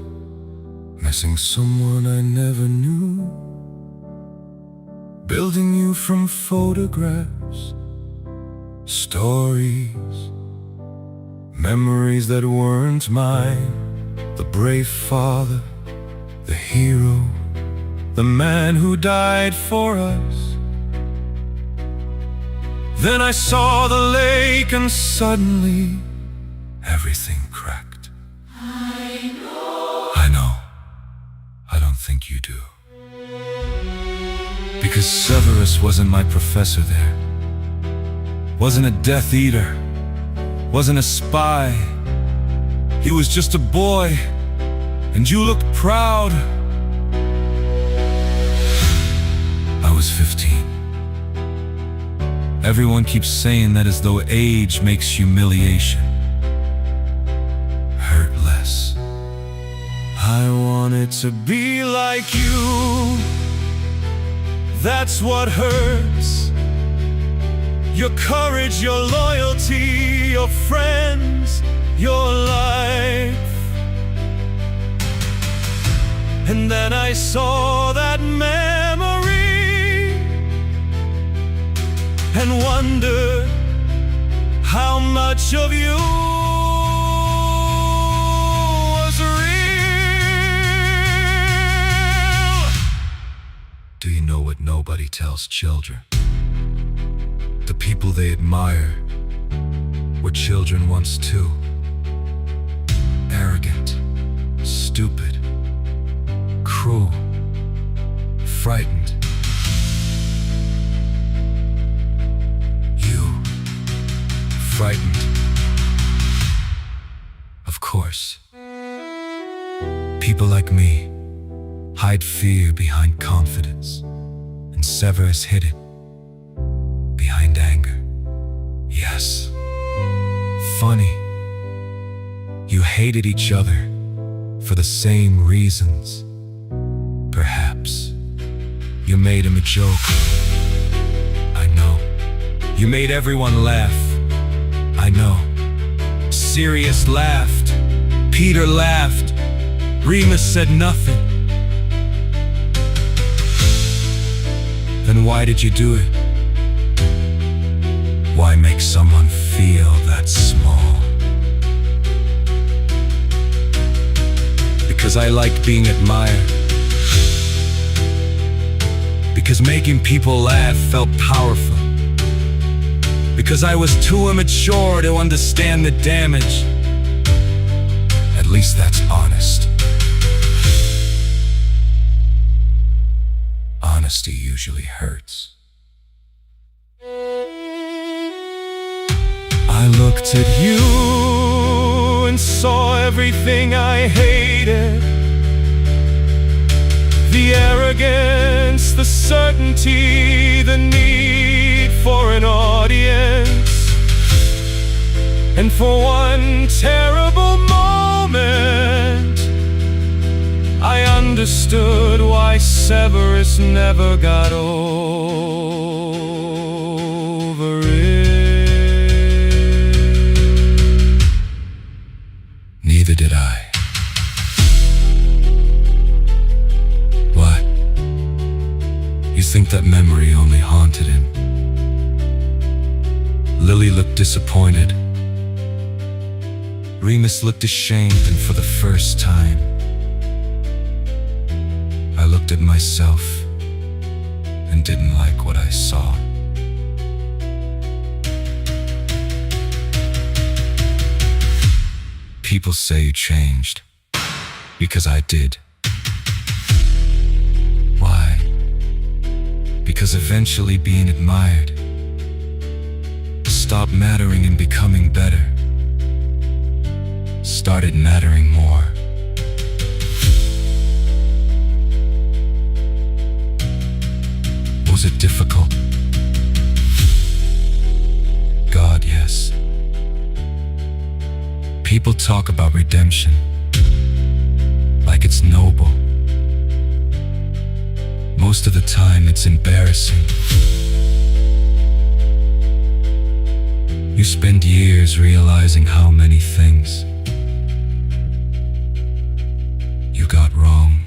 missing someone I never knew, building you from photographs, stories, memories that weren't mine. The brave father, the hero, the man who died for us. Then I saw the lake and suddenly everything cracked. I know. I don't think you do. Because Severus wasn't my professor there. Wasn't a Death Eater. Wasn't a spy. He was just a boy. And you looked proud. I was 15. Everyone keeps saying that as though age makes humiliation hurt less. I wanted to be like you. That's what hurts. Your courage, your loyalty, your friends, your life. And then I saw that memory and wondered how much of you was real. Do you know what nobody tells children? The people they admire were children once too. Arrogant, stupid, cruel, frightened. You, frightened. Of course. People like me hide fear behind confidence, and Severus hid it behind anger. Yes. Funny. You hated each other for the same reasons. Perhaps you made him a joke. I know. You made everyone laugh. I know. Sirius laughed. Peter laughed. Remus said nothing. Then why did you do it? Why make someone feel that small? Because I liked being admired. Because making people laugh felt powerful. Because I was too immature to understand the damage. At least that's honest. Honesty usually hurts. I looked at you and saw everything I hated. The arrogance, the certainty, the need for an audience. And for one terrible moment, I understood why Severus never got over it. Neither did I. What? You think that memory only haunted him? Lily looked disappointed. Remus looked ashamed, and for the first time, I looked at myself didn't like what I saw. People say you changed, because I did. Why? Because eventually being admired stopped mattering and becoming better started mattering more. Was it difficult? God, yes. People talk about redemption like it's noble. Most of the time it's embarrassing. You spend years realizing how many things you got wrong.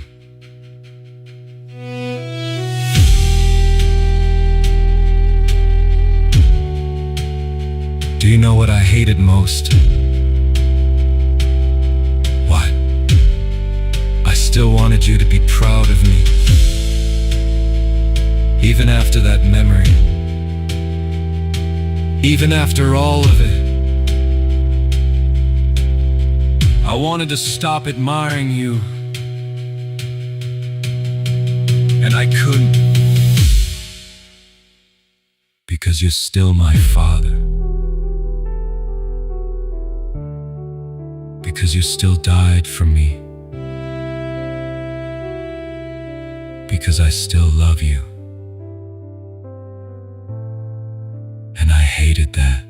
Do you know what I hated most? What? I still wanted you to be proud of me. Even after that memory. Even after all of it. I wanted to stop admiring you. And I couldn't. Because you're still my father. Because you still died for me. Because I still love you. And I hated that.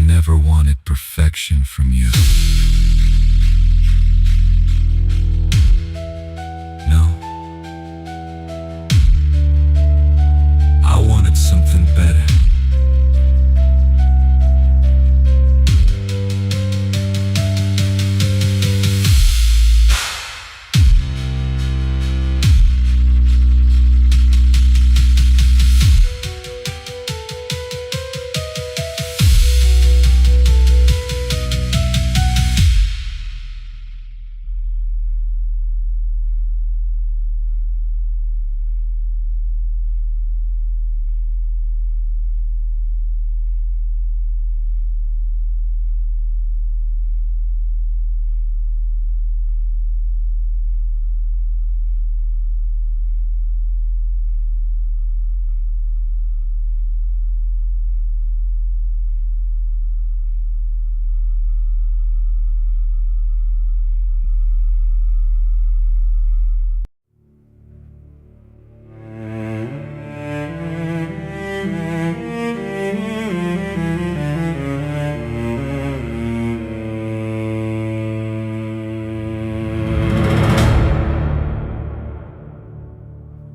Never wanted perfection from you. No. I wanted something better.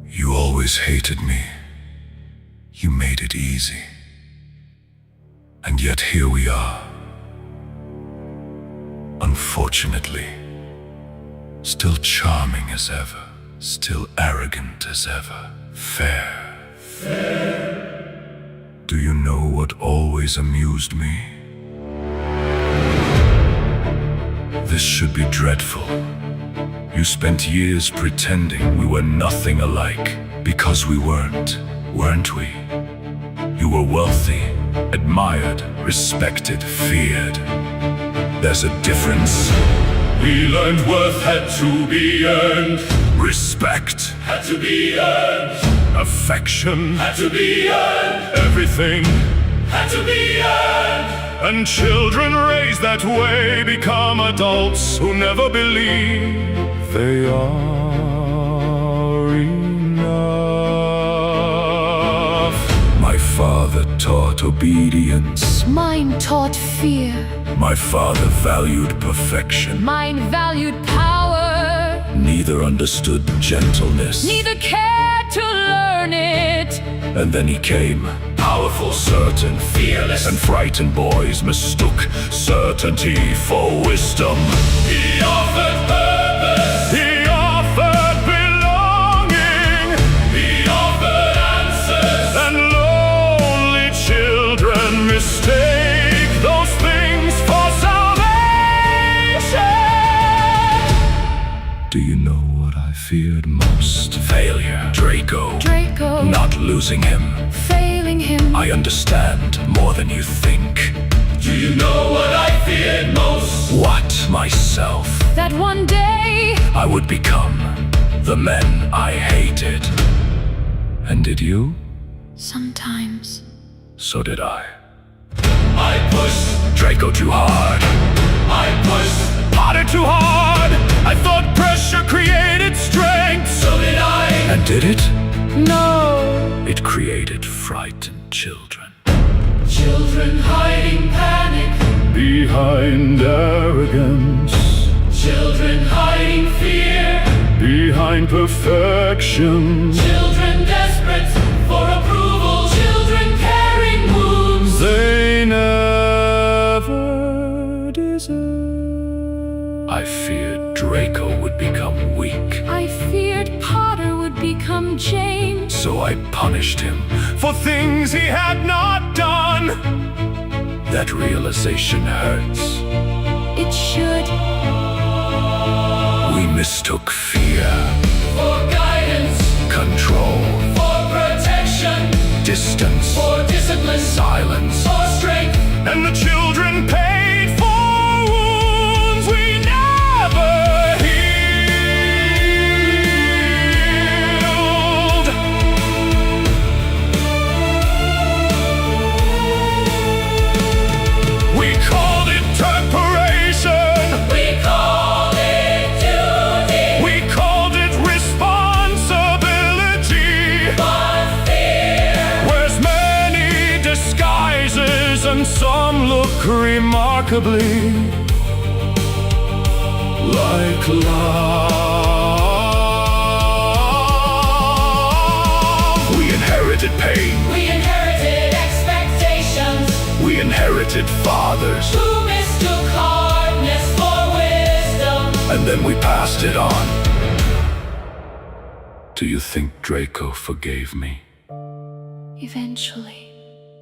You always hated me. You made it easy. And yet here we are. Unfortunately, still charming as ever, still arrogant as ever, fair. Do you know what always amused me? This should be dreadful. You spent years pretending we were nothing alike, because we weren't we? You were wealthy, admired, respected, feared. There's a difference. We learned worth had to be earned. Respect Had to be earned. affection Had to be earned. everything. Had to be earned. And children raised that way become adults who never believe they are enough. My father taught obedience. Mine taught fear. My father valued perfection. Mine valued power. Neither understood gentleness. Neither cared to learn it. And then he came, powerful, certain, fearless, and frightened boys mistook certainty for wisdom. He offered purpose. He offered belonging. He offered answers. And lonely children mistake those things for salvation. Do you know what I feared most? Failure. Draco. Not losing him. Failing him. I understand more than you think. Do you know what I feared most? What? Myself. That one day I would become the men I hated. And did you? sometimes. So did I. I pushed. Draco too hard. I pushed. Potter too hard. I thought pressure created strength. So did I. And did it? No. It created frightened children. Children hiding panic. Behind arrogance. Children hiding fear. Behind perfection. Children desperate for approval. Children carrying wounds. They never deserve. I feared Draco would become weak. I feared Potter would become James. So I punished him for things he had not done. That realization hurts. It should. We mistook fear, For guidance. control, For protection. distance, For discipline. silence. For strength. And the children paid for wounds we never healed. We called it preparation. We call it duty. We called it responsibility. But fear. Wears many disguises and some look remarkably like love. We inherited pain. We inherited expectations. We inherited fathers. Who mistook hardness for wisdom. And then we passed it on. Do you think Draco forgave me? Eventually.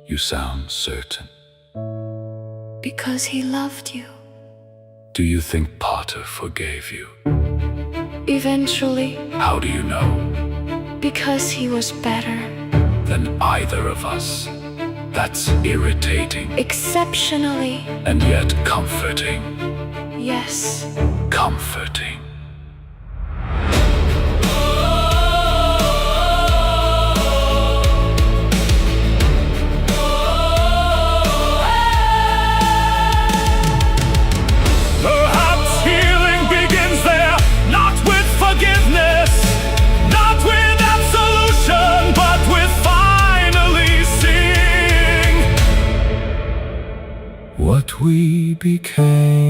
You sound certain. Because he loved you. Do you think Potter forgave you? Eventually. How do you know? Because he was better. Than either of us. That's irritating Exceptionally. and yet comforting. Yes. Comforting. Perhaps healing begins there, not with forgiveness, not with absolution, but with finally seeing what we became.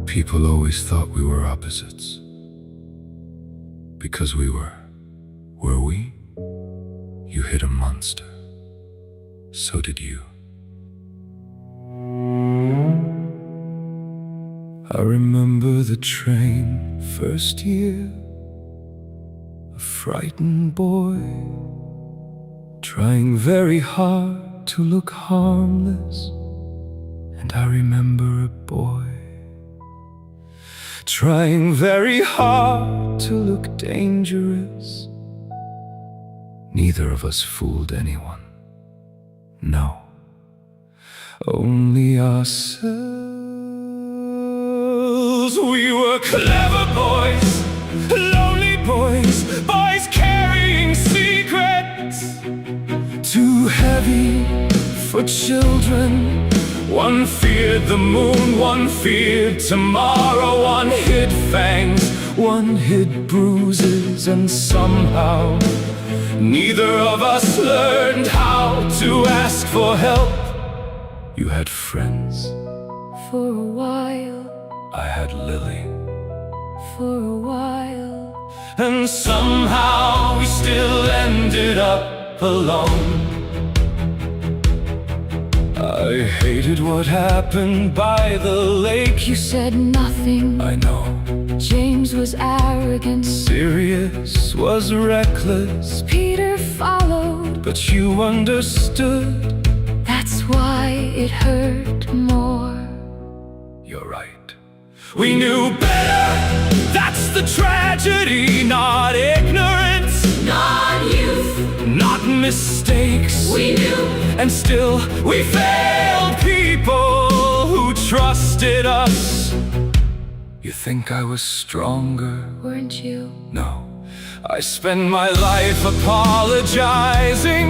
People always thought we were opposites. Because we were. Were we? You hit a monster. So did you. I remember the train, first year. A frightened boy, trying very hard to look harmless. And I remember a boy trying very hard to look dangerous. Neither of us fooled anyone. No, only ourselves. We were clever boys, lonely boys, boys carrying secrets. Too too heavy for children. One feared the moon, one feared tomorrow. One hid fangs, one hid bruises. And somehow neither of us learned how to ask for help. You had friends. For a while, I had Lily. for a while. And somehow we still ended up alone. I hated what happened by the lake. You said nothing. I know. James was arrogant. Sirius was reckless. Peter followed. But you understood. That's why it hurt more. You're right. We knew better. That's the tragedy. Not ignorance, not youth, not mistakes. we knew. And still we failed people who trusted us. You think I was stronger? Weren't you? No. I spend my life apologizing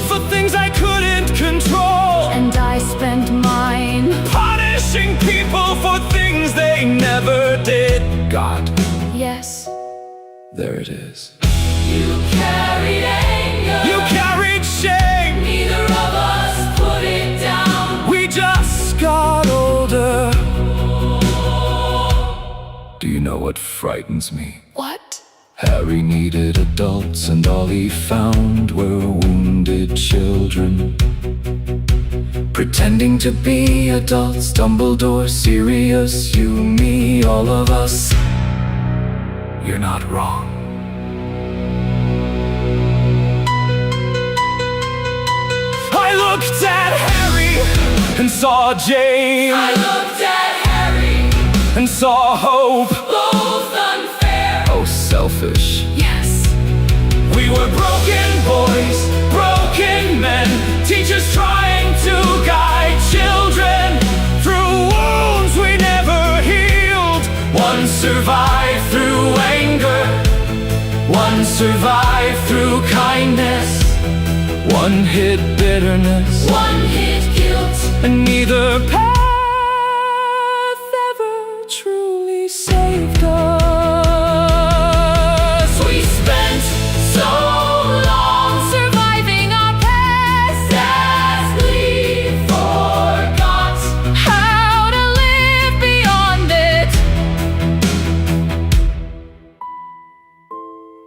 for things I couldn't control. And I spent mine Punishing people for things they never did. God, yes. there it is. You carried anger, You carried shame. neither of us put it down. We just got older. Do you know what frightens me? What? Harry needed adults, and all he found were wounded children. Pretending to be adults, Dumbledore, Sirius, you, me, all of us. You're not wrong. I looked at Harry and saw James, I looked at Harry, and saw hope. both unfair. Oh, selfish. Yes. We were broken boys, broken men, teachers trying to guide children through wounds we never healed. One survived through anger, one survived through kindness, one hid bitterness, One hit guilt, and neither path ever truly saved us. we spent so long Surviving our past. that we forgot. How to live beyond it.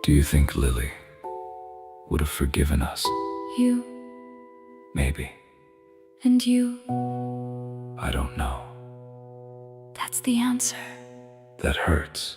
Do you think Lily would have forgiven us? You Maybe. and you. I don't know. That's the answer. That hurts.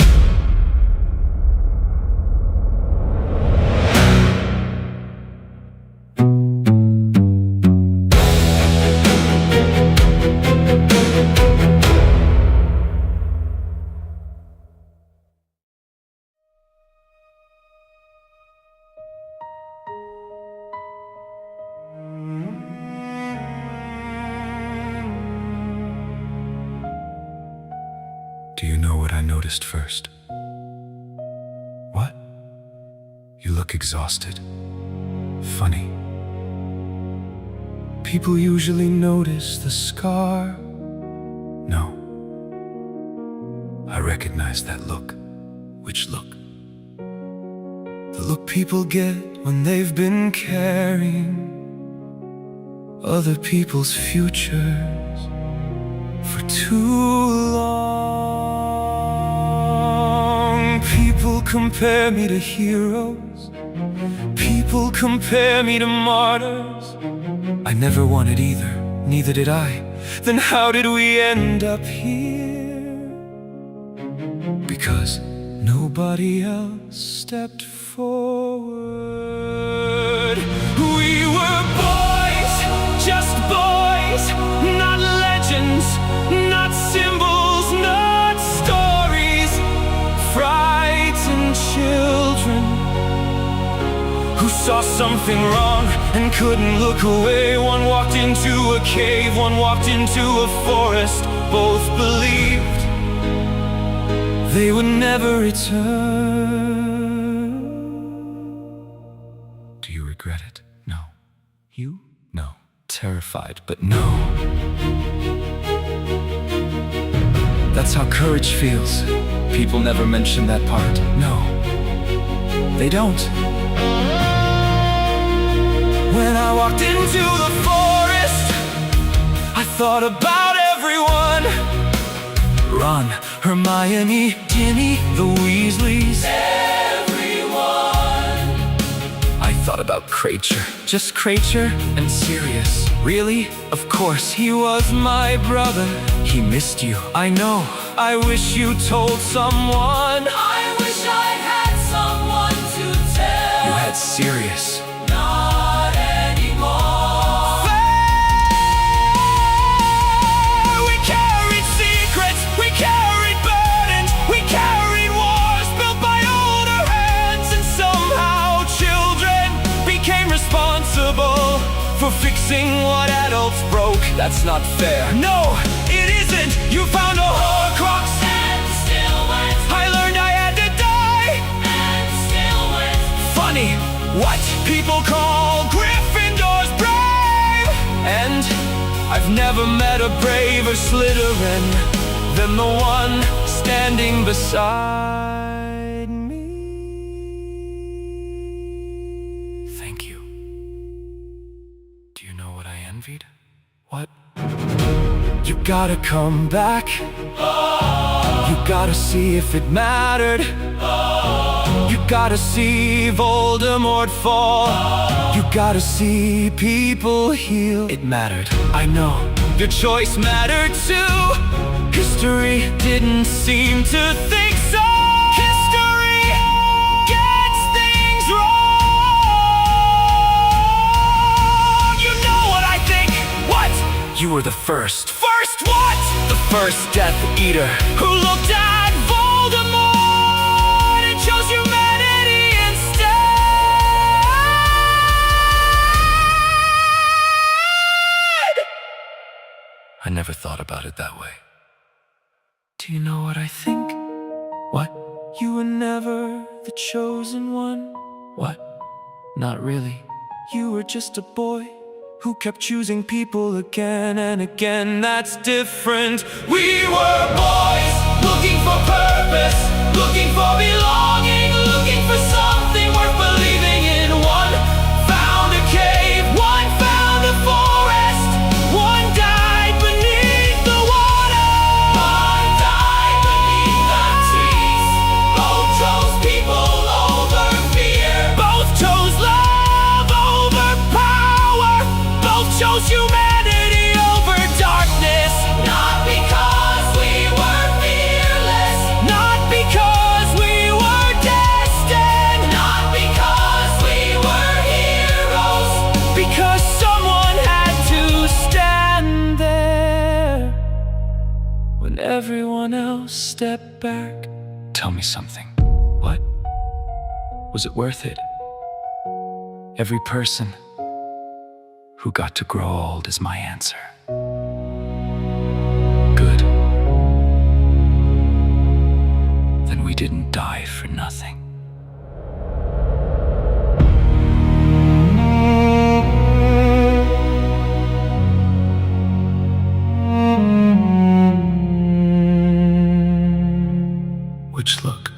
Do you know what I noticed first? What? You look exhausted. Funny. People usually notice the scar. No. I recognize that look. Which look? The look people get when they've been carrying other people's futures for too long. People compare me to heroes. People compare me to martyrs. I never wanted either, neither did I. Then how did we end up here? Because nobody else stepped forward. We were boys, just boys, not legends, not symbols, not stories. Frightened children who saw something wrong and couldn't look away. One walked into a cave, one walked into a forest. Both believed they would never return. Do you regret it? No. You? No. Terrified, but no. That's how courage feels. People never mention that part. No, they don't. When I walked into the forest, I thought about everyone. Ron, Hermione, Ginny, the Weasleys. I thought about Crater, just Crater and Sirius. Really? Of course, he was my brother. He missed you, I know. I wish you told someone. I wish I had someone to tell. You had Sirius. Not anymore. We carried secrets, we carried burdens, we carried wars built by older hands, and somehow children became responsible for fixing what adults broke. That's not fair. No, it isn't. You found a Horcrux And still went. I learned I had to die. And still went. Funny, what people call Gryffindors brave. And I've never met a braver Slytherin than the one standing beside me. Thank you. Do you know what I envied? What? You gotta come back. You gotta see if it mattered. You gotta see Voldemort fall. You gotta see people heal. It mattered. I know, your choice mattered too. History didn't seem to think so. History gets things wrong. You know what I think? What? You were the first. First what? The first Death Eater who looked at Voldemort and chose humanity instead. I never thought about it that way. Do you know what I think? What? You were never the chosen one. What? Not really. You were just a boy who kept choosing people again and again. That's different. We were boys looking for purpose, looking for belonging, looking for something worth believing in. One found a cave, one found a forest, one died beneath the water, One died beneath the trees. Both chose people over fear. both chose love over power, both chose humanity over darkness. Not because we were fearless. Not because we were destined. Not because we were heroes. Because someone had to stand there when everyone else stepped back. Tell me something. What? Was it worth it? Every person who got to grow old is my answer. Good. Then we didn't die for nothing. Which look?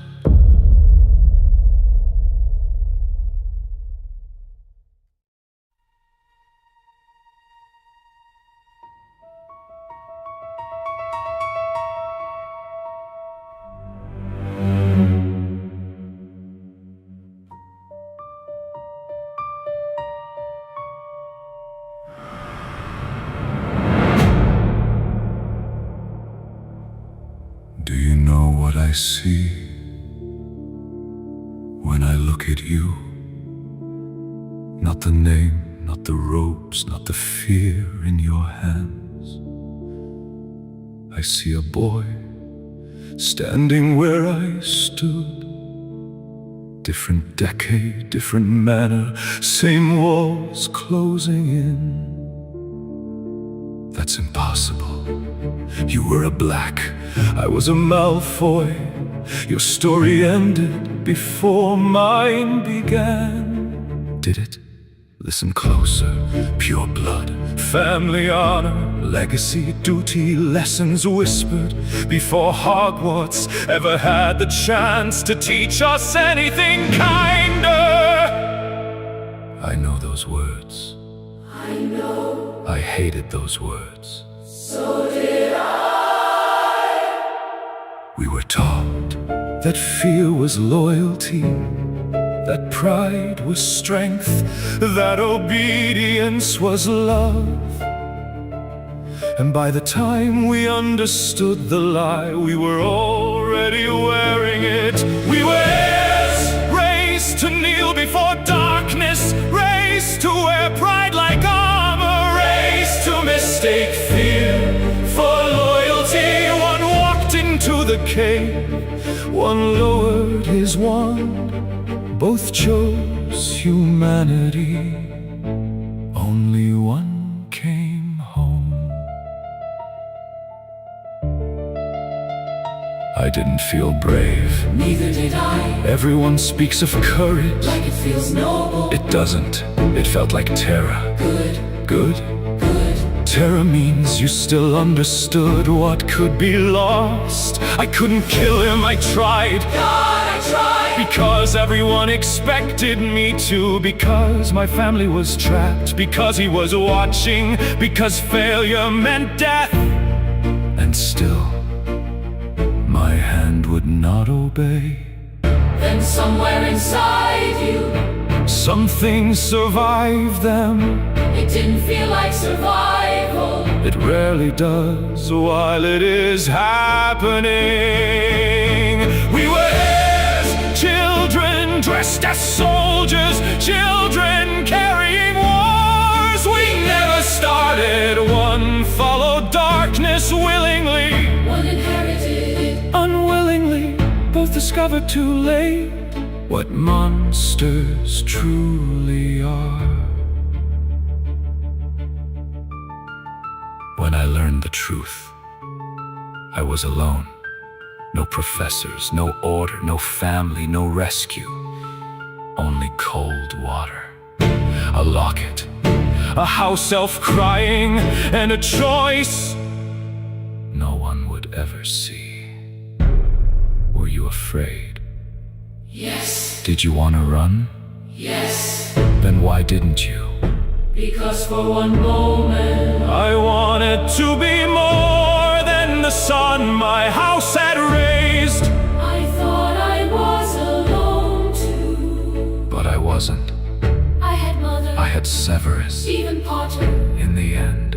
Do you know what I see when I look at you? Not the name, not the robes, not the fear in your hands. I see a boy standing where I stood. Different decade, different manner, same walls closing in. That's impossible. You were a Black, I was a Malfoy. Your story ended before mine began. Did it? Listen closer, pure blood, family honor, legacy, duty, lessons whispered before Hogwarts ever had the chance to teach us anything kinder. I know those words. I know, I hated those words. so did I. We were taught that fear was loyalty, that pride was strength, that obedience was love. And by the time we understood the lie, we were already wearing it. We were heirs, raised to kneel before darkness, raised to wear pride like armor, raised to mistake fear for loyalty. One walked into the cave, one lowered his wand. Both chose humanity, only one came home. I didn't feel brave. Neither did I. Everyone speaks of courage. Like it feels noble. It doesn't. It felt like terror. Good, Good? good. Terror means you still understood what could be lost. I couldn't kill him, I tried. God, I tried. Because everyone expected me to, because my family was trapped, because he was watching, because failure meant death. And still, my hand would not obey. Then somewhere inside you, Something survived them. it didn't feel like survival. It rarely does while it is happening. We were heirs, children dressed as soldiers, children carrying wars. We never started, one followed darkness willingly. One inherited it. Unwillingly, both discovered too late what monsters truly are. When I learned the truth, I was alone. No professors, no order, no family, no rescue. Only cold water, a locket, a house elf crying, and a choice no one would ever see. Were you afraid? Yes, Did you want to run? yes. Then why didn't you? Because for one moment, I wanted to be more than the sun my house had raised. I thought I was alone too. But I wasn't. I had Mother, I had Severus. Stephen Potter. In the end,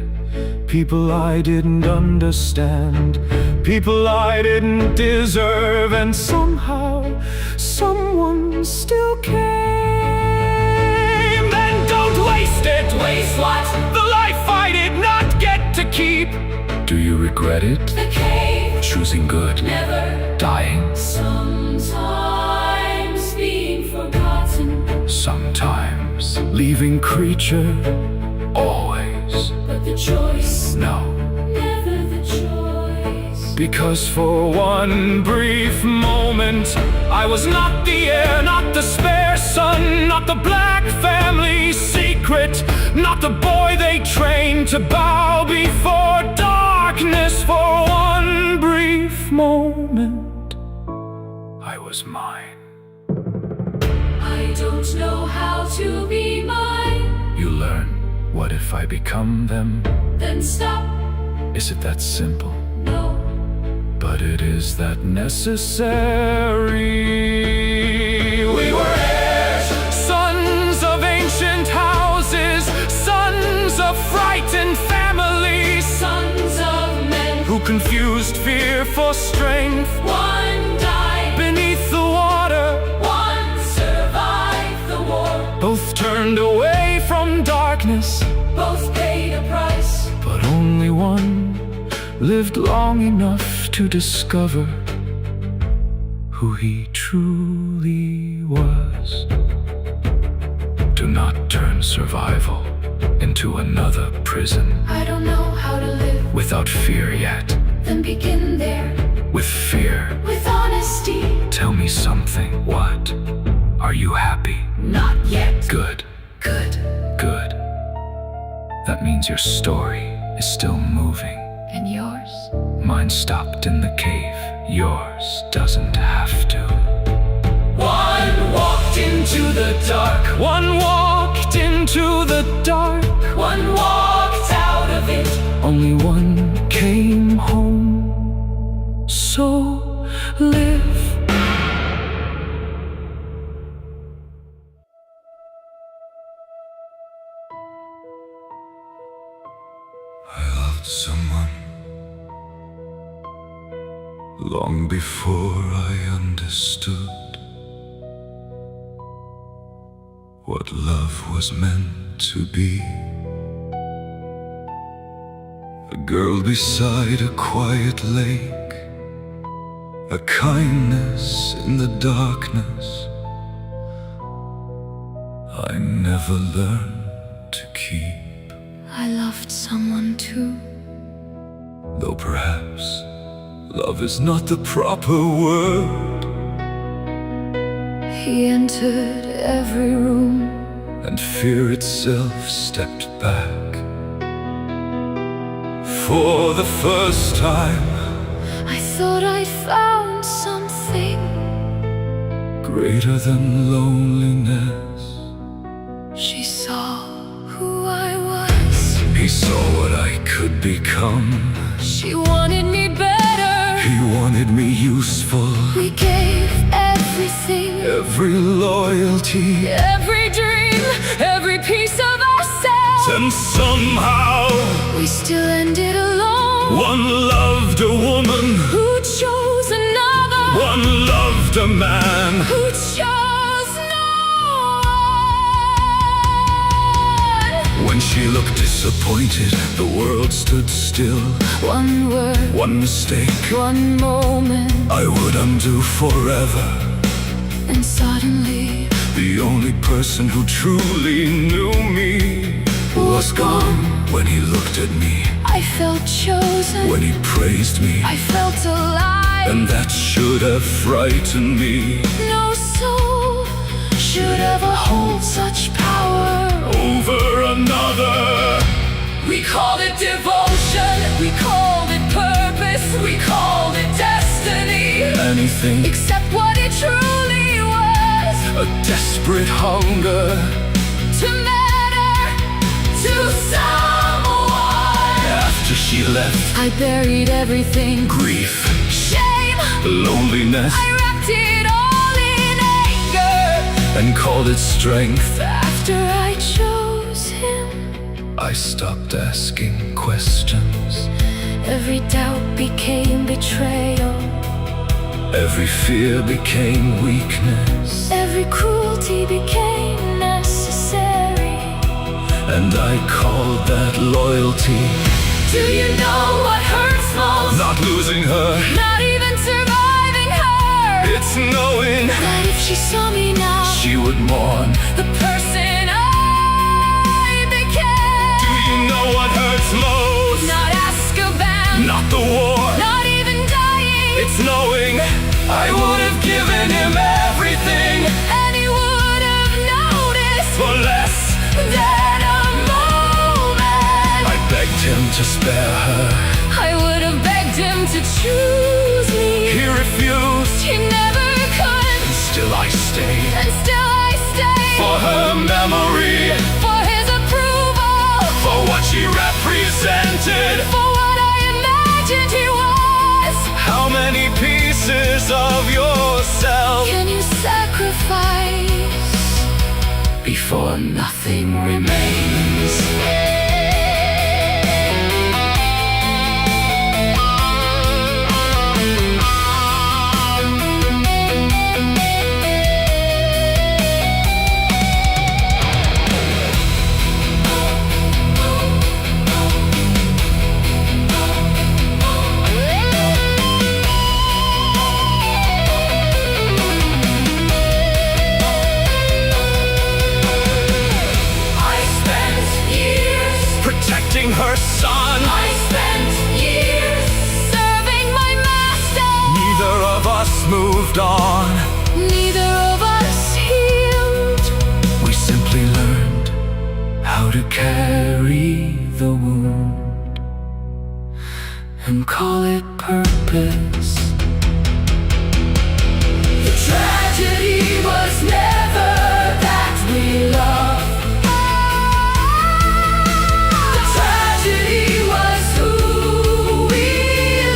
people I didn't understand, people I didn't deserve, and somehow someone still came. Then don't waste it. Waste what? The life I did not get to keep. Do you regret it? The cave. Choosing good, Never. dying, Sometimes being forgotten. sometimes leaving creature, always But the choice, no. never the choice. Because for one brief moment, I was not the heir, not the spare son, not the black family secret, not the boy they trained to bow before darkness. For one brief moment, I was mine. I don't know how to be mine. You learn, what if I become them? Then stop. Is it that simple? No. But it is that necessary. We were heirs, sons of ancient houses, sons of frightened families, Sons of men. who confused fear for strength. One died. Beneath the water, One survived the war. both turned away from darkness, Both paid a price. but only one lived long enough to discover who he truly was. Do not turn survival into another prison. I don't know how to live. Without fear yet, Then begin there. with fear. With honesty. Tell me something, what? Are you happy? Not yet. Good, Good. good. That means your story is still moving. And yours? Mine stopped in the cave. Yours doesn't have to. One walked into the dark. One walked into the dark. One walked out of it. Only one came home. So live. I loved someone long before I understood what love was meant to be. A girl beside a quiet lake, a kindness in the darkness I never learned to keep. I loved someone too. Though perhaps love is not the proper word. He entered every room, And fear itself stepped back. For the first time, I thought I'd found something greater than loneliness. She saw who I was. He saw what I could become. She wanted me better. He wanted me useful. We gave everything, Every loyalty. every dream, every piece of ourselves. And somehow We still ended alone. one loved a woman, Who chose another? one loved a man. Who chose no one? When she looked disappointed, the world stood still. One word, One mistake one moment, I would undo forever. and suddenly The only person who truly knew me was gone. When he looked at me, I felt chosen. when he praised me, I felt alive. and that should have frightened me. No soul should ever hold such power. Over another, We called it devotion. We called it purpose. We called it destiny. anything, Except what it truly was. a desperate hunger. To matter to someone. After she left, I buried everything. grief, Shame. loneliness, I wrapped it all in anger. and called it strength. After I chose him, I stopped asking questions. every doubt became betrayal. Every fear became weakness. Every cruelty became necessary. And I called that loyalty. Do you know what hurts most? Not losing her, Not even surviving her. it's knowing That if she saw me now, she would mourn. the person I became. Do you know what hurts most? Not Azkaban, Not the war, not even dying. it's knowing I would have given him everything And he would have noticed for less. that a moment I begged him to spare her. I would have begged him to choose me. He refused, He never could, still I stayed. and still I stay. For her memory, For his approval, for what she represented. for what I imagined he was. How many pieces of yourself Can you sacrifice Before nothing remains. protecting her son? I spent years serving my master. Neither of us moved on. Neither of us healed. We simply learned how how to carry the wound and call it purpose. The tragedy was never that we loved. The tragedy was who we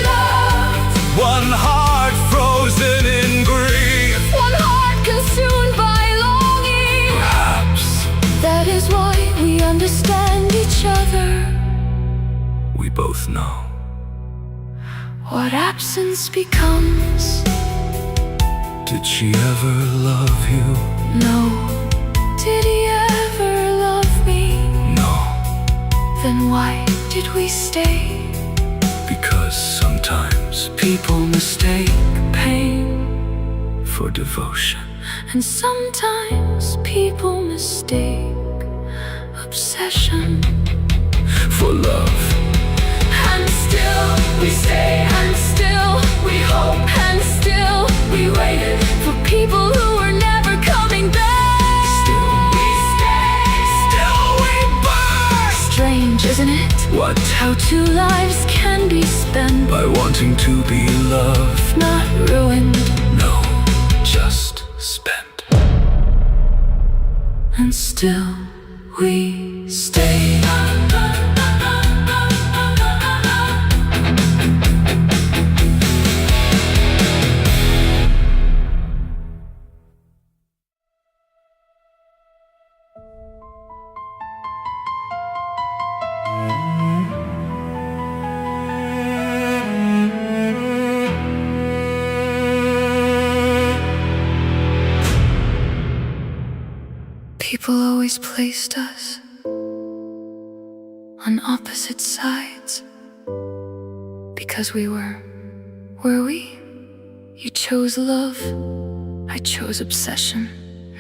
loved. One heart frozen in grief, One heart consumed by longing. perhaps That is why we understand each other. we both know. What absence becomes. Did she ever love you? No. Did he ever love me? No, Then why did we stay? because sometimes people mistake Pain. for devotion. And sometimes people mistake obsession For love, and still we stay, and still we hope, and still we waited for people who were never coming back. still We stay, still we burn. strange, isn't it? What? How two lives can be spent, By wanting to be loved? not ruined, No, just spent. and still we stay. People always placed us on opposite sides because we were we? You chose love, I chose obsession.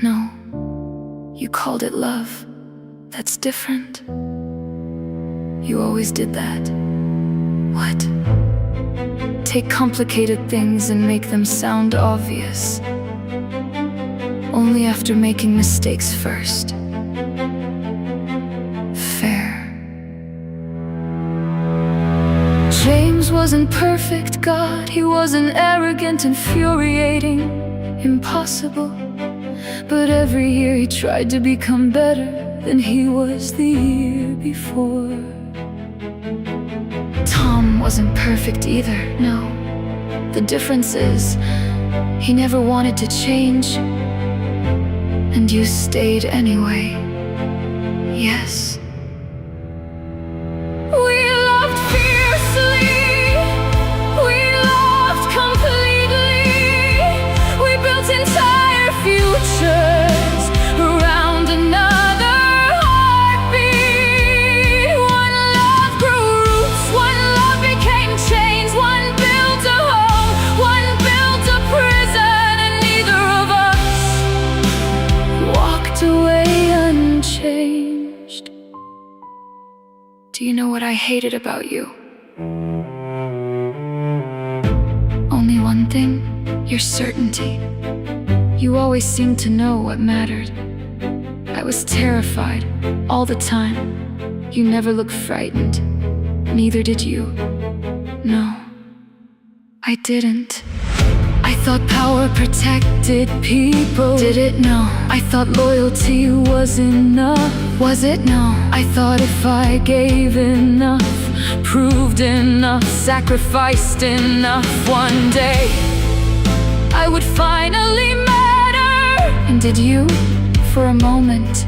No, you called it love. That's different. You always did that. What? Take complicated things and make them sound obvious. Only after making mistakes first. Fair. James wasn't perfect, God. He wasn't arrogant, infuriating, impossible. But every year he tried to become better than he was the year before. Tom wasn't perfect either, no. The difference is, he never wanted to change. And you stayed anyway. Yes. We loved fiercely. We loved completely. We built entire futures around another heartbeat. One love grew roots. One love became chains. One built a home. One built a prison. And neither of us walked away unchanged. Do you know what I hated about you? Only one thing, your certainty. You always seemed to know what mattered. I was terrified all the time. You never looked frightened. Neither did you. No, I didn't. I thought power protected people. Did it? No. I thought loyalty was enough. Was it? No. I thought if I gave enough, proved enough, sacrificed enough, one day I would finally matter. And did you? For a moment.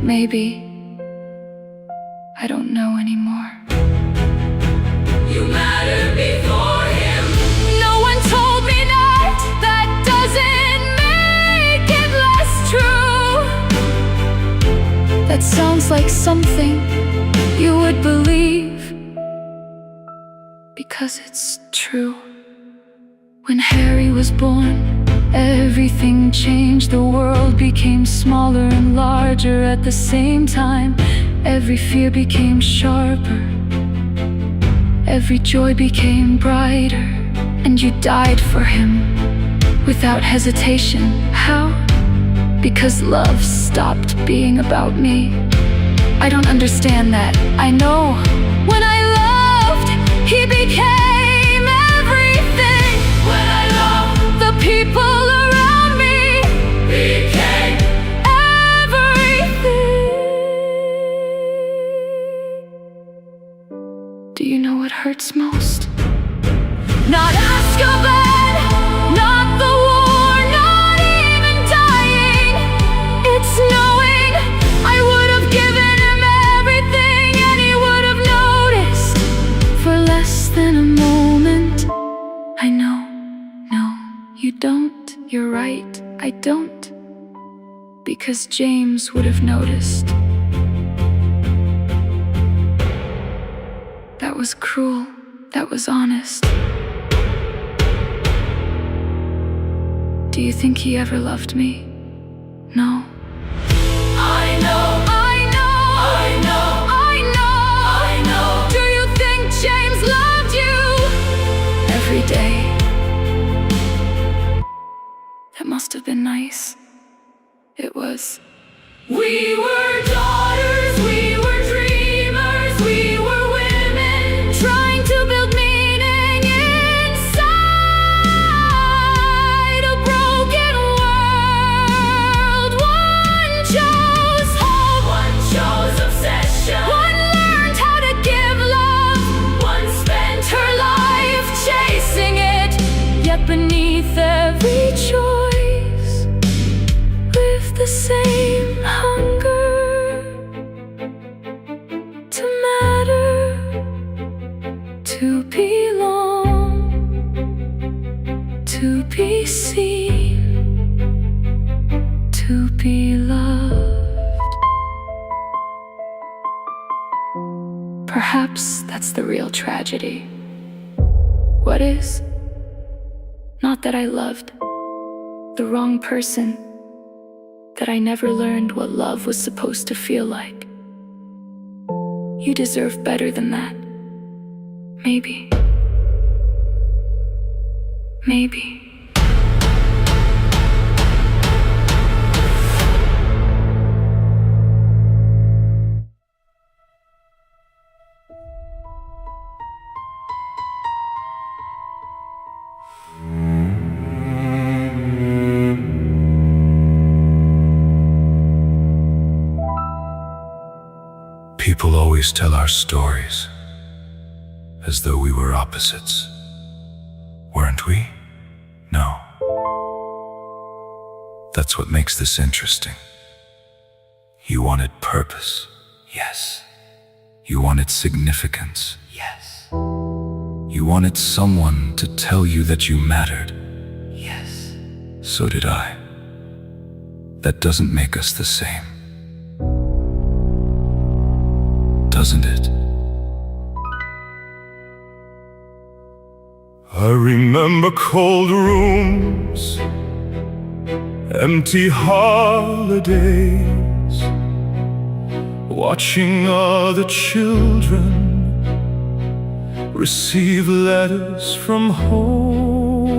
Maybe. I don't know anymore. You mattered before him. No one told me that. That doesn't make it less true. That sounds like something you would believe, because it's true. When Harry was born, everything changed. The world became smaller and larger at the same time. Every fear became sharper. Every joy became brighter. And you died for him without hesitation. How? Because love stopped being about me I don't understand that. I know when I loved, he became everything. When I loved, The people around me became everything. Do you know what hurts most? Not Azkaban, not the war, not even dying. It's knowing I would have given him everything and he would have noticed for less than a moment. I know, no, you don't. You're right, I don't. Because James would have noticed. That was cruel, that was honest. Do you think he ever loved me? No. I know, I know, I know, I know, I know. Do you think James loved you? Every day. That must have been nice. It was. We were daughters, we were dreamers, we were women Trying to build meaning inside a broken world. One chose hope, One chose obsession, one learned how to give love, one spent her life chasing it. Yet beneath every choice lived the same hunger to matter, to belong, to be seen, to be loved. Perhaps that's the real tragedy. What is? Not that I loved the wrong person, that I never learned what love was supposed to feel like. You deserve better than that. Maybe. Maybe. People always tell our stories as though we were opposites. Weren't we? No. That's what makes this interesting. You wanted purpose. Yes. You wanted significance. Yes, You wanted someone to tell you that you mattered. yes. So did I. That doesn't make us the same, doesn't it? I remember cold rooms, empty holidays, watching other children receive letters from home,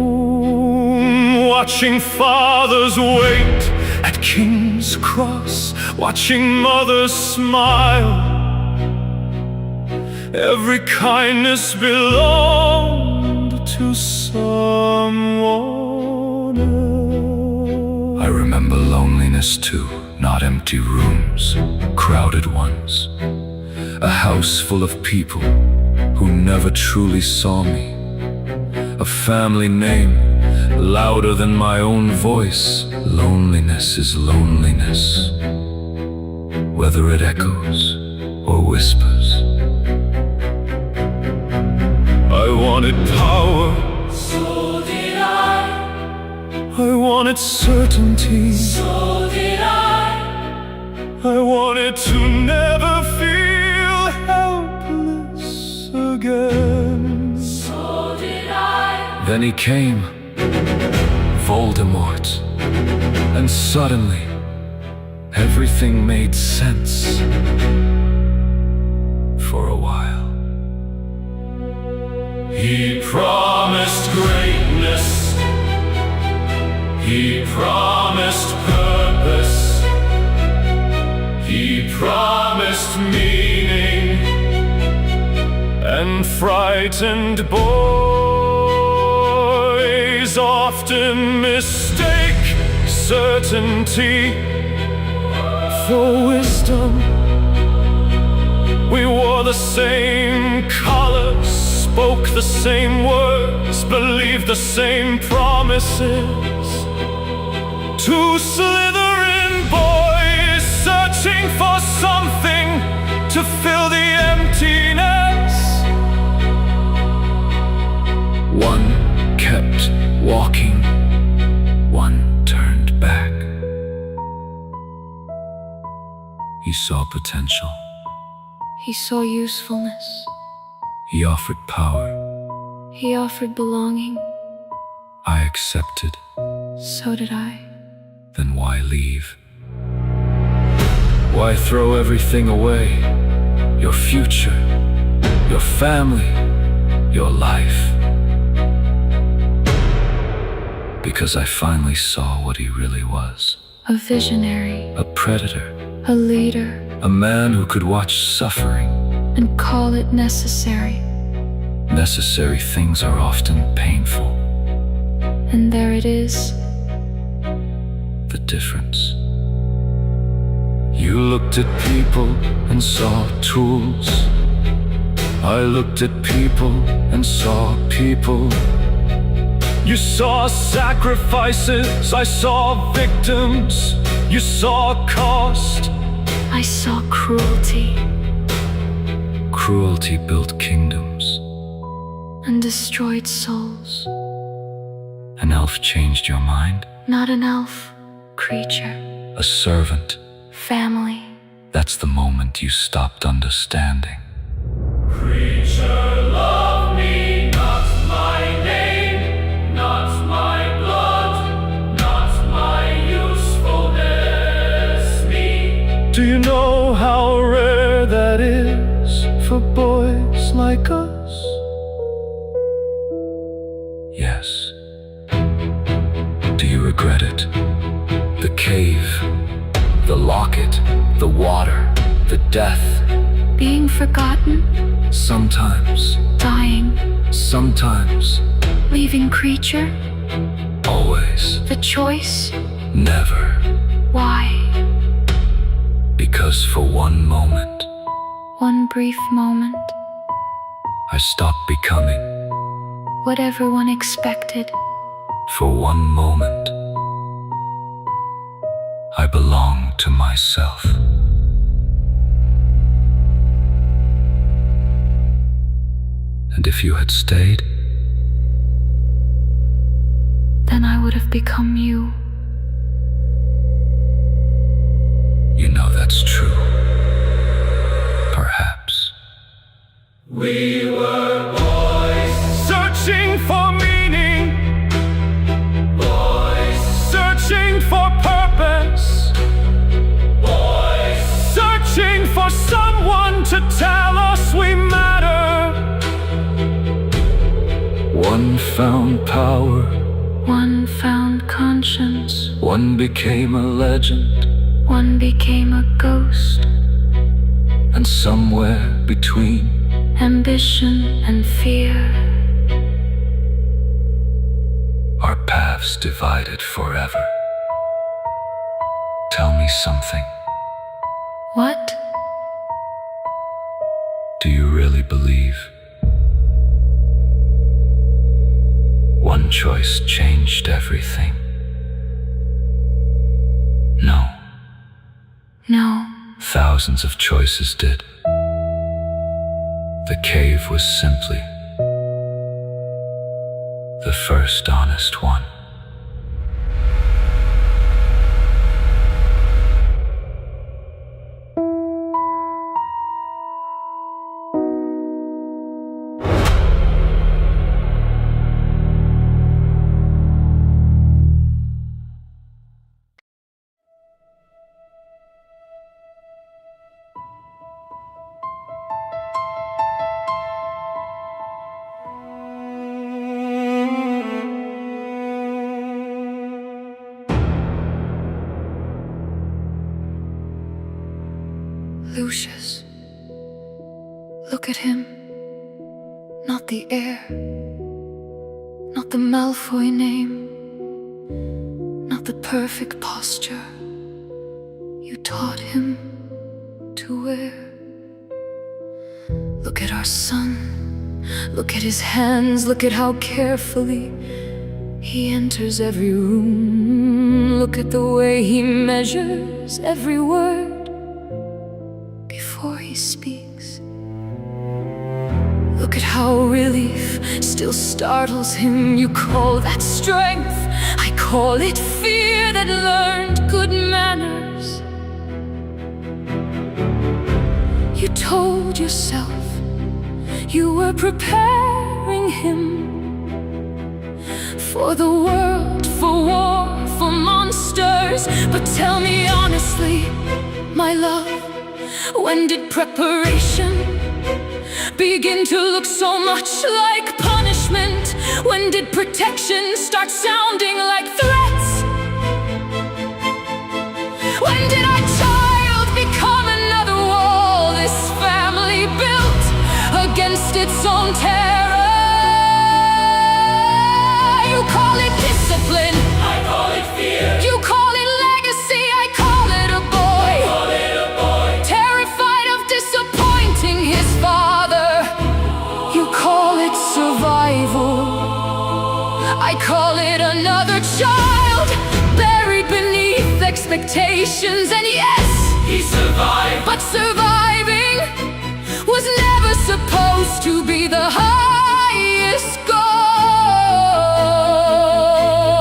watching fathers wait at King's Cross, watching mothers smile. Every kindness belonged to someone else. I remember loneliness too, not empty rooms, crowded ones. A house full of people who never truly saw me. A family name louder than my own voice. Loneliness is loneliness, whether it echoes or whispers. I wanted power, So did I wanted certainty, so did I wanted to never feel helpless again. so did I. Then he came, Voldemort, and suddenly everything made sense. For a while. He promised greatness, he promised purpose, he promised deepest meaning, and frightened boys often mistake certainty for wisdom. We wore the same colors, spoke the same words, believed the same promises. Two slithering boys searching for something to fill the emptiness. One kept walking, one turned back. He saw potential. He saw usefulness. He offered power. He offered belonging. I accepted. So did I. Then why leave? Why throw everything away? Your future, your family, your life. Because I finally saw what he really was. A visionary. A predator. A leader. A man who could watch suffering. And call it necessary. Necessary things are often painful. And there it is. The difference. You looked at people and saw tools. I looked at people and saw people. You saw sacrifices, I saw victims. You saw cost. I saw cruelty. Cruelty built kingdoms. And destroyed souls. An elf changed your mind? Not an elf. Creature. A servant. Family. That's the moment you stopped understanding. Creature, love me, not my name, not my blood, not my usefulness, me. Do you know how rare that is for boys like us? Yes. Do you regret it? The cave, the locket, the water, the death. Being forgotten. Sometimes. Dying. Sometimes. Leaving creature. Always. The choice. Never. Why? Because for one moment, One brief moment. I stopped becoming. What everyone expected. For one moment, I belong to myself. And if you had stayed, Then I would have become you. you know that's true. Perhaps. We were boys searching for meaning, boys searching for purpose, boys searching for someone to tell us we matter. One found power, One found conscience. one became a legend, One became a ghost. and somewhere between, Ambition and fear. our paths divided forever. Tell me something. What? Do you really believe? One choice changed everything. No, No. thousands of choices did. The cave was simply the first honest one. Lucius. Look at him, not the heir, not the Malfoy name, not the perfect posture you taught him to wear. Look at our son, look at his hands, look at how carefully he enters every room. Look at the way he measures every word before he speaks. Look at how relief still startles him. You call that strength, I call it fear that learned good manners. You told yourself you were preparing him for the world, for war, for monsters. But tell me honestly, my love, when did preparation begin to look so much like punishment? When did protection start sounding like threats? When did our child become another wall this family built against its own terror? You call it discipline, I call it fear. you call it legacy, I call it a boy. Call it a boy. Terrified of disappointing his father, you call it survival. I call it another child buried beneath expectations. And yes, He survived. but surviving was never supposed to be the highest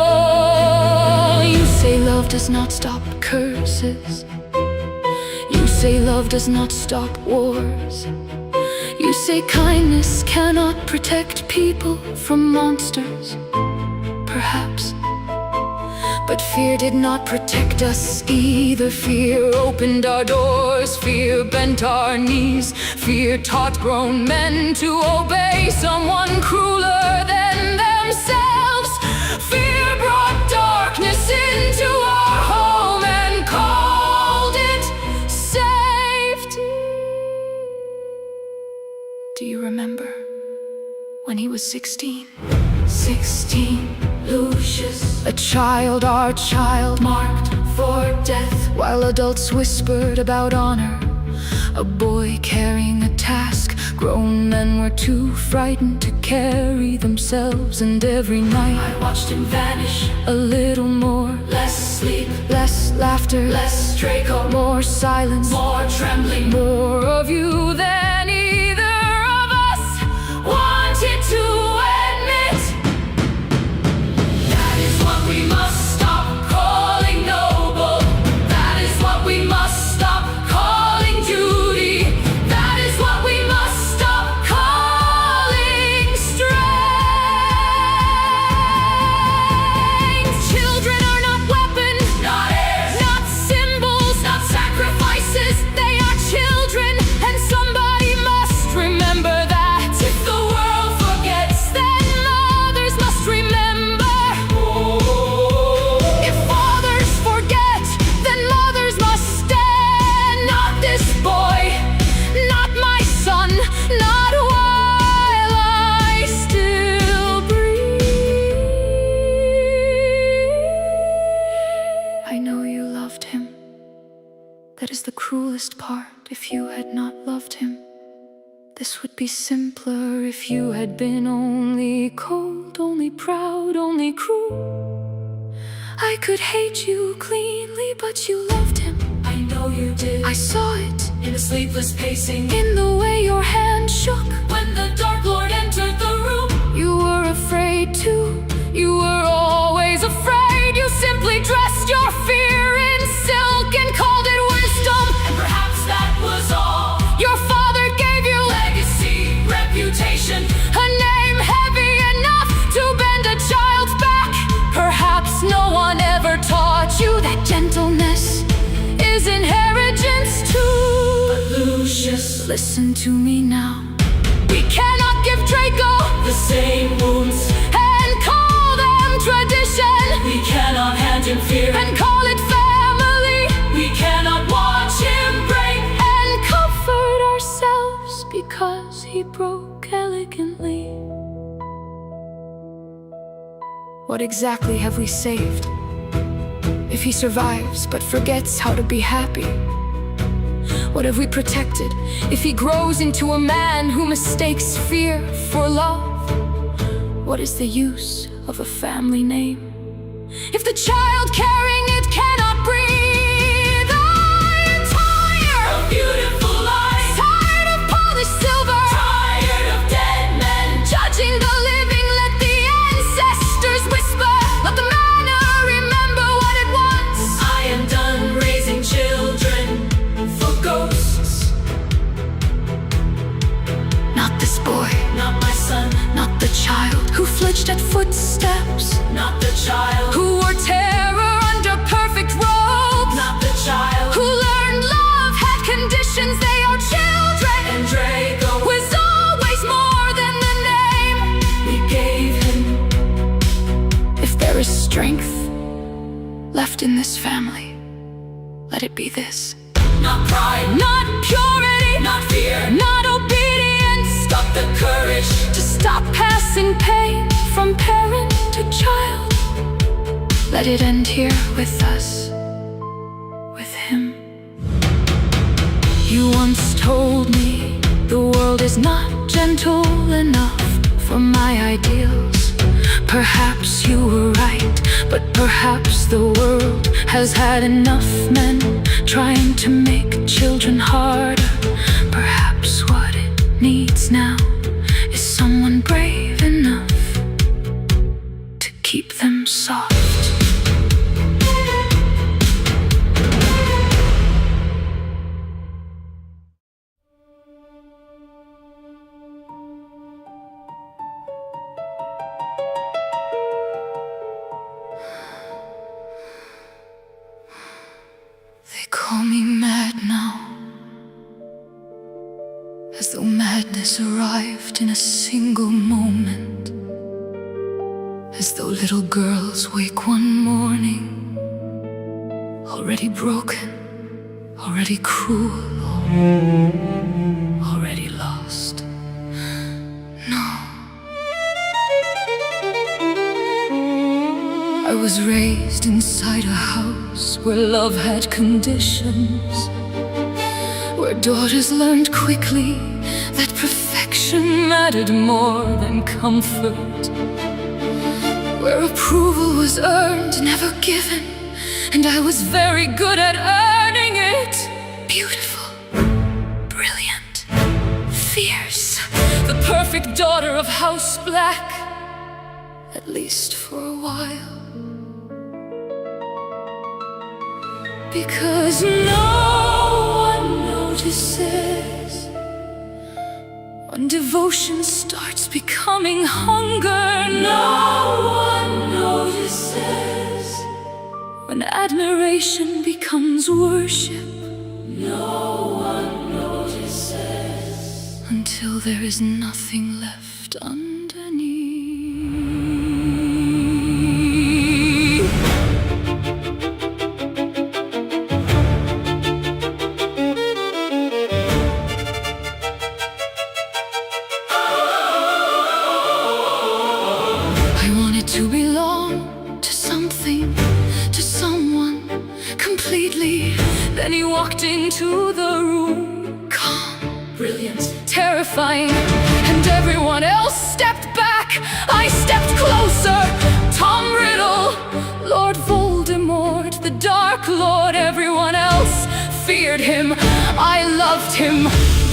goal. You say love does not stop curses. You say love does not stop wars. You say kindness cannot protect people from monsters. Perhaps. But fear did not protect us either. Fear opened our doors, fear bent our knees. Fear taught grown men to obey someone crueler than themselves. Fear brought darkness into our home and called it safety. Do you remember when he was 16? 16, Lucius, a child, our child, marked for death, while adults whispered about honor. A boy carrying a task, grown men were too frightened to carry themselves. And every night I watched him vanish. A little more, less sleep, less laughter, less Draco, more silence, more trembling, more of you than either of us wanted to admit. That is what we must stop calling noble. That is what we must stop calling duty. That is what we must stop calling strength. Children are not weapons, Not heirs. not symbols, Not sacrifices. they are children, and somebody must remember that. If the world forgets, then mothers must remember. If fathers forget, then mothers must stand. Not this boy, not my son, not while I still breathe. I know you loved him. That is the cruelest part. If you had not loved him, this would be simpler. If you had been only cold, only proud, only cruel, I could hate you cleanly, but you loved him. I know you did. I saw it In a sleepless pacing. in the way your hand shook. When the Dark Lord entered the room. You were afraid too. You were always afraid. You simply dressed your fear in silk and called it wisdom. And perhaps that was all. Your father gave you Legacy, reputation. a name heavy enough to bend a child's back. Perhaps no one ever taught you that gentleness is inheritance too. Lucius, Listen to me now. We cannot give Draco the same wounds. and call them tradition, We cannot hand him fear. and call it family, We cannot watch him break. and comfort ourselves because vase he broke elegantly. What exactly have we saved? If he survives but forgets how to be happy? What have we protected if he grows into a man who mistakes fear for love? What is the use of a family name if the child carrying it cannot breathe? I'm tired A beautiful life, tired of polished silver, tired of dead men. judging the living. Let the ancestors whisper, let the manor remember what it was. I am done raising children for ghosts. Not this boy, Not my son, not the child who flinched at footsteps, not the child, who wore terror under perfect robes, not the child. who learned love had conditions. They are children. And Draco Was always more than the name we gave him. If there is strength left in this family, let it be this. Not pride, Not purity, not fear, not obedience, but the courage. to stop passing pain from parent to child. Let it end here with us, with him. You once told me the world is not gentle enough for my ideals. Perhaps you were right, but perhaps the world has had enough men trying to make children harder. Perhaps what it needs now is someone brave enough to keep them soft. They call me mad now, as though madness arrived in a single moment, as though little girls wake one morning already broken, already cruel, already lost. No, I was raised inside a house where love had conditions, where daughters learned quickly that perfection mattered more than comfort, where approval was earned, never given, and I was very good at earning it. Beautiful, brilliant, fierce, the perfect daughter of House Black, at least for a while. Because no one notices when devotion starts becoming hunger. No one notices when admiration becomes worship. No one notices Until there is nothing left underneath. I wanted to belong to something, to someone completely. Then he walked into the room, calm, brilliant, terrifying, and everyone else stepped back. I stepped closer. Tom Riddle, Lord Voldemort, the Dark Lord. Everyone else feared him. I loved him.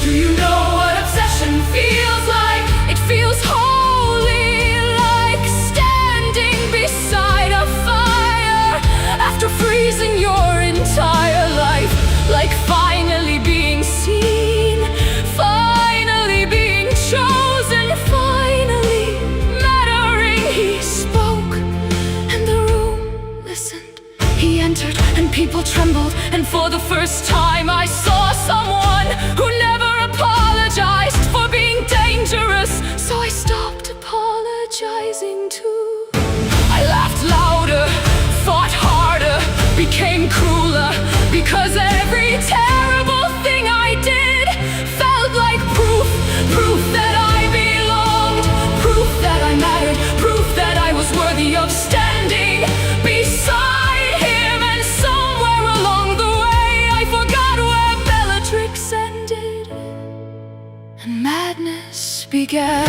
Do you know what obsession feels like? It feels holy, like standing beside a fire after freezing your entire life, like finally being seen, finally being chosen, finally mattering. He spoke and the room listened. He entered and people trembled, and for the first time I saw someone who never apologized for being dangerous. So I stopped apologizing too. I laughed louder, fought harder, became crueler, because every terrible thing I did felt like proof and madness began.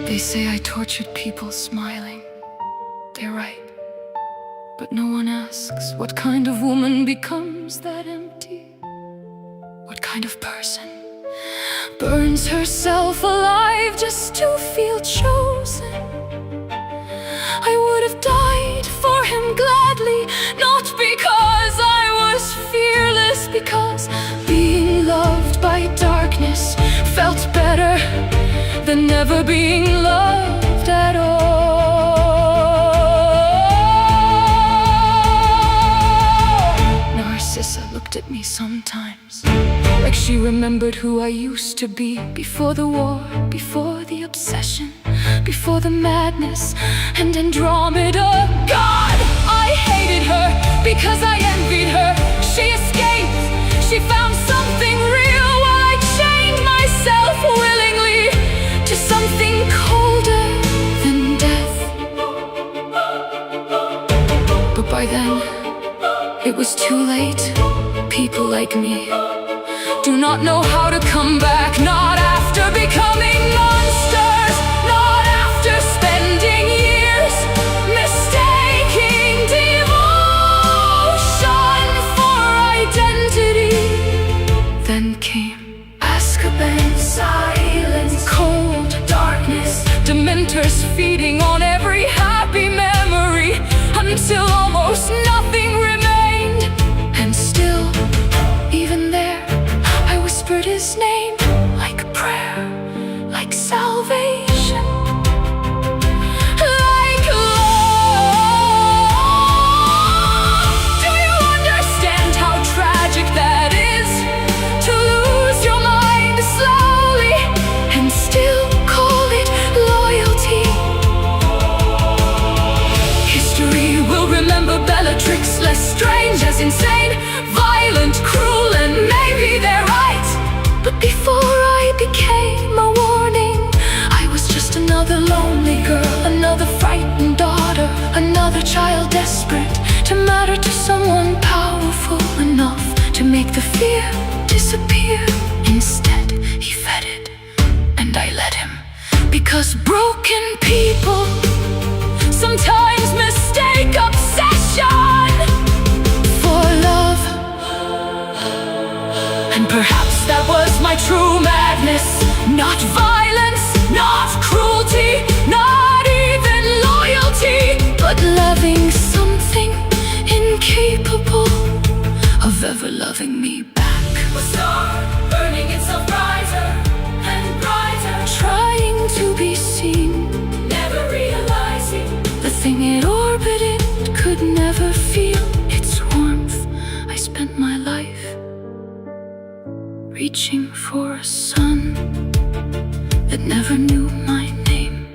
They say I tortured people smiling. They're right. But no one asks what kind of woman becomes that empty. What kind of person burns herself alive just to feel chosen? I would have died for him gladly, not because I was fearless, because being loved by darkness felt better than never being loved at all. Narcissa looked at me sometimes, like she remembered who I used to be before the war, before the obsession, before the madness and Andromeda. God, I hated her because I envied her. She escaped, she found something real while I chained myself willingly to something colder than death. But by then, it was too late. People like me do not know how to come back, not after becoming monsters, not after spending years mistaking devotion for identity. Then came Azkaban, silence, cold darkness, dementors feeding on every happy memory, until almost nothing remained. And still, even there, I whispered his name like a prayer, like salvation, like love. Do you understand how tragic that is? To lose your mind slowly and still call it loyalty. History will remember Bellatrix, less strange as insane, violent, cruel, and maybe they're right. But before I became a warning, I was just another lonely girl, another frightened daughter, another child desperate to matter to someone powerful enough to make the fear disappear. Instead, he fed it, and I let him, because broken people sometimes mistake obsession for love. And perhaps that was my true madness. Not violence, not cruelty, not even loyalty, but loving something incapable of ever loving me back. A star burning itself brighter and brighter, Trying to be seen, never realizing the thing it orbited could never feel its warmth. I spent my life reaching for a sun that never knew my name.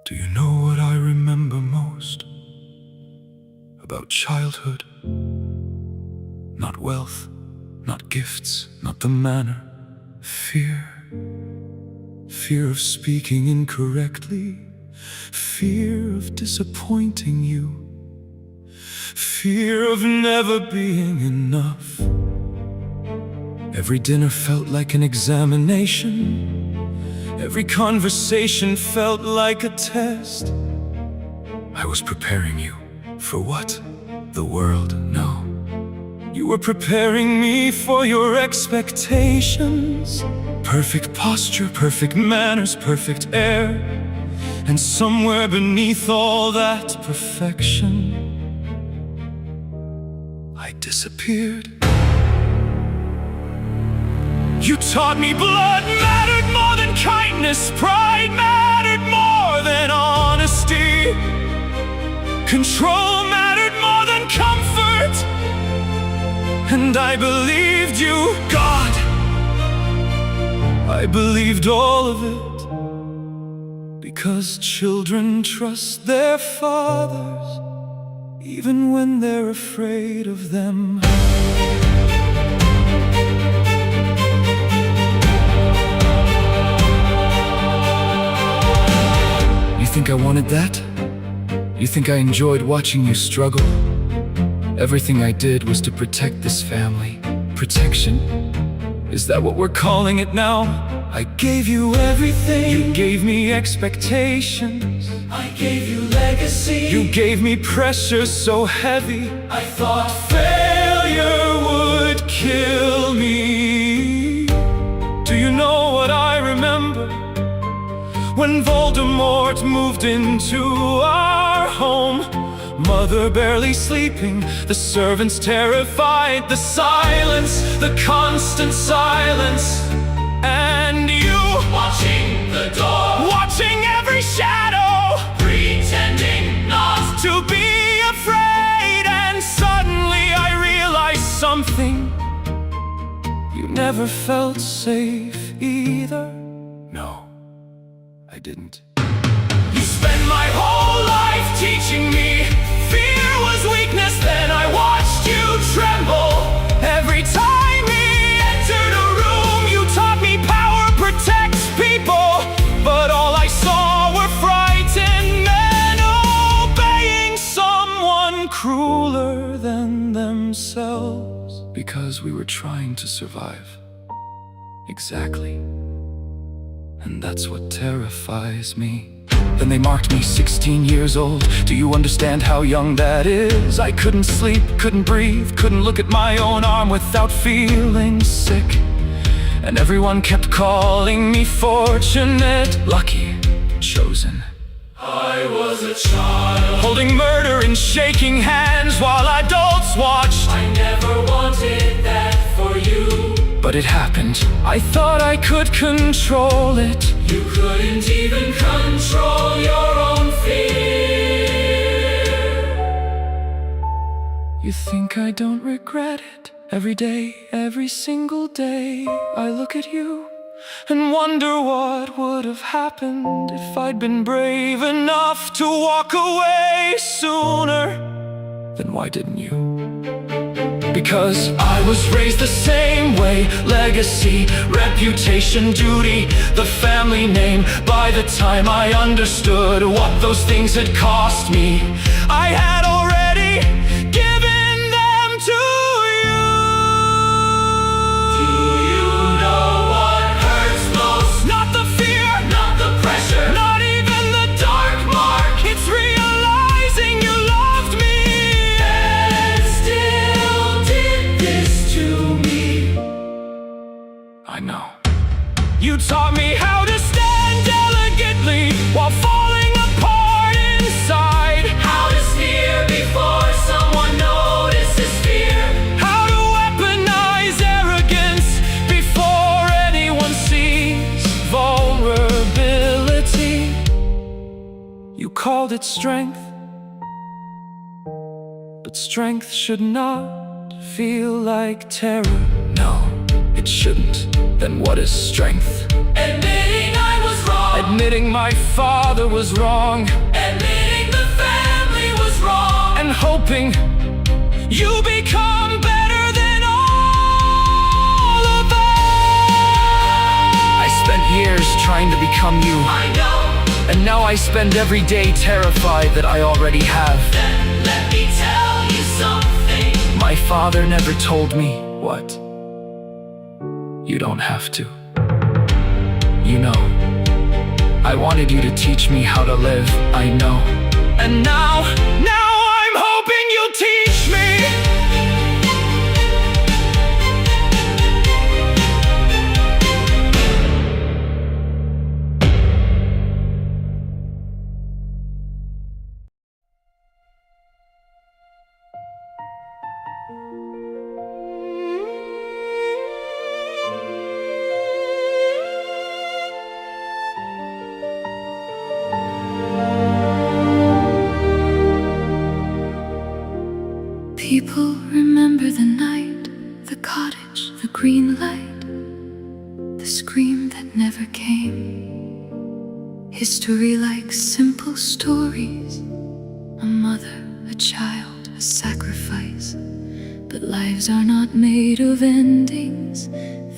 Do you know what I remember most about childhood? Not wealth, not gifts, not the manner. Fear. Fear of speaking incorrectly. Fear of disappointing you. Fear of never being enough. Every dinner felt like an examination. Every conversation felt like a test. I was preparing you for what? The world? No. You were preparing me for your expectations. Perfect posture, perfect manners, perfect air. And somewhere beneath all that perfection, I disappeared. You taught me blood matters. kindness, pride mattered more than honesty. Control mattered more than comfort. And I believed you, God. I believed all of it, because children trust their fathers even when they're afraid of them. You think I wanted that? You think I enjoyed watching you struggle? Everything I did was to protect this family. Protection? Is that what we're calling it now? I gave you everything. You gave me expectations. I gave you legacy. You gave me pressure so heavy. I thought failure would kill me. Do you know what I remember? When Voldemort moved into our home, Mother barely sleeping, the servants terrified, the silence, the constant silence. And you watching the door, watching every shadow, pretending not to be afraid. And suddenly I realized something. You never felt safe either. No, I didn't. You spent my whole life teaching me fear was weakness. Then I watched you tremble every time he entered a room. You taught me power protects people, but all I saw were frightened men obeying someone crueler than themselves. Because we were trying to survive. Exactly. And that's what terrifies me. Then they marked me 16 years old. Do you understand how young that is? I couldn't sleep, couldn't breathe, couldn't look at my own arm without feeling sick. And everyone kept calling me fortunate, lucky, chosen. I was a child, Holding murder and shaking hands while adults watched. I never wanted that for you. But it happened. I thought I could control it. You couldn't even control your own fear. You think I don't regret it? Every day, every single day, I look at you and wonder what would have happened if I'd been brave enough to walk away sooner. Then why didn't you? Because I was raised the same way. Legacy, reputation, duty, the family name. By the time I understood what those things had cost me, I had already given them to you. Do you know what hurts most? Not the fear, Not the pressure, not even the dark mark. It's realizing you loved me and still did this to me. I know. You taught me how to stand elegantly while falling apart inside. How to sneer before someone notices fear. How to weaponize arrogance before anyone sees vulnerability. You called it strength, but strength should not feel like terror. No, it shouldn't. Then what is strength? Admitting I was wrong. Admitting my father was wrong. Admitting the family was wrong. And hoping you become better than all of us. I spent years trying to become you, I know. and now I spend every day terrified that I already have. Then let me tell you something. My father never told me what. You don't have to. You know, I wanted you to teach me how to live, I know. And now I'm hoping you'll teach me. came. History like simple stories, a mother, a child, a sacrifice. But lives are not made of endings,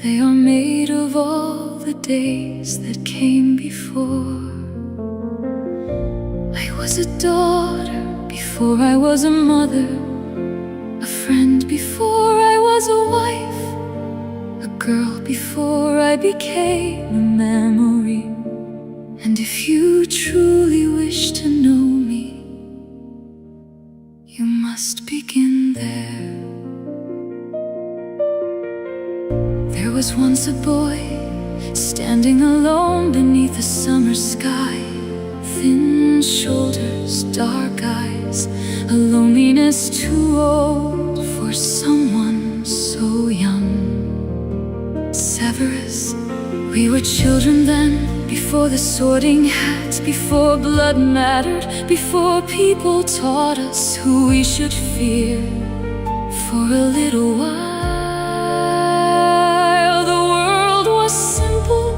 they are made of all the days that came before. I was a daughter before I was a mother, a friend before I was a wife, a girl before I became a memory. And if you truly wish to know me, you must begin there. There was once a boy standing alone beneath a summer sky. Thin shoulders, dark eyes, a loneliness too old for someone so young. Severus, we were children then, before the sorting hat, before blood mattered, before people taught us who we should fear. For a little while the world was simple,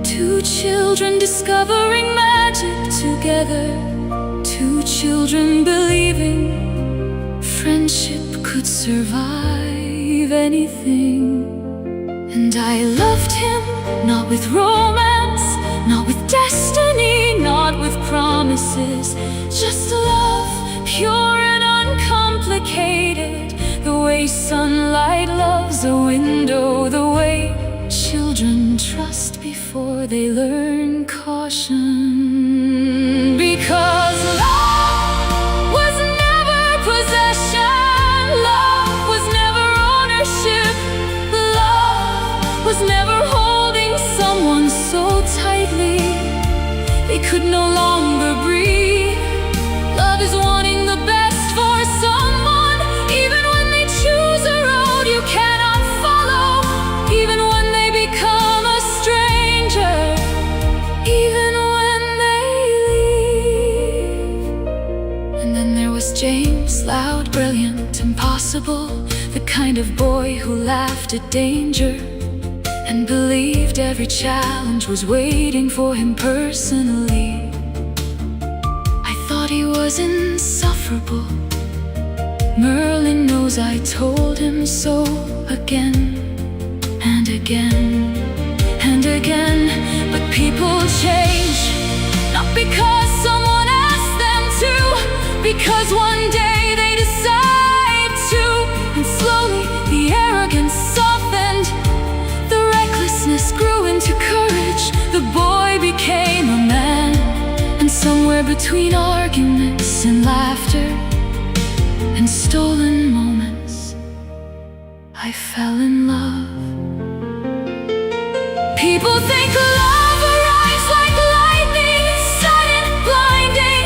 two children discovering magic together, two children believing friendship could survive anything. And I loved him, not with romance, not with destiny, not with promises, just love, pure and uncomplicated. The way sunlight loves a window, the way children trust before they learn caution. Because love was never possession, love was never ownership, love was never holding someone so tightly they could no longer breathe. Love is wanting the best for someone, even when they choose a road you cannot follow, even when they become a stranger, even when they leave. And then there was James, loud, brilliant, impossible, the kind of boy who laughed at danger and believed every challenge was waiting for him personally. I thought he was insufferable. Merlin knows I told him so again and again and again. But people change, not because someone asked them to, because one day they decide to. And slowly the arrogance softened, the recklessness grew into courage. The boy became a man, and somewhere between arguments and laughter and stolen moments, I fell in love. People think love arrives like lightning, sudden, blinding,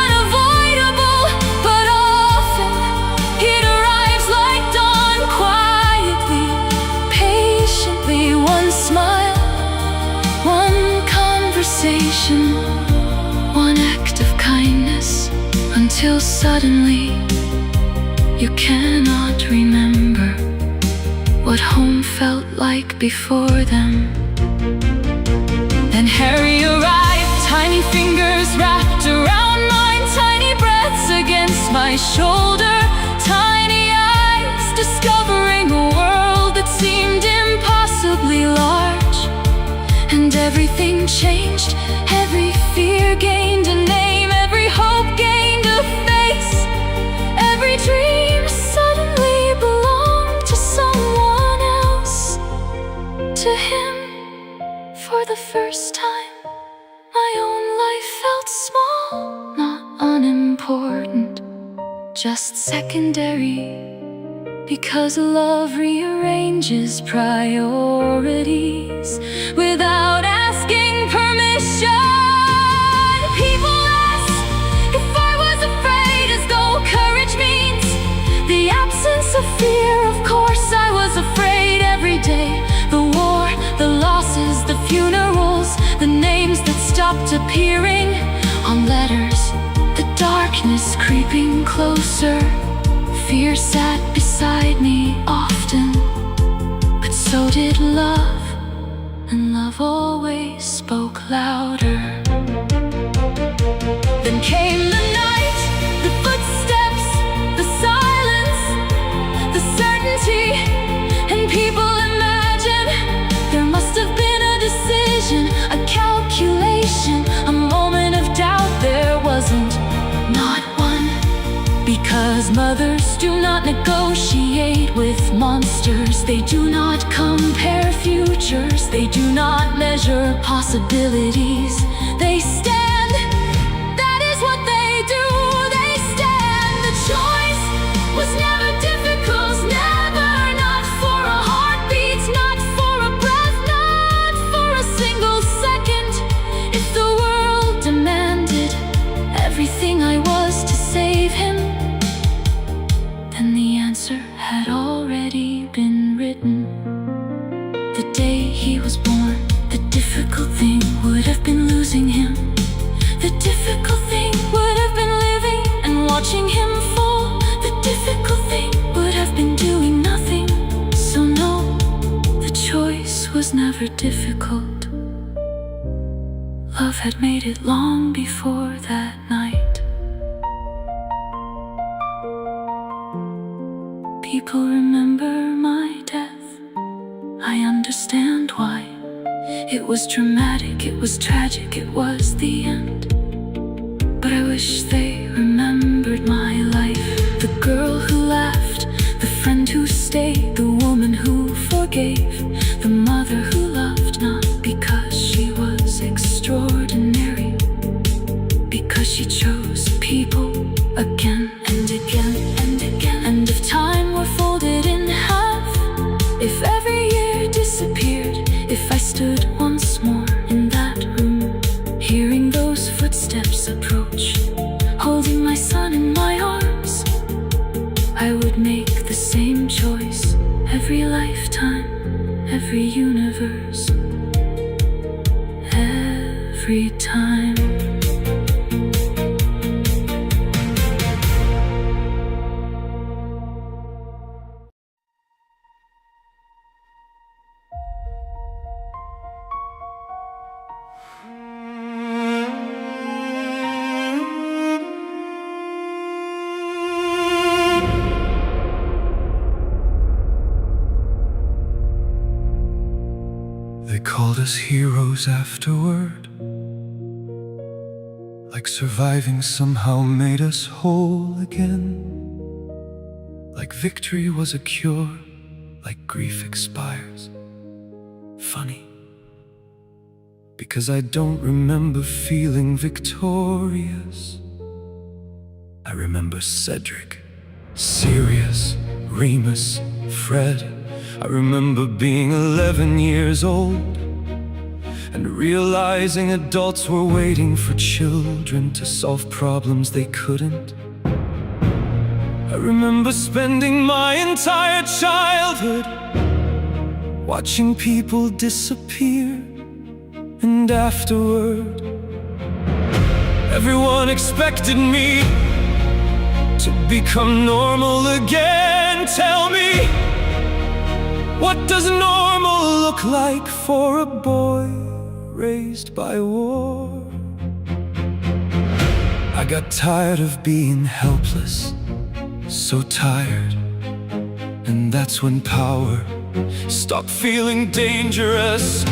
unavoidable, but often it arrives like dawn, quietly, patiently. One smile, one conversation, one act of kindness, until suddenly you cannot remember what home felt like before them. Then Harry arrived, tiny fingers wrapped around mine, tiny breaths against my shoulder, tiny eyes discovering a world that seemed impossibly large. And everything changed, every fear gained a name, every hope gained a face, every dream suddenly belonged to someone else. To him, for the first time, my own life felt small, not unimportant, just secondary. Because love rearranges priorities without asking permission. People ask if I was afraid, as though courage means the absence of fear. Of course I was afraid every day. The war, the losses, the funerals, the names that stopped appearing on letters, the darkness creeping closer. Fear sat beside me often, but so did love, and love love always spoke louder. Then came the night, the footsteps, the silence, the certainty, and people imagine there must have been a decision, a calculation, a moment of doubt. There wasn't, not one, because mothers do not negotiate with monsters. They do not compare futures. They do not measure possibilities. They stand, that is what they do. They stand. The choice was never difficult, never, not for a heartbeat, not for a breath, not for a single second. If the world demanded everything I was to save him, then the answer had already been written. The day he was born, the difficult thing would have been losing him. The difficult thing would have been living and watching him fall. The difficult thing would have been doing nothing. So no, the choice was never difficult. Love had made it long before that night. People remember my death. I understand why. It was dramatic, it was tragic, it was the end. But I wish they remembered my life. The girl who laughed, the friend who stayed, the woman who forgave, the mother who loved, not because she was extraordinary, because she chose people again and again and again. And if time were folded in half, if every year disappeared, if I stood once more in that room, hearing those footsteps approach, holding my son in my arms, I would make the same choice every lifetime, every universe, every time. They called us heroes afterward, like surviving somehow made us whole again, like victory was a cure, like grief expires. Funny, because I don't remember feeling victorious. I remember Cedric, Sirius, Remus, Fred. I remember being 11 years old and realizing adults were waiting for children to solve problems they couldn't. I remember spending my entire childhood watching people disappear, and afterward everyone expected me to become normal again. Tell me, what does normal look like for a boy raised by war? I got tired of being helpless, so tired. And that's when power stopped feeling dangerous.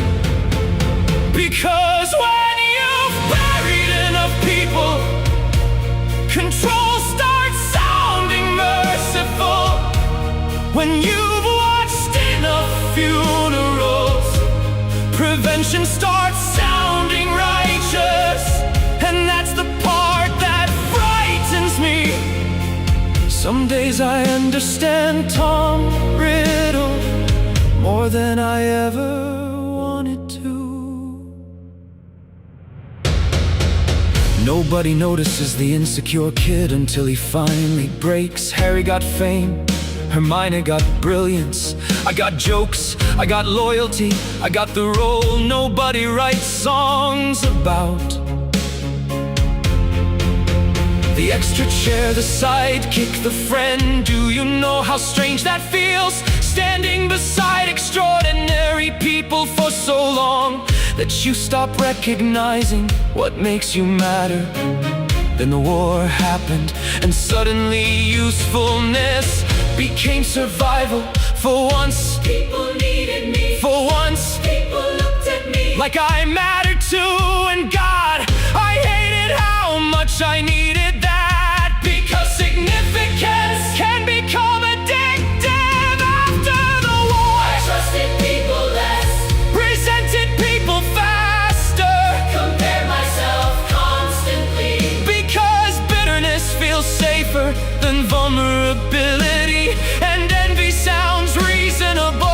Because when you've buried enough people, control starts sounding merciful. When you've watched enough funerals, prevention starts sounding righteous. And that's the part that frightens me. Some days I understand Tom Riddle more than I ever wanted to. Nobody notices the insecure kid until he finally breaks. Harry got fame, Hermione got brilliance. I got jokes, I got loyalty, I got the role nobody writes songs about. The extra chair, the sidekick, the friend. Do you know how strange that feels? Standing beside extraordinary people for so long that you stop recognizing what makes you matter. Then the war happened, and suddenly usefulness became survival. For once, people needed me. For once, people looked at me like I mattered too. And God, I hated how much I needed that, because significance can become addictive after the war. I trusted people less, resented people faster, compared myself constantly, because bitterness feels safer than vulnerability, and envy sounds reasonable.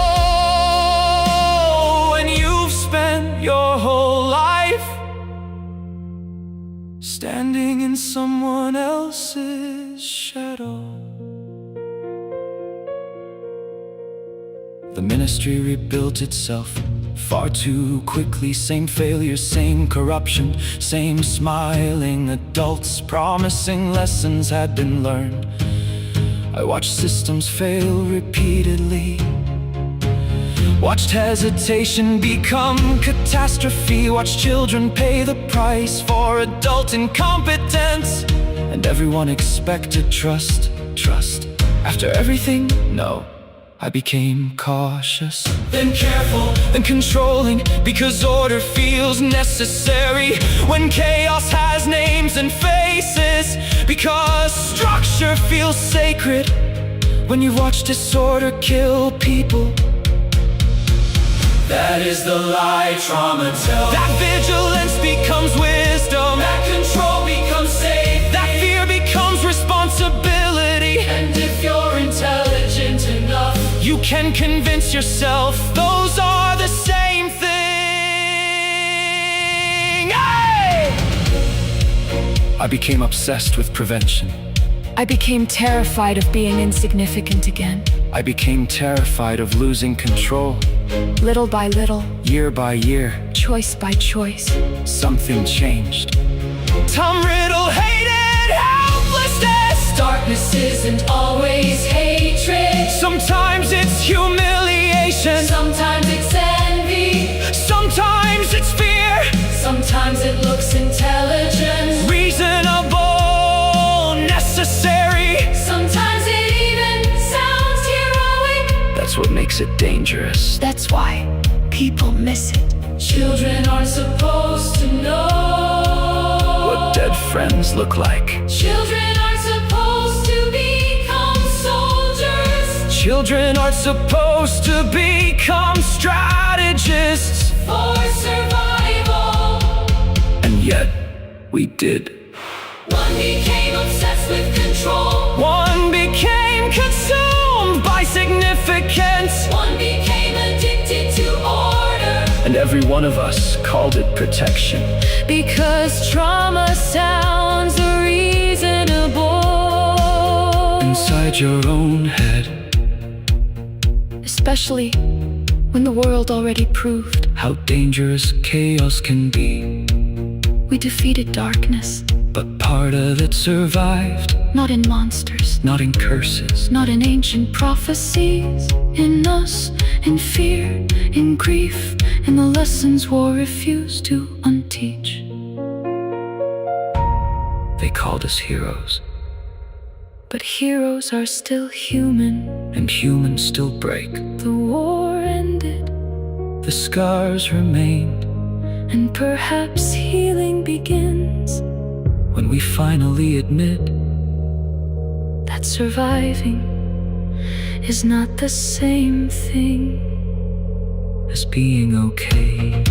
When you've spent your whole life standing in someone else's shadow. The ministry rebuilt itself far too quickly. Same failures, same corruption, same smiling adults promising lessons had been learned. I watched systems fail repeatedly, watched hesitation become catastrophe, watched children pay the price for adult incompetence, and everyone expected trust. After everything, no. I became cautious, then careful, then controlling, because order feels necessary when chaos has names and faces, because structure feels sacred when you watch disorder kill people. That is the lie trauma tells. That vigilance becomes wisdom, that control becomes safe, that fear becomes responsibility. And if you're intelligent enough, you can convince yourself those are the same thing. Hey! I became obsessed with prevention. I became terrified of being insignificant again. I became terrified of losing control. Little by little, Year by year, choice by choice, something changed. Tom Riddle hated helplessness. Darkness isn't always hatred. Sometimes it's humiliation. Sometimes it's envy. Sometimes it's fear. Sometimes it looks intelligent. Reasonable, necessary. Sometimes it even sounds heroic. That's what makes it dangerous. that's why people miss it. Children aren't supposed to know What dead friends look like. Children aren't supposed to become soldiers Children aren't supposed to become strategists. for survival. And yet, we did. One became obsessed with control. One became consumed by significance. One became addicted to order. And every one of us called it protection. Because trauma sounds reasonable, Inside your own head, especially when the world already proved how dangerous chaos can be. we defeated darkness. But part of it survived, Not in monsters, not in curses. not in ancient prophecies, in us, in fear, in grief, in the lessons war refused to unteach. They called us heroes, But heroes are still human. and humans still break. The war ended, The scars remained and perhaps healing begins when we finally admit that surviving is not the same thing as being okay.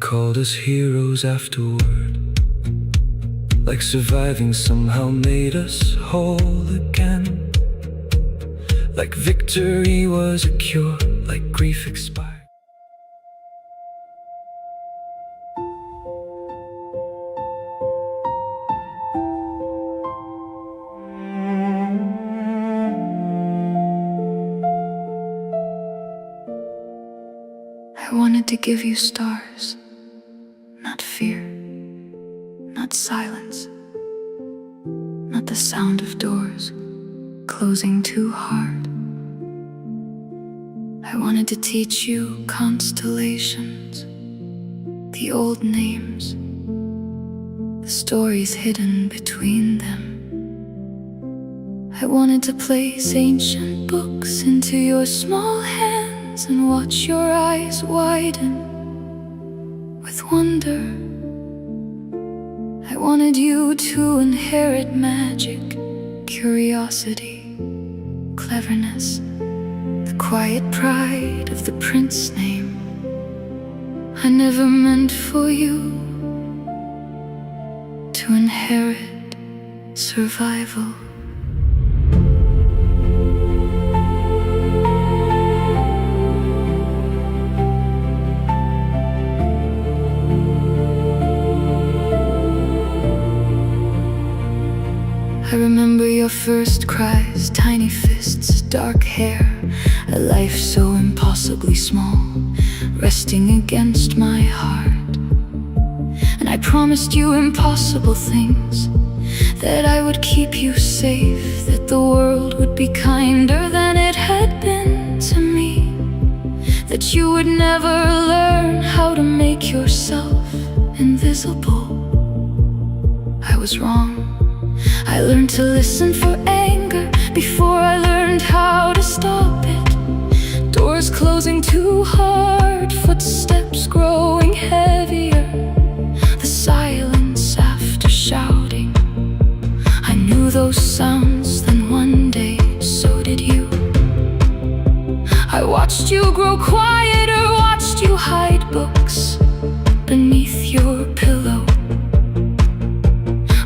called us heroes afterward. Like surviving somehow made us whole again. Like victory was a cure, like grief expired. I wanted to give you stars, not fear, not silence, not the sound of doors closing too hard. I wanted to teach you constellations, the old names, the stories hidden between them. I wanted to place ancient books into your small hands and watch your eyes widen with wonder. I wanted you to inherit magic, curiosity, cleverness, the quiet pride of the prince name. I never meant for you to inherit survival. I remember your first cries, tiny fists, dark hair, a life so impossibly small, resting against my heart. And I promised you impossible things, that I would keep you safe, that the world would be kinder than it had been to me, that you would never learn how to make yourself invisible. I was wrong. I learned to listen for anger before I learned how to stop it. Doors closing too hard, footsteps growing heavier, the silence after shouting. I knew those sounds, then one day, so did you. I watched you grow quieter, watched you hide books beneath your pillow,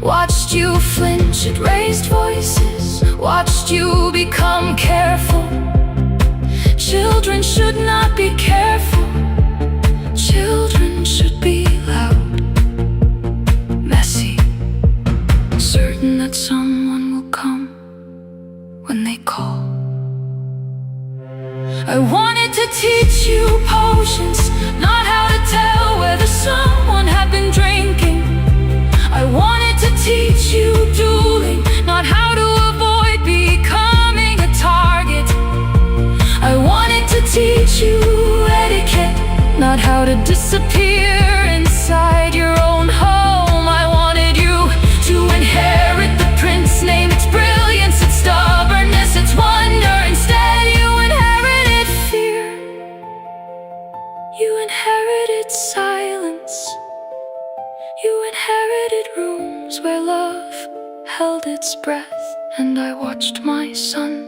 watched you flinch at raised voices, watched you become careful. Children should not be careful. Children should be loud, messy, certain that someone will come when they call. I wanted to teach you potions, not how to tell whether someone had been drinking. I wanted to teach you dueling, not how to avoid becoming a target. I wanted to teach you etiquette, not how to disappear inside your own home. I wanted you to inherit the prince name, its brilliance, its stubbornness, its wonder. Instead you inherited fear, you inherited silence, you inherited rooms where love held its breath. And I watched my son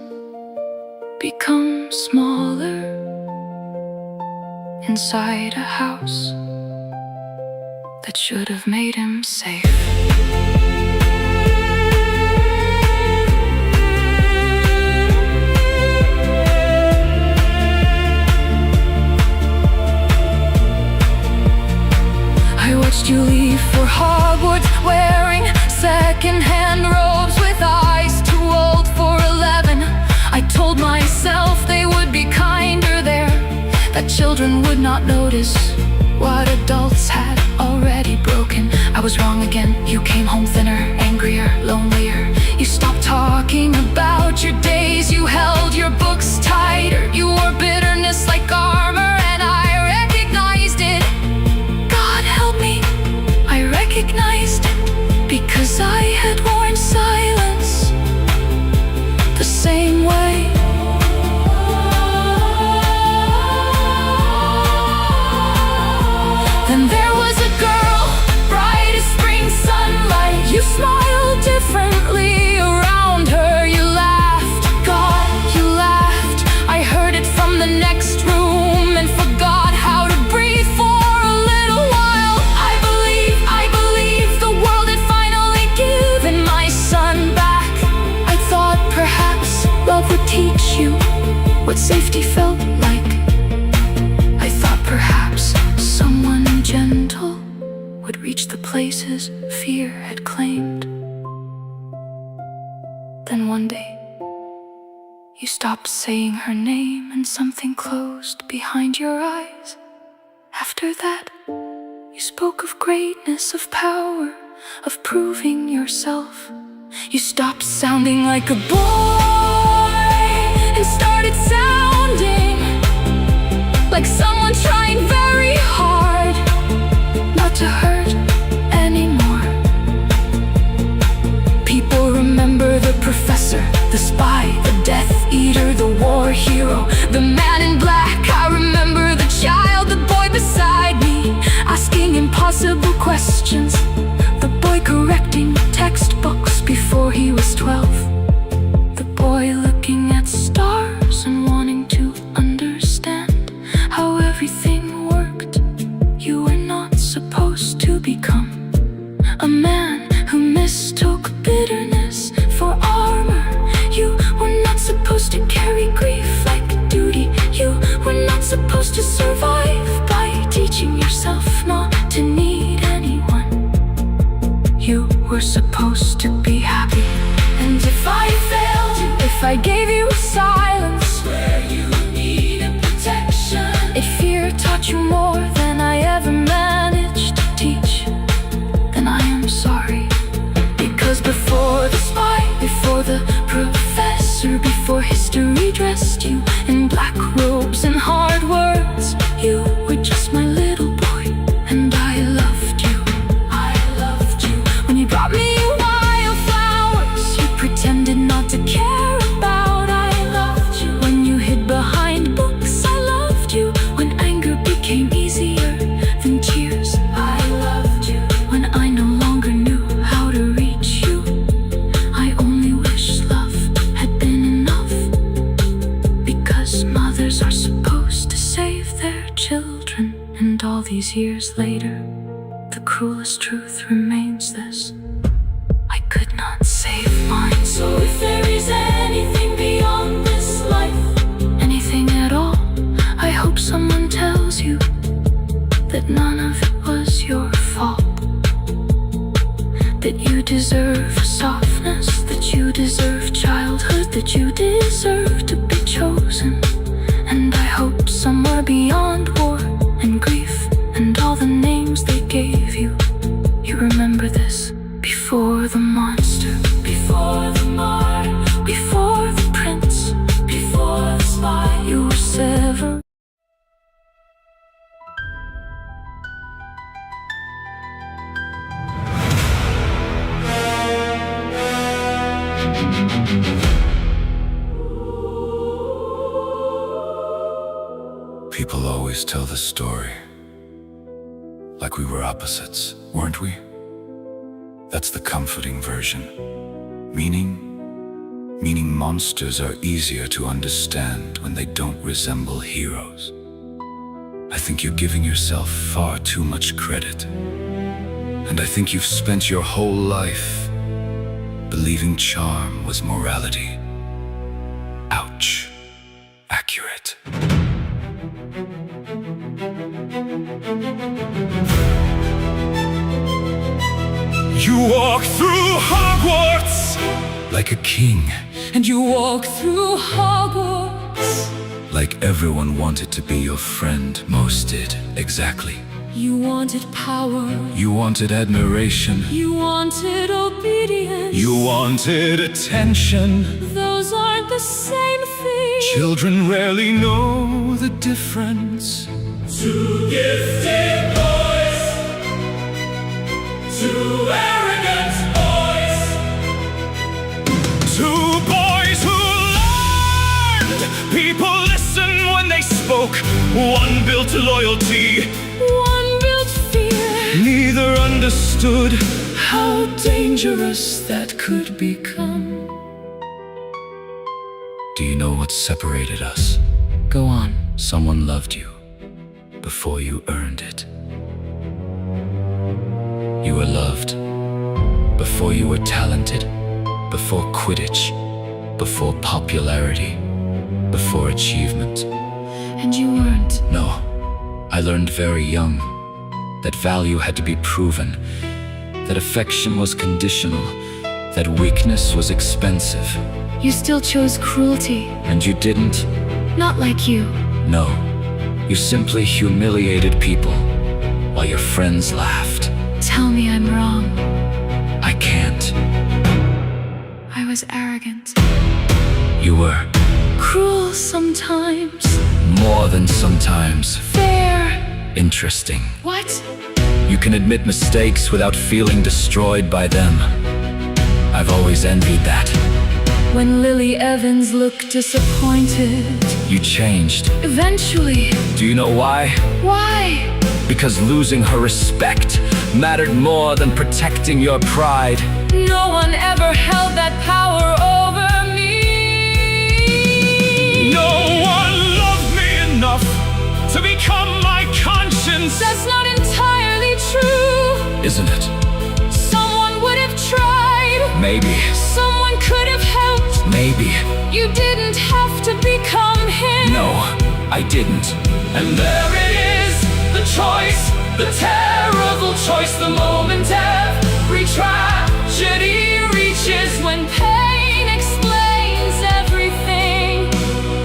become smaller inside a house that should have made him safe. I watched you leave for Hogwarts, wearing second-hand robes with eyes too old for 11. I told myself they would be kinder there, that children would not notice what adults had already broken. I was wrong again. You came home thinner, angrier, lonelier. You stopped talking about your days. You held your books tighter. You wore bitterness like armor, and I recognized it. God help me, I recognized it, because I had worn silence the same way. Then there was a girl, bright as spring sunlight. You smiled differently around her. You laughed, God, you laughed. I heard it from the next room and forgot how to breathe for a little while. his fear had claimed. Then one day, you stopped saying her name and something closed behind your eyes. After that, you spoke of greatness, of power, of proving yourself. You stopped sounding like a boy and started sounding like someone trying very hard not to hurt anymore. People remember the professor, the spy, the Death Eater, the war hero, the man in black. I remember the child, the boy beside me, asking impossible questions, the boy correcting textbooks before he was 12, the boy looking at stars and wanting to understand how everything worked. You were not supposed to become a man who mistook bitterness for armor. You were not supposed to carry grief like a duty. You were not supposed to survive by teaching yourself not to need anyone. You were supposed to be happy. And if I failed you, if I gave you silence where you needed protection, if fear taught you more than I ever managed to teach, then I am sorry. Because before the spy, before the professor, before history dressed you in black robes and hard words, you were just my little boy, and I loved you. I loved you. When you brought me wildflowers you pretended not to care about, I loved you. When you hid behind books, I loved you. When anger became easier than tears, I loved you. When I no longer knew how to reach you, I only wish love had been enough. Because mothers are supposed to save their children, and all these years later, the cruelest truth remains this: I could not save mine. So if there is anything beyond this life, anything at all, I hope someone tells you that none of it was your fault. That you deserve softness, that you deserve childhood, that you deserve to be chosen. And I hope somewhere beyond war and grief and all the names they gave you, you remember this. Before the monster, before the martyr, before the prince, before the spy, you were severed. People always tell the story like we were opposites, weren't we? That's the comforting version. Meaning monsters are easier to understand when they don't resemble heroes. I think you're giving yourself far too much credit. And I think you've spent your whole life believing charm was morality. Ouch. Accurate. You walk through Hogwarts Like a king, And you walk through Hogwarts like everyone wanted to be your friend. Most did, exactly. You wanted power, You wanted admiration. you wanted obedience. You wanted attention. Those aren't the same thing. Children rarely know the difference. Two gifted boys, two arrogant boys, two boys who learned. People listened when they spoke. One built loyalty, One built fear. neither understood how dangerous that could become. Do you know what separated us? Go on. Someone loved you before you earned it. You were loved before you were talented, before Quidditch, before popularity, before achievement. And you weren't. No, I learned very young that value had to be proven, that affection was conditional, that weakness was expensive. You still chose cruelty. And you didn't? Not like you. No. You simply humiliated people while your friends laughed. Tell me I'm wrong. I can't. I was arrogant. You were. Cruel sometimes. More than sometimes. Fair. Interesting. What? You can admit mistakes without feeling destroyed by them. I've always envied that. When Lily Evans looked disappointed. You changed. Eventually. Do you know why? Why? Because losing her respect mattered more than protecting your pride. No one ever held that power over me. No one loved me enough to become my conscience. That's not entirely true. Isn't it? Someone would have tried. Maybe. Someone could have helped. Maybe. You didn't have to become him. No, I didn't. And there it is, the choice, the terrible choice, the moment every tragedy reaches, When pain explains everything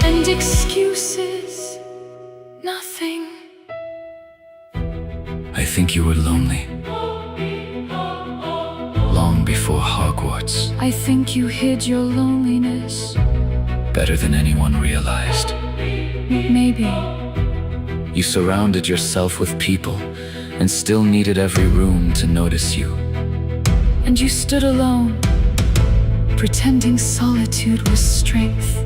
and excuses nothing. I think you were lonely. Long before Hogwarts. I think you hid your loneliness. Better than anyone realized. Maybe. You surrounded yourself with people and still needed every room to notice you. And you stood alone, pretending solitude was strength.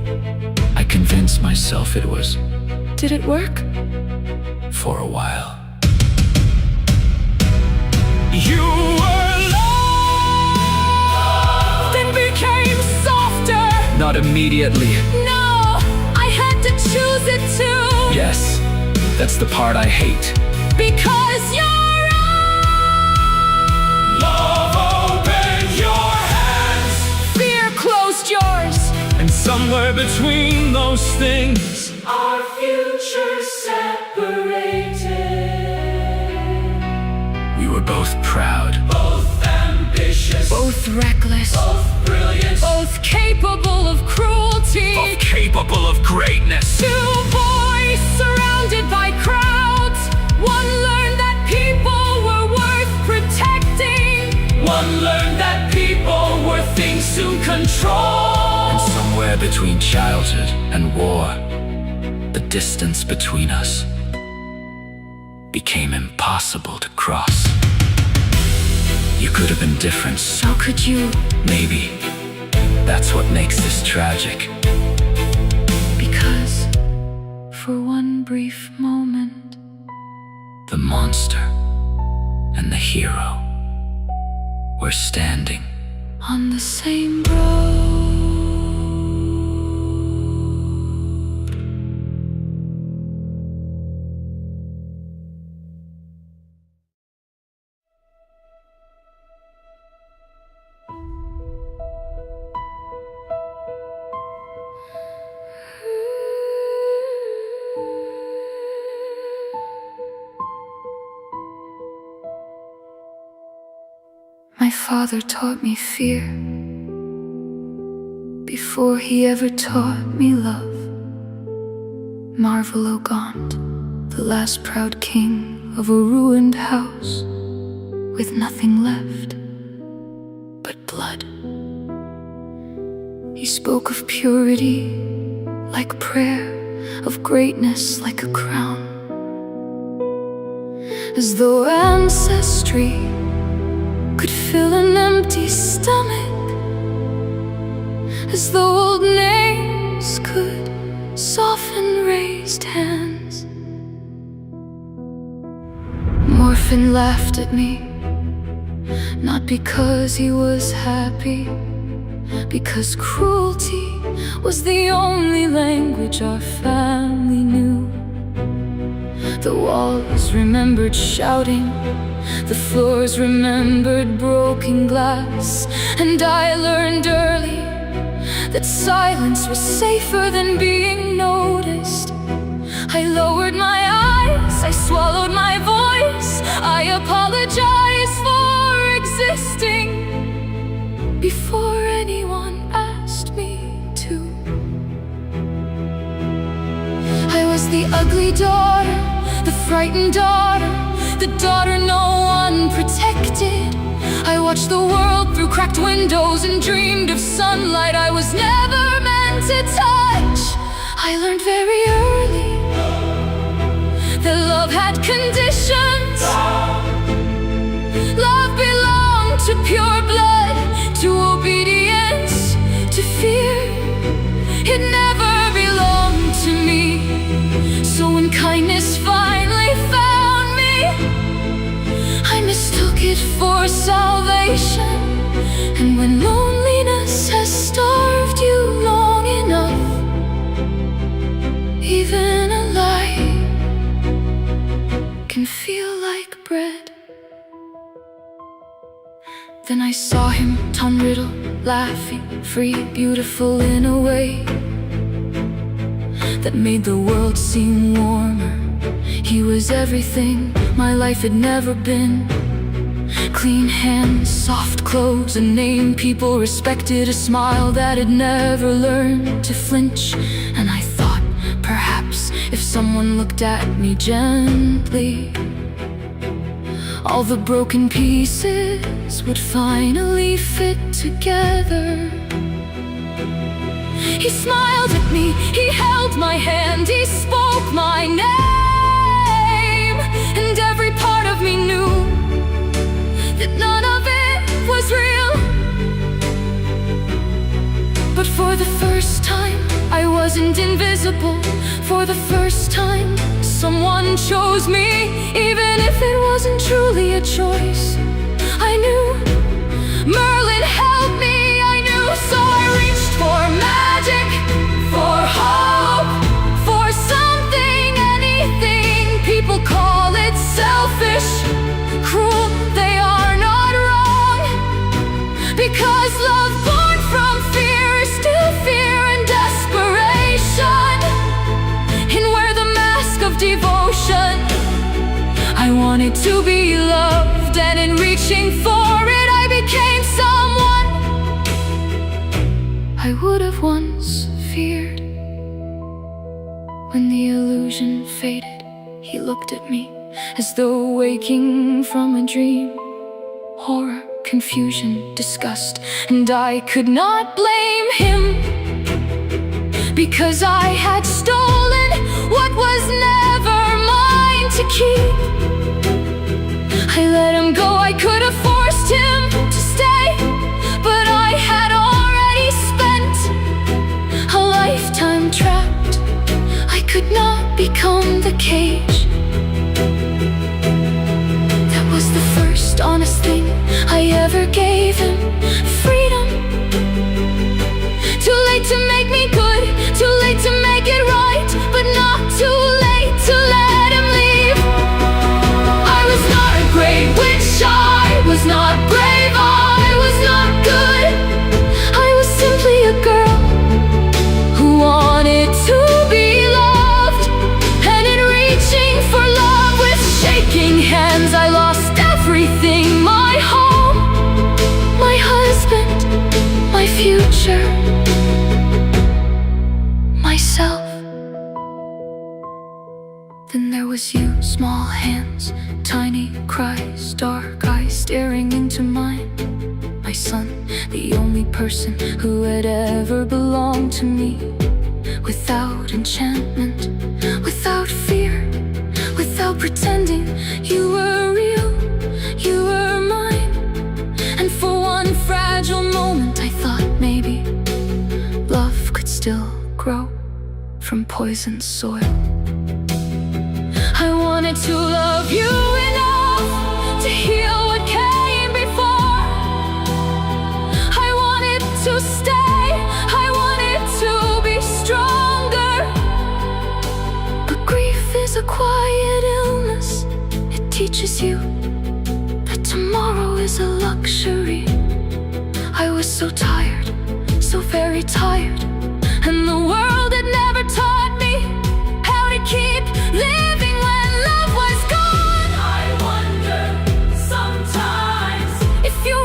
I convinced myself it was. Did it work? For a while. you were loved and became softer. Not immediately. No, I had to choose it too. Yes, that's the part I hate. Because you're Love opened your hands, fear closed yours. and somewhere between those things, Our futures separated. We were both proud. both ambitious, Both reckless, both brilliant, both capable of cruelty. Both capable of greatness. Two boys surrounded by crowds. One learned that people were worth protecting. one learned that people were things to control. And somewhere between childhood and war, the distance between us became impossible to cross. You could have been different, How could you? maybe. That's what makes this tragic. Because for one brief moment, The monster and the hero were standing. on the same road. My father taught me fear before he ever taught me love. Marvel O'Gaunt, the last proud king of a ruined house with nothing left but blood. He spoke of purity like prayer, of greatness like a crown, as though ancestry could fill an empty stomach, as though old names could soften raised hands. Morphin laughed at me, not because he was happy, because cruelty was the only language our family knew. The walls remembered shouting, the floors remembered broken glass, and I learned early that silence was safer than being noticed. I lowered my eyes, I swallowed my voice, I apologized for existing. existing before anyone asked me to. I was the ugly daughter, the frightened daughter, the daughter no one protected. I watched the world through cracked windows and dreamed of sunlight I was never meant to touch. I learned very early that love had conditions. Love belonged to pure blood, to obedience, to fear. It never belonged to me. So when kindness finally found me, I mistook it for salvation. And when loneliness has starved you long enough, even a lie can feel like bread. Then I saw him, Tom Riddle, laughing, free, beautiful in a way that made the world seem warmer. He was everything my life had never been. Clean hands, soft clothes, a name people respected, a smile that had never learned to flinch. And I thought, perhaps if someone looked at me gently, all the broken pieces would finally fit together. He smiled at me, he held my hand, he spoke my name. And every part of me knew that none of it was real. But for the first time, I wasn't invisible. For the first time, someone chose me, even if it wasn't truly a choice. I knew Merlin helped me, I knew. So I reached for magic, for hope, for something, anything. People call it selfish, cruel, they are not wrong. Because love born from fear is still fear and desperation. And wear the mask of devotion. I wanted to be loved, and in reaching for it I became someone I would have once feared. When the illusion faded, he looked at me as though waking from a dream. Horror, confusion, disgust, and I could not blame him, because I had stolen what was never mine to keep. I let him go, I could have forced him to stay, but I had already spent a lifetime trapped. I could not become the cage. That was the first honest thing I ever gave him, freedom. Too late to make me good, too late to make it right, but not too late to let him leave. I was not a great witch, I was not brave, I was not good. I was simply a girl who wanted to be loved. And in reaching for love with shaking hands, I lost everything, my home, my husband, my future, myself. Then there was you, small hands, tiny cries, dark eyes staring into mine. My son, the only person who had ever belonged to me. Without enchantment, without fear, without pretending, you were real, you were mine. And for one fragile moment I thought maybe love could still grow from poisoned soil. I wanted to love you enough to heal what came before. I wanted to stay, I wanted to be stronger. But grief is a quiet illness. It teaches you that tomorrow is a luxury. I was so tired, so very tired, and the world had never taught me how to keep living when love was gone. I wonder sometimes if you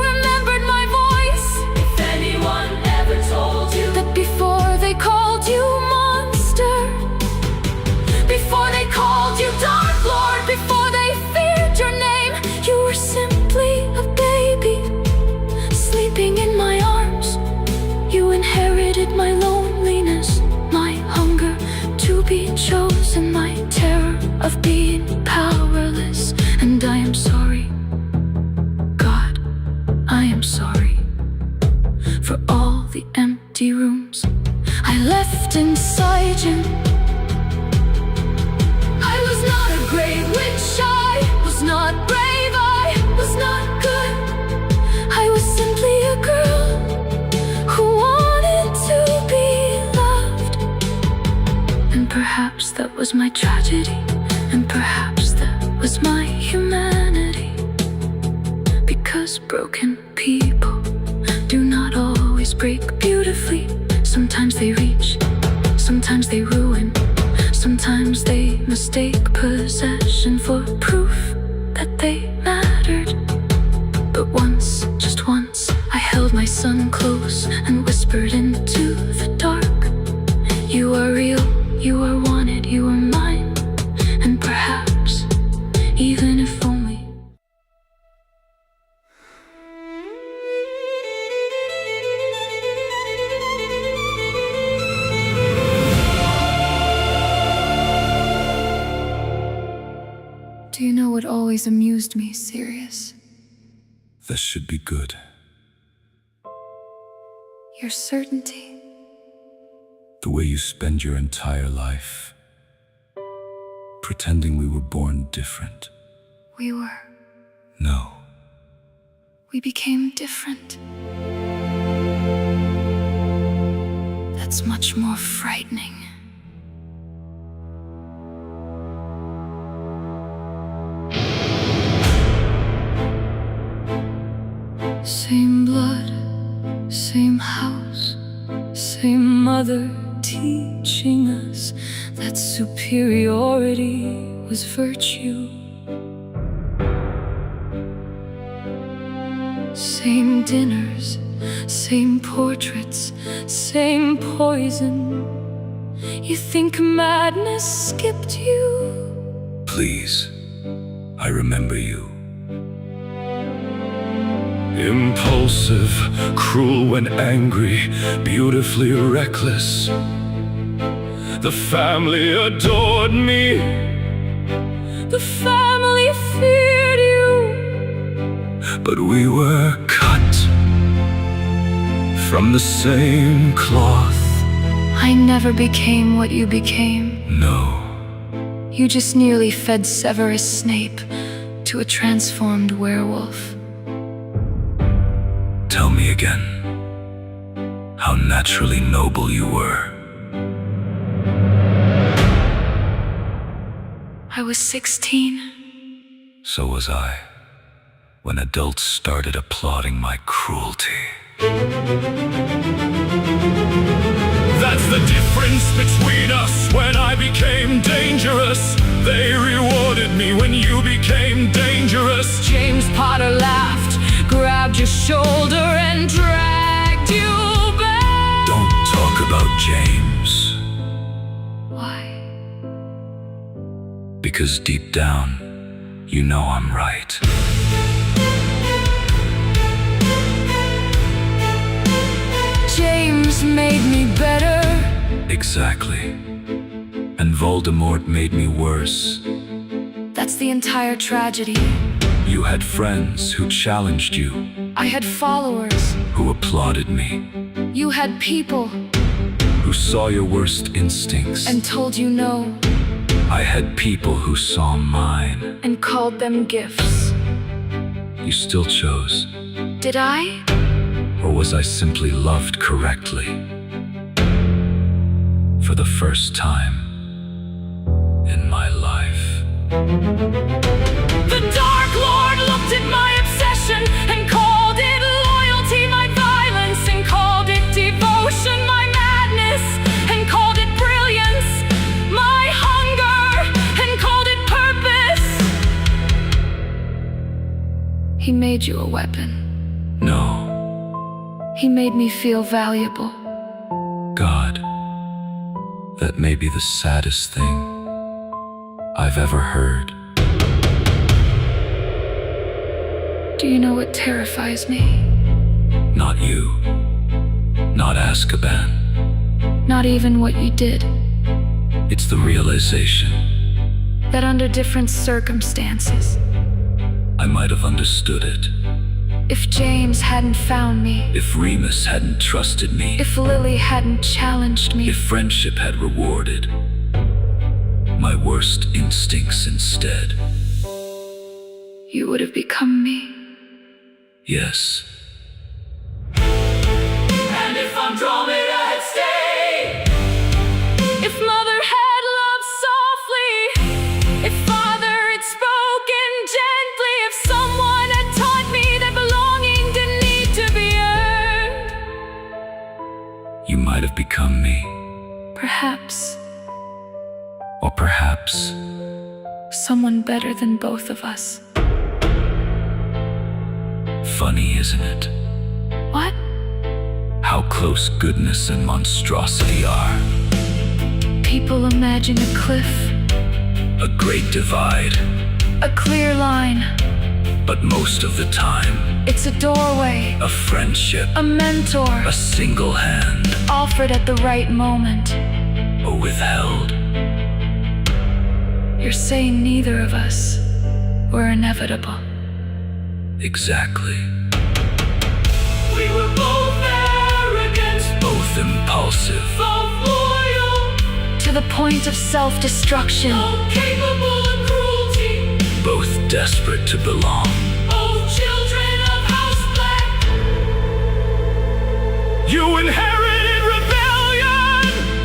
for all the empty rooms I left inside you. I was not a great witch, I was not brave, I was not good. I was simply a girl who wanted to be loved. And perhaps that was my tragedy, and perhaps that was my humanity. Because broken people do not always break beautifully. Sometimes they reach, sometimes they ruin, sometimes they mistake possession for proof that they mattered. But once, just once, I held my son close and whispered into the dark, you are real, you are wanted, you are mine. And perhaps, even if only. Do you know what always amused me, Sirius? This should be good. Your certainty. The way you spend your entire life pretending we were born different. We were. No. We became different. That's much more frightening. Same blood, same house, same mother teaching us that superiority was virtue. Same dinners, same portraits, same poison. You think madness skipped you? Please, I remember you. Impulsive, cruel when angry, beautifully reckless. The family adored me. The family feared you. But we were cut from the same cloth. I never became what you became. No, You just nearly fed Severus Snape to a transformed werewolf. tell me again how naturally noble you were. I was 16. So was I, when adults started applauding my cruelty. That's the difference between us. When I became dangerous, they rewarded me. When you became dangerous, James Potter laughed, grabbed your shoulder and dragged you back. Don't talk about James, Why? because deep down, you know I'm right. James made me better. Exactly. And Voldemort made me worse. That's the entire tragedy. You had friends who challenged you, I had followers. who applauded me, You had people who saw your worst instincts. and told you no, I had people who saw mine. and called them gifts. You still chose. Did I? Or was I simply loved correctly? For the first time in my life. The Dark Lord looked at my obsession and called it loyalty, my violence, and called it devotion, my madness, and called it brilliance, my hunger, and called it purpose. He made you a weapon. No, He made me feel valuable. God, that may be the saddest thing I've ever heard. Do you know what terrifies me? Not you, not Azkaban. Not even what you did. It's the realization That under different circumstances, I might have understood it. If James hadn't found me, If Remus hadn't trusted me, if Lily hadn't challenged me, if friendship had rewarded my worst instincts instead. you would have become me. Yes. And if Andromeda had stayed, if Mother had loved softly, if Father had spoken gently, if someone had taught me that belonging didn't need to be earned, You might have become me. Perhaps Or perhaps someone better than both of us. funny, isn't it? What? How close goodness and monstrosity are. People imagine a cliff, A great divide. a clear line. But most of the time, It's a doorway, a friendship, a mentor, a single hand, offered at the right moment. or withheld. You're saying neither of us were inevitable. Exactly. we were both arrogant, Both impulsive, both loyal, To the point of self-destruction. both capable of cruelty, both desperate to belong. both children of House Black. You inherited rebellion.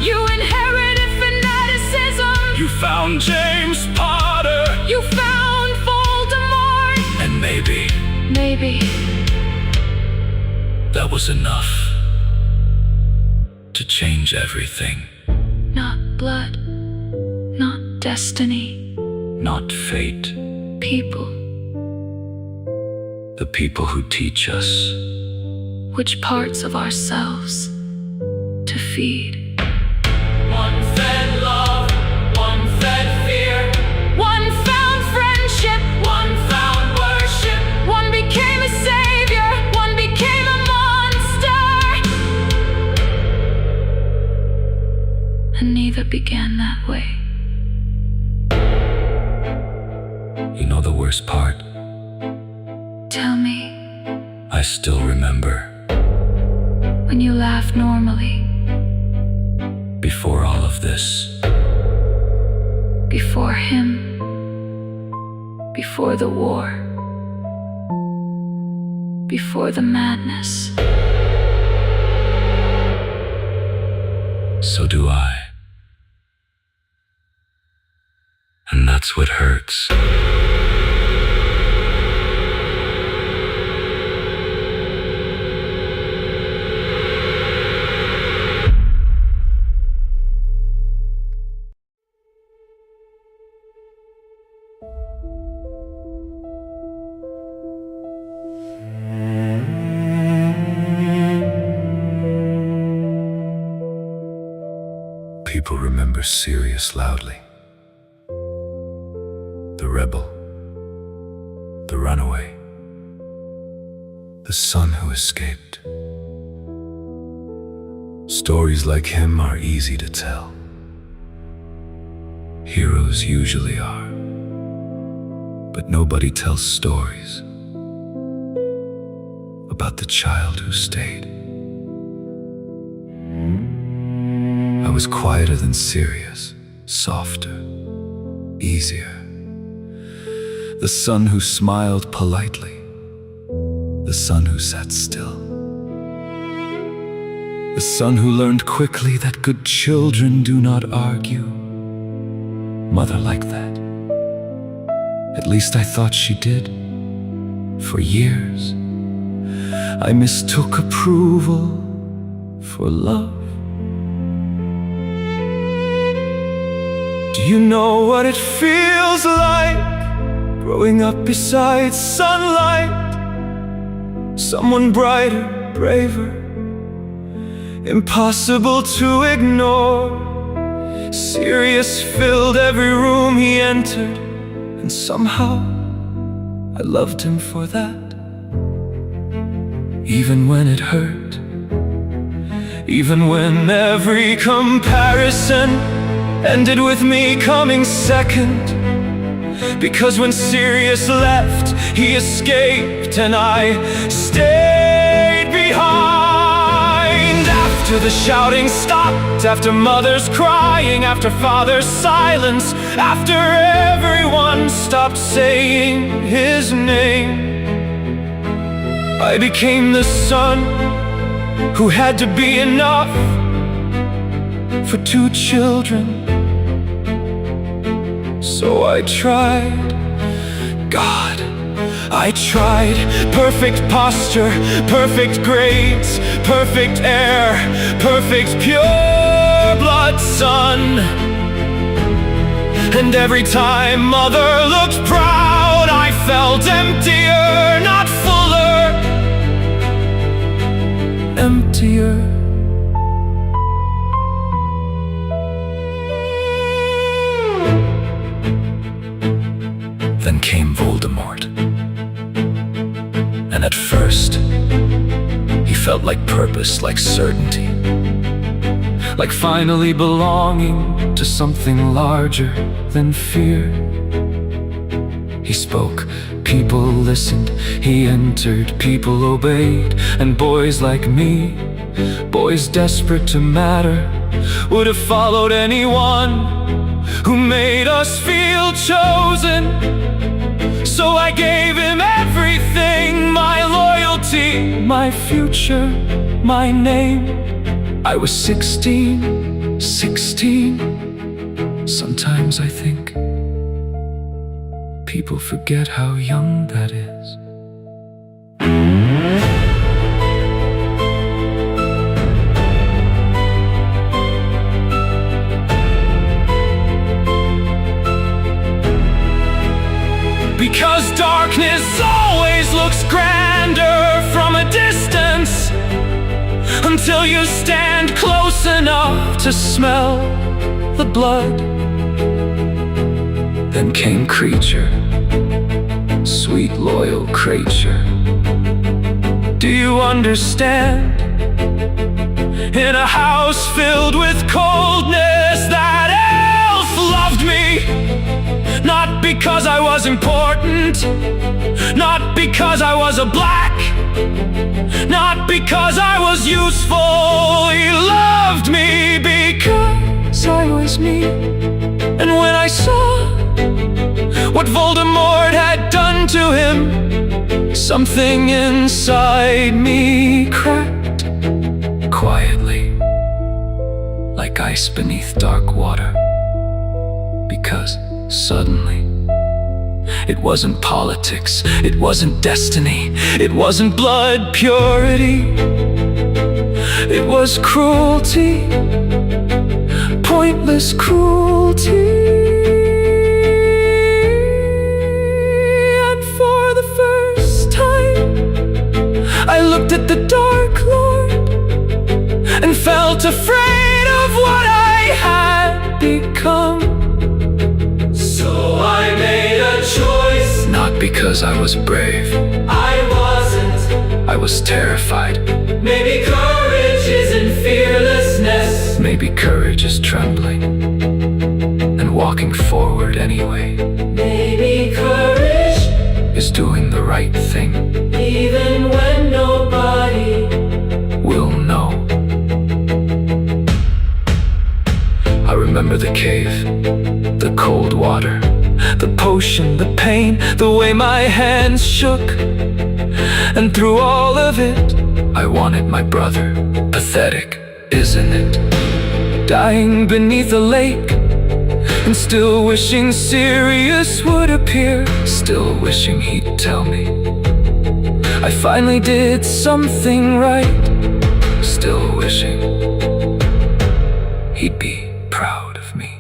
You inherited fanaticism. You found James Potter. You found Voldemort. And maybe Maybe that was enough to change everything. not blood, not destiny, Not fate. people. The people who teach us. Which parts of ourselves to feed. One fed love, one fed fear. One found friendship, one found worship. One became a savior, one became a monster. And neither began that way. You know the worst part? Tell me, I still remember. when you laugh normally, Before all of this, before him, before the war, before the madness. so do I. And that's what hurts. People remember Sirius loudly. The rebel, the runaway, the son who escaped. Stories like him are easy to tell. Heroes usually are. But nobody tells stories about the child who stayed. I was quieter than Sirius, softer, easier. The son who smiled politely, the son who sat still. The son who learned quickly that good children do not argue. Mother like that. At least I thought she did. For years, I mistook approval for love. Do you know what it feels like growing up beside sunlight? Someone brighter, braver, impossible to ignore. Sirius filled every room he entered, and somehow I loved him for that. Even when it hurt, even when every comparison ended with me coming second. Because when Sirius left, he escaped and I stayed behind. After the shouting stopped, after mothers crying, after father's silence, after everyone stopped saying his name, I became the son who had to be enough for 2 children. So I tried, God, I tried. Perfect posture, perfect grades, perfect air, perfect pure blood son. And every time mother looked proud, I felt emptier, not fuller, emptier. Then came Voldemort, and at first he felt like purpose, like certainty, like finally belonging to something larger than fear. He spoke, people listened, he entered, people obeyed, and boys like me, boys desperate to matter, would have followed anyone who made us feel chosen. So I gave him everything, my loyalty, my future, my name. I was 16. Sometimes I think people forget how young that is. Because darkness always looks grander from a distance, until you stand close enough to smell the blood. Then came Creature, sweet loyal creature. Do you understand? In a house filled with coldness, that elf loved me. Not because I was important, not because I was a black, not because I was useful. He loved me because I was me. And when I saw what Voldemort had done to him, something inside me cracked quietly, like ice beneath dark water. Because suddenly, it wasn't politics, it wasn't destiny, it wasn't blood purity. It was cruelty, pointless cruelty. And for the first time, I looked at the Dark Lord and felt afraid of what I had become. So I made a choice. Not because I was brave, I wasn't. I was terrified. Maybe courage isn't fearlessness. Maybe courage is trembling and walking forward anyway. Maybe courage is doing the right thing, even when nobody will know. I remember the cave, the cold water, the potion, the pain, the way my hands shook. And through all of it, I wanted my brother. Pathetic, isn't it? Dying beneath a lake, and still wishing Sirius would appear, still wishing he'd tell me I finally did something right, still wishing he'd be proud of me.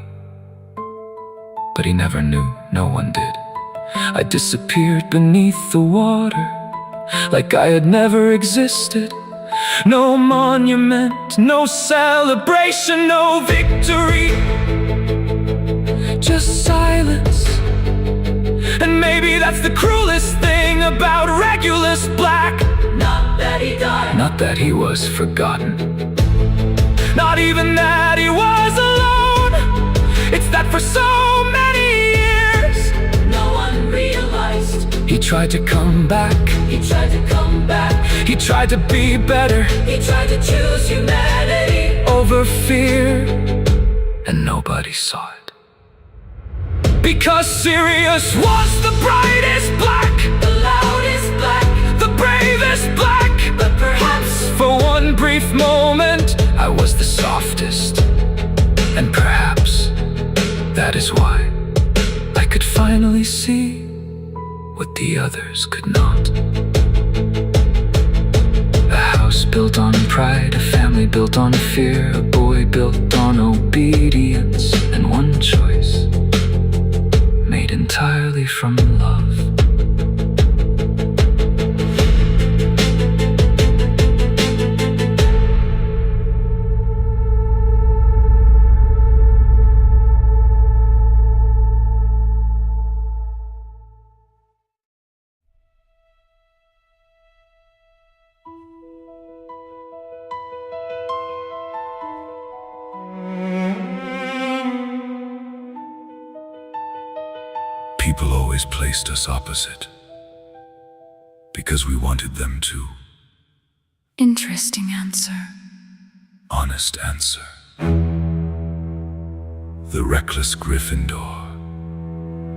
But he never knew, no one did. I disappeared beneath the water, like I had never existed. No monument, no celebration, no victory, just silence. And maybe that's the cruelest thing about Regulus Black. Not that he died, not that he was forgotten, not even that he was alone. It's that for so many years, tried to come back. He tried to come back. He tried to be better He tried to choose humanity. over fear, and nobody saw it. Because Sirius was the brightest black, The loudest black, the bravest black. but perhaps For one brief moment, I was the softest. And perhaps that is why I could finally see what the others could not. A house built on pride, a family built on fear, a boy built on obedience, and one choice made entirely from love. People always placed us opposite because we wanted them to. Interesting answer. Honest answer. The reckless Gryffindor,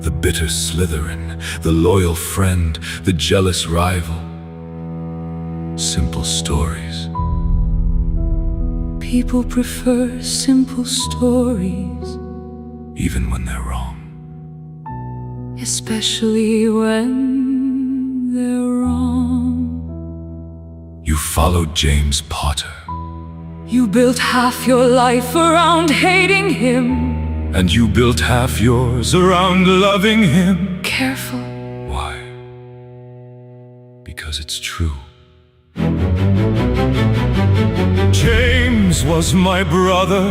the bitter Slytherin, the loyal friend, the jealous rival. Simple stories. People prefer simple stories, Even when they're wrong. especially when they're wrong. You followed James Potter, You built half your life around hating him. and you built half yours around loving him. Careful. Why? Because it's true. James was my brother.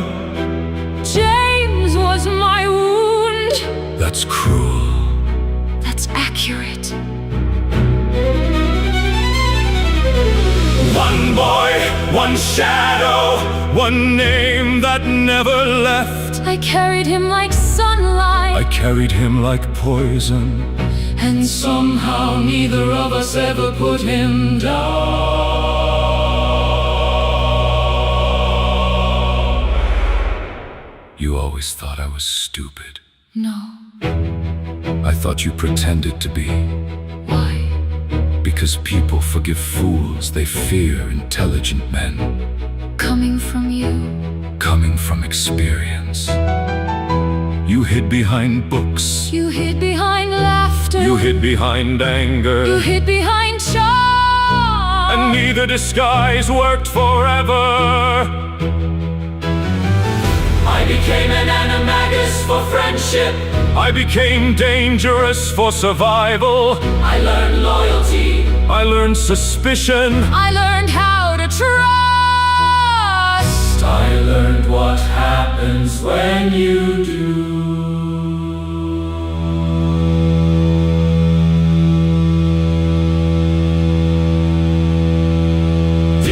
James was my wound. That's cruel. That's accurate. One boy, one shadow, one name that never left. I carried him like sunlight, I carried him like poison. and somehow neither of us ever put him down. You always thought I was stupid. No. I thought you pretended to be. Why? Because people forgive fools, they fear intelligent men. Coming from you. Coming from experience. You hid behind books. You hid behind laughter. You hid behind anger. You hid behind charm. And neither disguise worked forever. I became an animagus for friendship. I became dangerous for survival. I learned loyalty. I learned suspicion. I learned how to trust. I learned what happens when you do.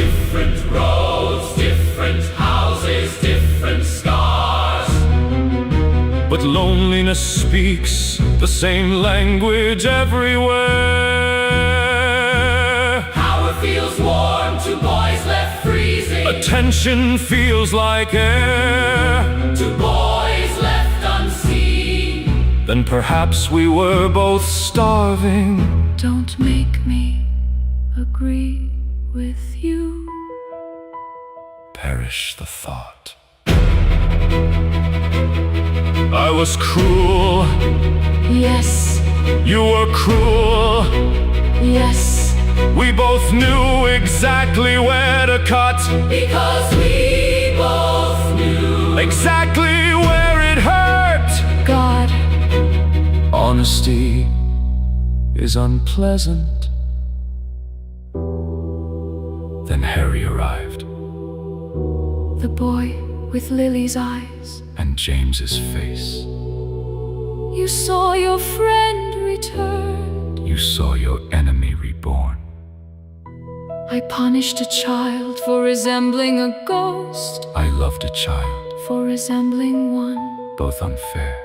Different roads, different houses, different scars. But loneliness speaks the same language everywhere. Power feels warm to boys left freezing. Attention feels like air. To boys left unseen. Then perhaps we were both starving. Don't make me agree with you. Perish the thought. I was cruel. Yes. You were cruel. Yes. We both knew exactly where to cut. Because we both knew. Exactly where it hurt. God. Honesty is unpleasant. Then Harry arrived, The boy with Lily's eyes. and James's face. You saw your friend return. You saw your enemy reborn. I punished a child For resembling a ghost. I loved a child, for resembling one. both unfair.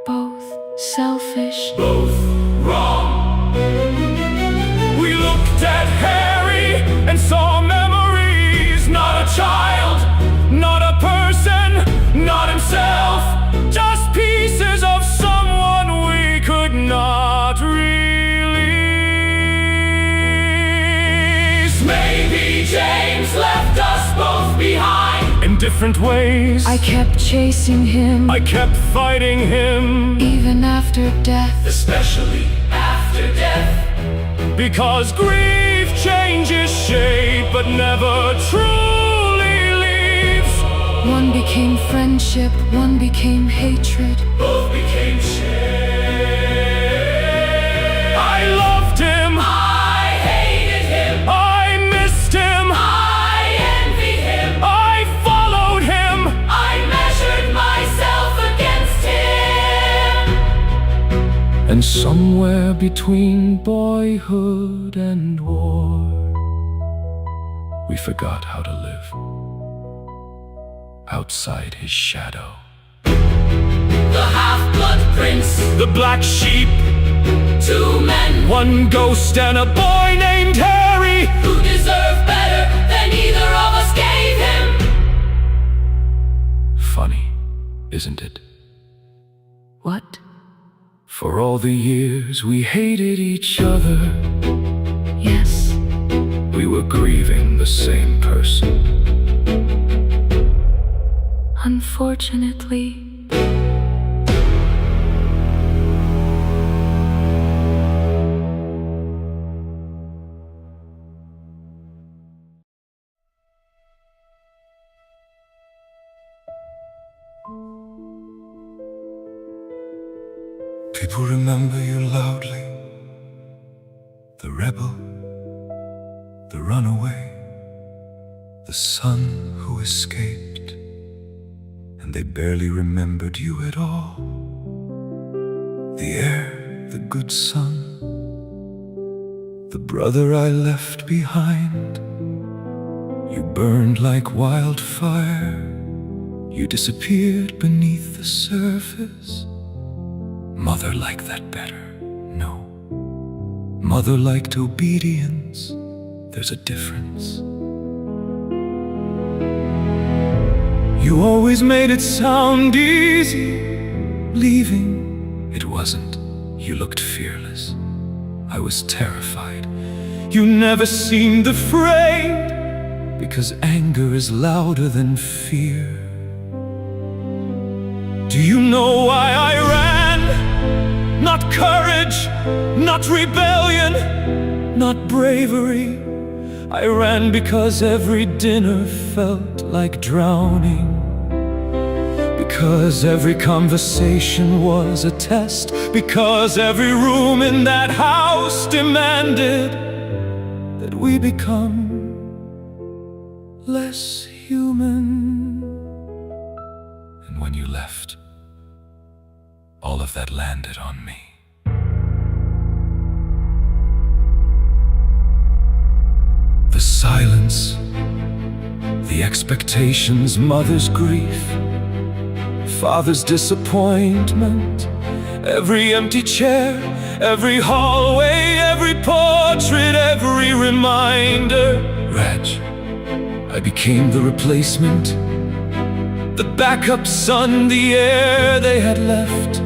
Both selfish. Both wrong. looked at Harry and saw memories. Not a child, not a person, not himself, just pieces of someone we could not release. Maybe James left us both behind in different ways. I kept chasing him, I kept fighting him, even after death. especially after death. Because grief changes shape but never truly leaves. One became friendship, one became hatred. Both became shame. I loved him, I hated him, I missed him, I envied him, I followed him, I measured myself against him. And somewhere between boyhood and war, we forgot how to live outside his shadow. The half-blood prince, the black sheep, two men, one ghost and a boy named Harry, who deserved better than either of us gave him. Funny, isn't it? What? For all the years we hated each other, Yes. we were grieving the same person. Unfortunately, People remember you loudly, the rebel, the runaway, the son who escaped, and they barely remembered you at all. The heir, the good son, the brother I left behind. You burned like wildfire, you disappeared beneath the surface. Mother liked that better, no. Mother liked obedience, there's a difference. You always made it sound easy, leaving. It wasn't, you looked fearless. I was terrified. You never seemed afraid, because anger is louder than fear. Do you know why I ran? Not courage, not rebellion, not bravery. I ran because every dinner felt like drowning, because every conversation was a test, because every room in that house demanded that we become less human. And when you left, all of that landed on me. The silence, the expectations, mother's grief, father's disappointment, every empty chair, every hallway, every portrait, every reminder. Reg, I became the replacement, the backup son, the heir they had left.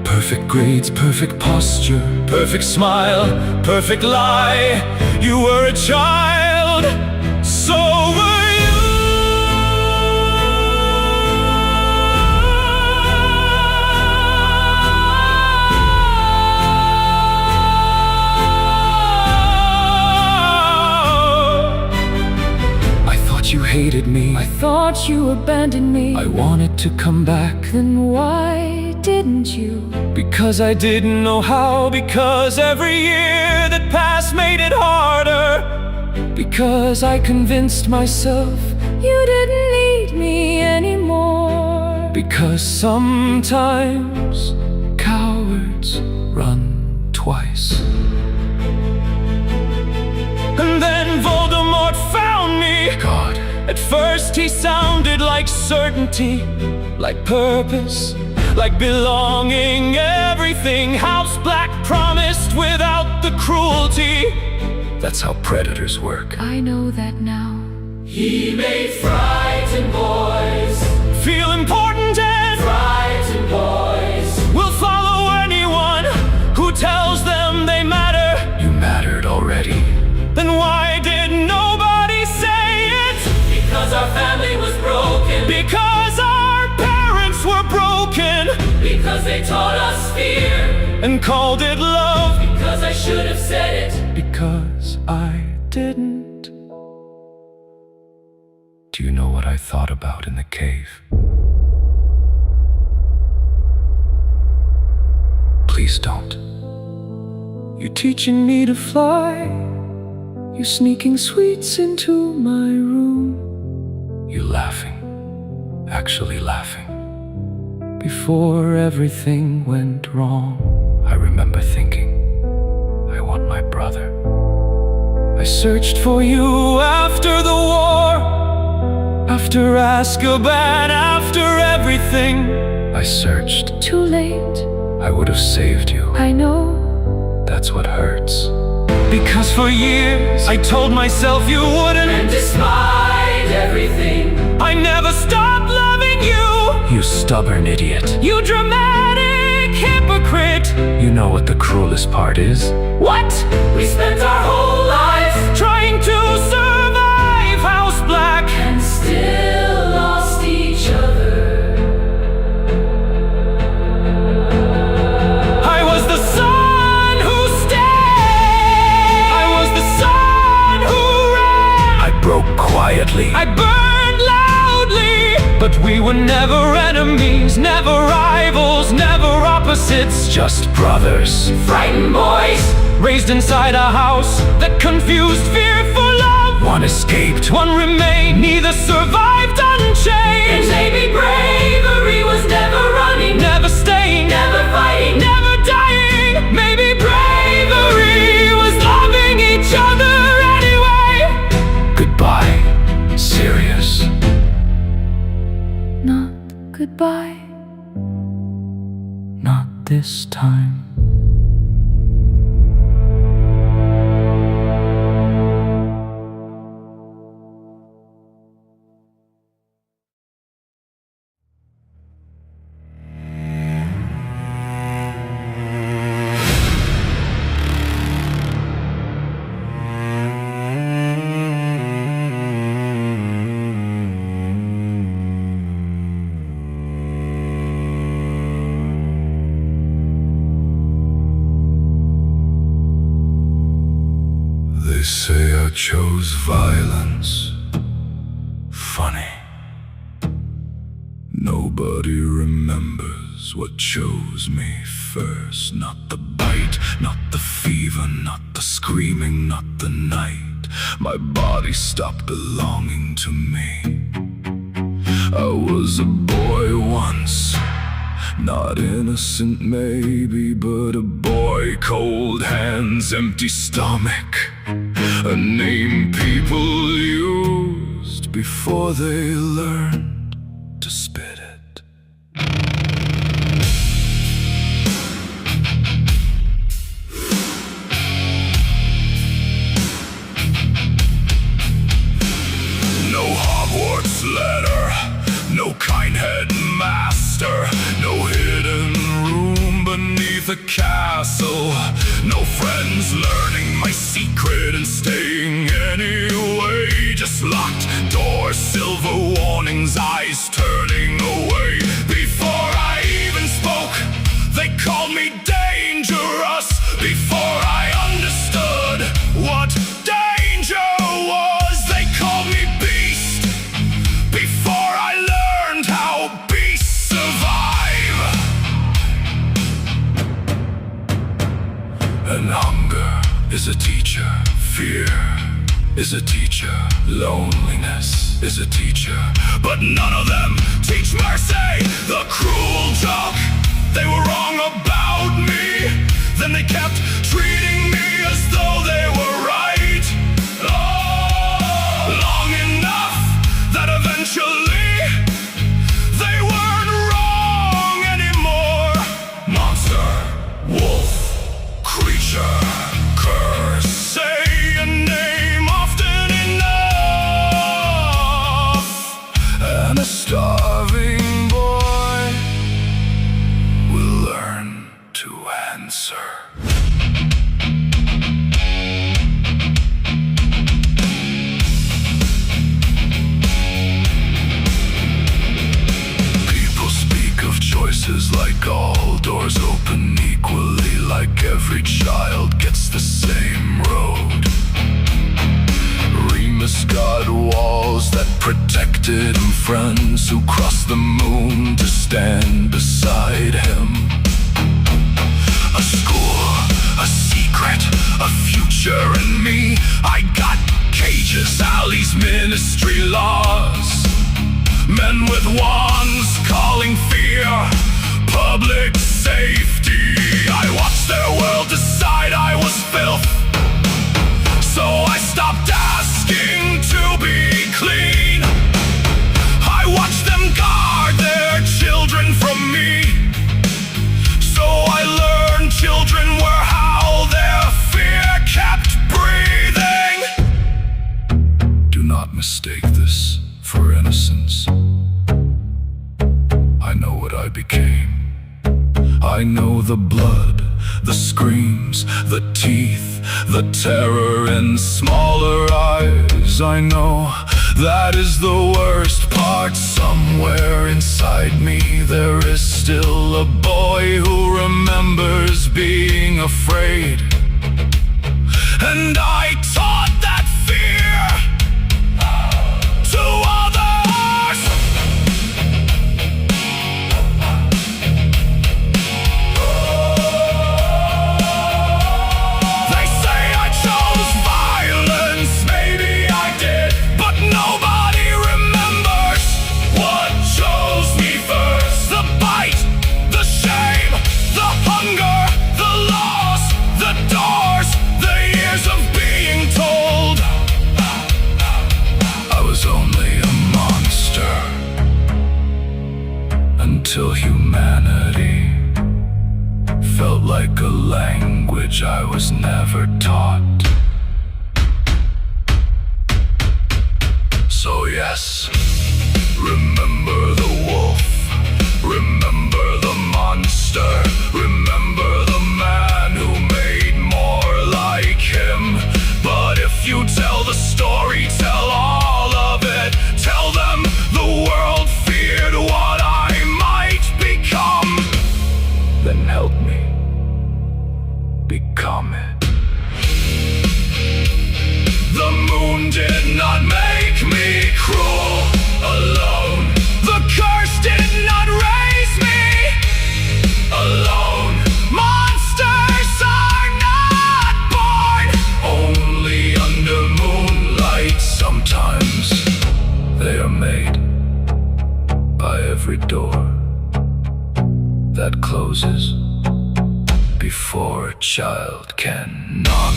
Perfect grades, perfect posture, perfect smile, perfect lie. You were a child, so were you. I thought you hated me, I thought you abandoned me. I wanted to come back. Then why didn't you? Because I didn't know how, because every year that passed made it harder, because I convinced myself You didn't need me anymore. because sometimes cowards run twice. And then Voldemort found me. God. At first he sounded like certainty, like purpose, like belonging, everything House Black promised without the cruelty. That's how predators work. I know that now. He made frightened boys feel important, and frightened boys will follow anyone who tells them they matter. You mattered already. Then why did nobody say it? Because our family was broken. Because our parents were broken. Because they taught us fear and called it love. Because I should have said it. Because I didn't. Do you know what I thought about in the cave? Please don't. You teaching me to fly. You sneaking sweets into my room. You laughing. Actually laughing. Before everything went wrong, I remember thinking, I want my brother. I searched for you after the war, after Azkaban, after everything. I searched. Too late. I would have saved you. I know. That's what hurts. Because for years I told myself you wouldn't. And despite everything, I never stopped loving you. You stubborn idiot. You dramatic hypocrite. You know what the cruelest part is? What? We spent our whole lives trying to survive House Black and still lost each other. I was the son who stayed. I was the son who ran. I broke quietly. I burned loudly. But we were never enemies, never rivals, never opposites. Just brothers. Frightened boys, raised inside a house that confused fear for love. One escaped. One remained, neither survived unchanged. And maybe bravery was never running, never staying, never fighting, never dying. Maybe bravery was loving each other anyway. Goodbye. Serious. Not goodbye. Not this time. They say I chose violence. Funny. Nobody remembers what chose me first. Not the bite, not the fever, not the screaming, not the night. My body stopped belonging to me. I was a boy once. Not innocent maybe, but a boy, cold hands, empty stomach. A name people used before they learned to spit it. No Hogwarts letter, no kind headmaster, no hidden room beneath a castle, no friends learning my secret and staying anyway. Just locked doors, silver warnings, eyes turning away. Before I even spoke, they called me dangerous. Before I understood what danger was, they called me beast. Before I learned how beasts survive. And hunger is a teacher, fear is a teacher, loneliness is a teacher, but none of them teach mercy. The cruel joke, they were wrong about me. Then they kept treating me as though they were right. Oh, long enough that eventually they weren't wrong anymore. Monster, wolf, creature, curse, say answer. People speak of choices like all doors open equally, like every child gets the same road. Remus got walls that protected him, friends who crossed the moon to stand beside him. A school, a secret, a future in me. I got cages, alleys, ministry laws. Men with wands calling fear public safety. I watched their world decide I was filth, so I stopped asking to be clean. I watched them guard their children from me, so I learned children were how their fear kept breathing. Do not mistake this for innocence. I know what I became. I know the blood, the screams, the teeth, the terror in smaller eyes. I know that is the worst part. Somewhere inside me there is still a boy who remembers being afraid. And I taught that fear to others. They say I chose violence, maybe I did, but nobody remembers what chose me first. The bite, the shame, the hunger, the loss, the doors, the years of being told I was only a monster, until humanity felt like a language I was never taught. So yes, remember the wolf, remember the monster, remember the man who made more like him. But if you tell the story, tell all of it. Tell them the world feared what I might become. Then help me become it. The moon did not make me cruel alone. The curse did not raise me alone. Monsters are not born only under moonlight. Sometimes they are made by every door that closes before a child can knock.